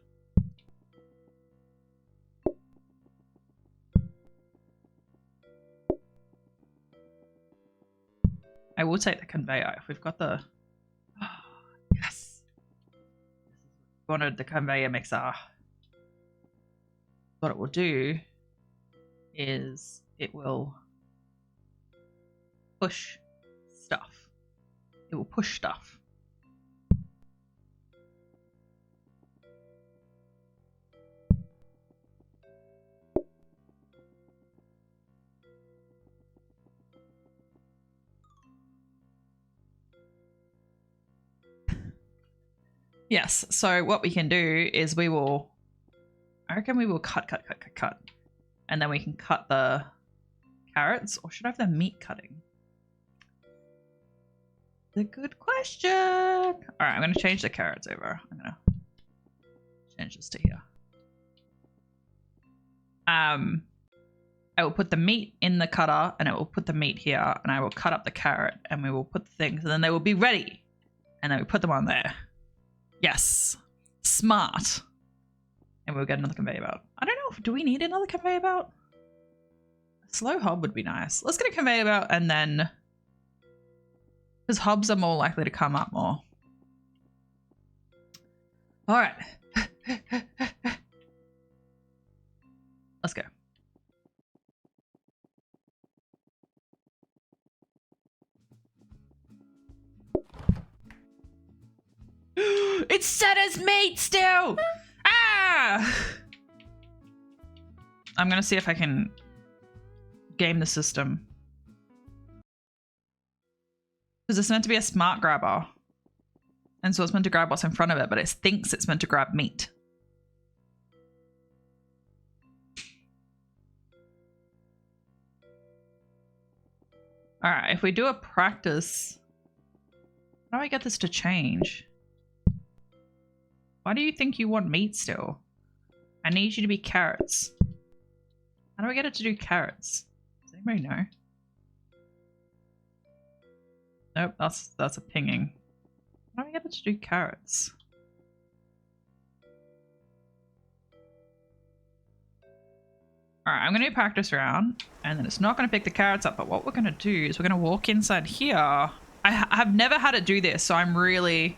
I will take the conveyor if we've got the. Oh, yes. Wanted the conveyor mixer. What it will do is it will push stuff. It will push stuff. Yes, so what we can do is I reckon we will cut. And then we can cut the carrots, or should I have the meat cutting? It's a good question. All right, I'm going to change the carrots over. I'm going to change this to here. I will put the meat in the cutter, and it will put the meat here, and I will cut up the carrot, and we will put the things, and then they will be ready. And then we put them on there. Yes. Smart. And we'll get another conveyor belt. I don't know, do we need another conveyor belt? A slow hob would be nice. Let's get a conveyor belt and then... because hobs are more likely to come up more. Alright. Let's go. It's set as meat still! Ah! I'm gonna see if I can game the system. Because it's meant to be a smart grabber. And so it's meant to grab what's in front of it, but it thinks it's meant to grab meat. Alright, if we do a practice... how do I get this to change? Why do you think you want meat still? I need you to be carrots. How do I get it to do carrots? Does anybody know? Nope, that's a pinging. How do I get it to do carrots? Alright, I'm going to practice round, and then it's not going to pick the carrots up, but what we're going to do is we're going to walk inside here. I have never had it do this, so I'm really...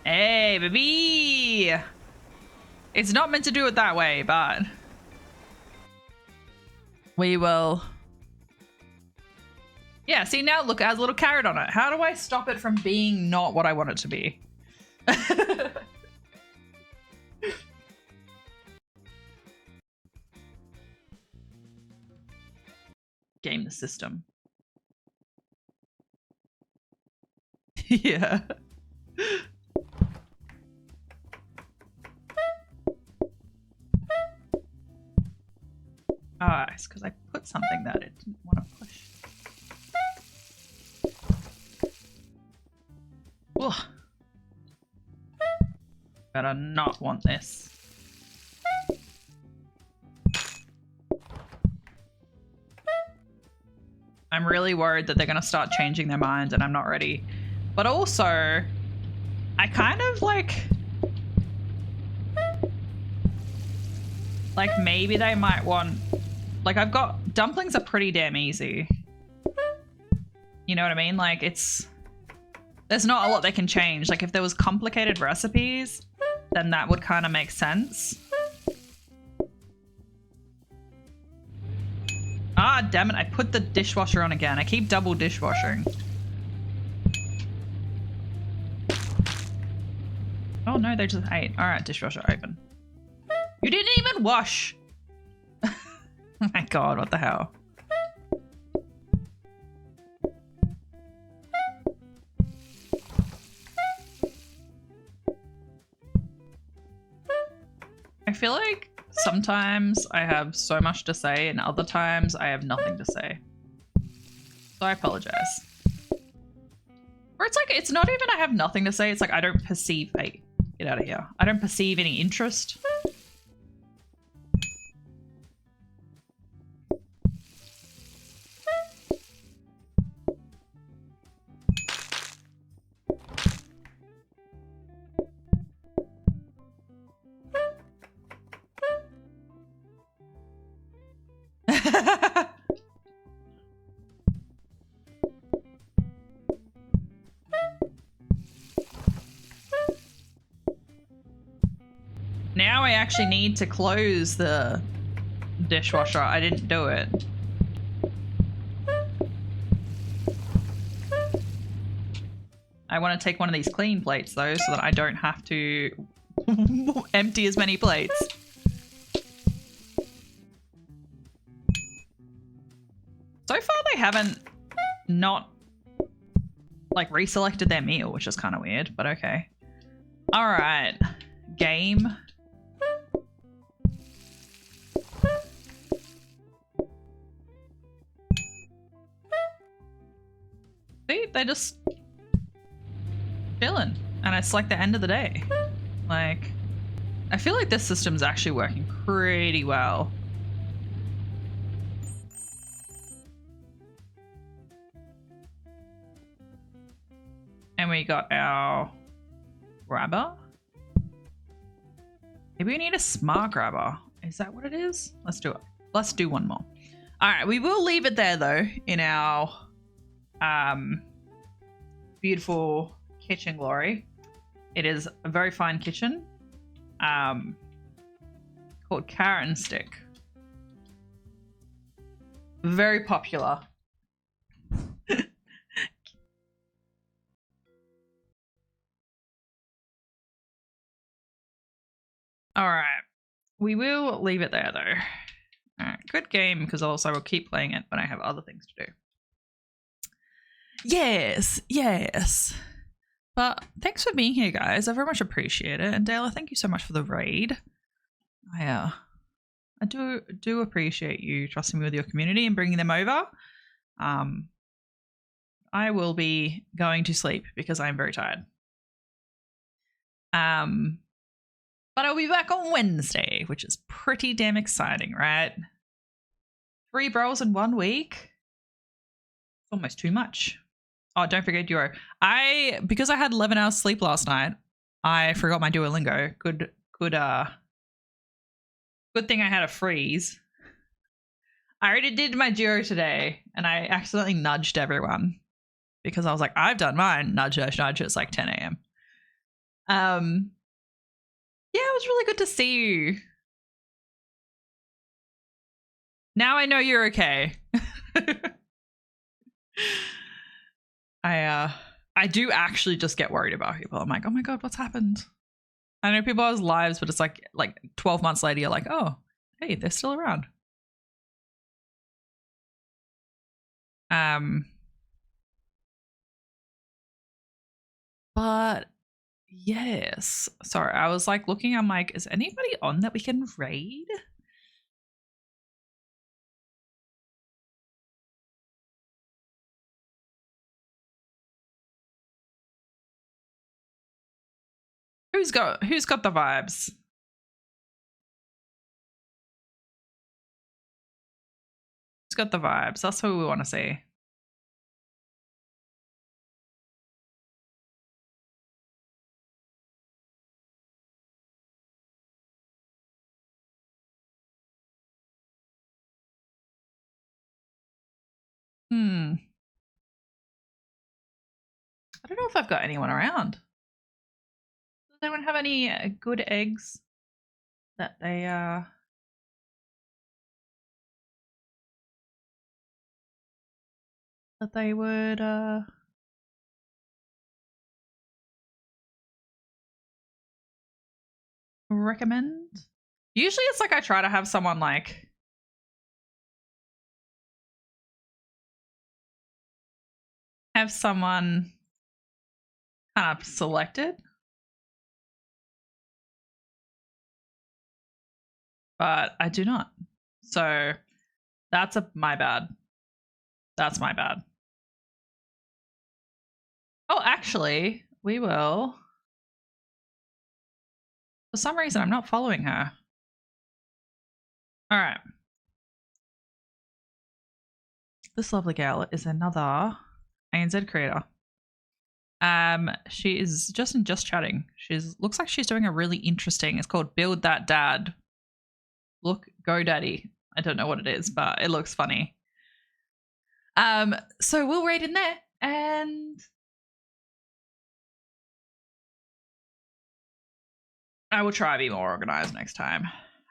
Hey, baby! It's not meant to do it that way, but... we will... yeah, see now, look, it has a little carrot on it. How do I stop it from being not what I want it to be? Game the system. Yeah. Ah, it's because I put something that it didn't want to push. Ugh. Better not want this. I'm really worried that they're going to start changing their minds and I'm not ready. But also, I kind of like maybe they might want, like I've got, dumplings are pretty damn easy. You know what I mean? Like there's not a lot they can change. Like if there was complicated recipes, then that would kind of make sense. Ah, damn it. I put the dishwasher on again. I keep double dishwashing. Oh no, they just ate. All right, dishwasher open. You didn't even wash. Oh my God, what the hell? I feel like sometimes I have so much to say and other times I have nothing to say. So I apologize. Or it's like, it's not even I have nothing to say. It's like I don't perceive, hey, get out of here. I don't perceive any interest. Now I actually need to close the dishwasher. I didn't do it. I want to take one of these clean plates though, so that I don't have to empty as many plates. So far they haven't not like reselected their meal, which is kind of weird, but okay. All right, game. See, they just chilling, and it's like the end of the day. Like, I feel like this system's actually working pretty well. And we got our grabber. Maybe we need a smart grabber. Is that what it is? Let's do it. Let's do one more. All right, we will leave it there though in our beautiful kitchen glory. It is a very fine kitchen called Carrot and Stick. Very popular. All right, we will leave it there though. All right, good game, because also we'll keep playing it when I have other things to do. Yes, yes. But thanks for being here, guys. I very much appreciate it. And Dayla, thank you so much for the raid. I do appreciate you trusting me with your community and bringing them over. I will be going to sleep because I'm very tired. But I'll be back on Wednesday, which is pretty damn exciting, right? 3 bros in 1 week. Almost too much. Oh, don't forget Duo. Because I had 11 hours sleep last night, I forgot my Duolingo. Good thing I had a freeze. I already did my Duo today, and I accidentally nudged everyone because I was like, I've done mine. Nudge, nudge, nudge. It's like 10 a.m. Yeah, it was really good to see you. Now I know you're okay. I do actually just get worried about people. I'm like, oh my God, what's happened? I know people have lives, but it's like 12 months later, you're like, oh, hey, they're still around. But yes, sorry, I was like looking, I'm like, is anybody on that we can raid? Who's got the vibes? Who's got the vibes? That's what we want to see. I don't know if I've got anyone around. Does anyone have any good eggs that they would recommend? Usually it's like I try to have someone like have someone kind of selected. But I do not. So that's my bad. That's my bad. Oh, actually, we will. For some reason, I'm not following her. All right. This lovely girl is another ANZ creator. She is just chatting. Looks like she's doing a really interesting. It's called Build That Dad. Look, Go Daddy. I don't know what it is, but it looks funny. So we'll read in there, and I will try to be more organized next time.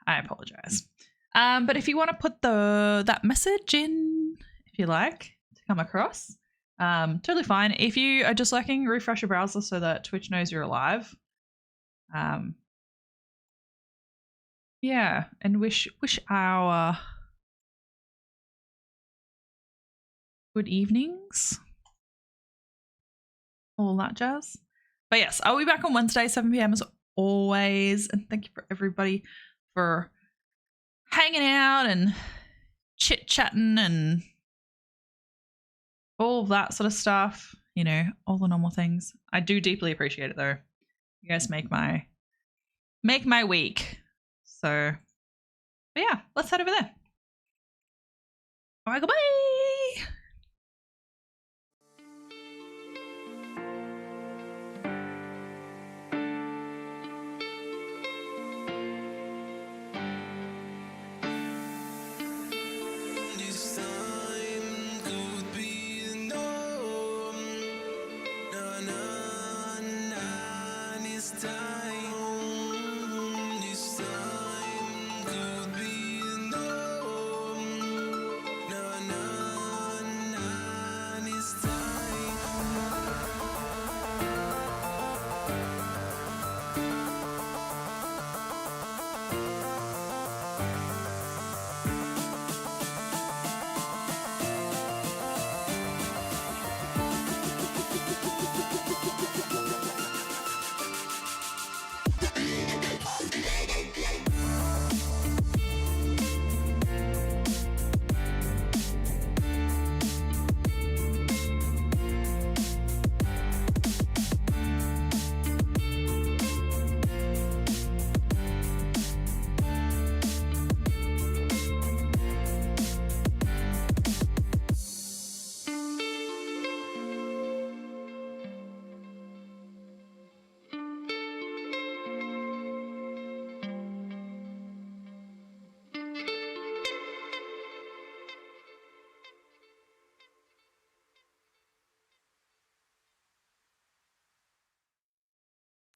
I apologize. But if you want to put that message in, if you like, to come across, totally fine. If you are just liking, refresh your browser so that Twitch knows you're alive. Yeah, and wish our good evenings, all that jazz. But yes, I'll be back on Wednesday, 7 p.m. as always. And thank you for everybody for hanging out and chit-chatting and all of that sort of stuff. You know, all the normal things. I do deeply appreciate it, though. You guys make my week. So, but yeah, let's head over there. All right, goodbye. This time could be the norm. No, this time.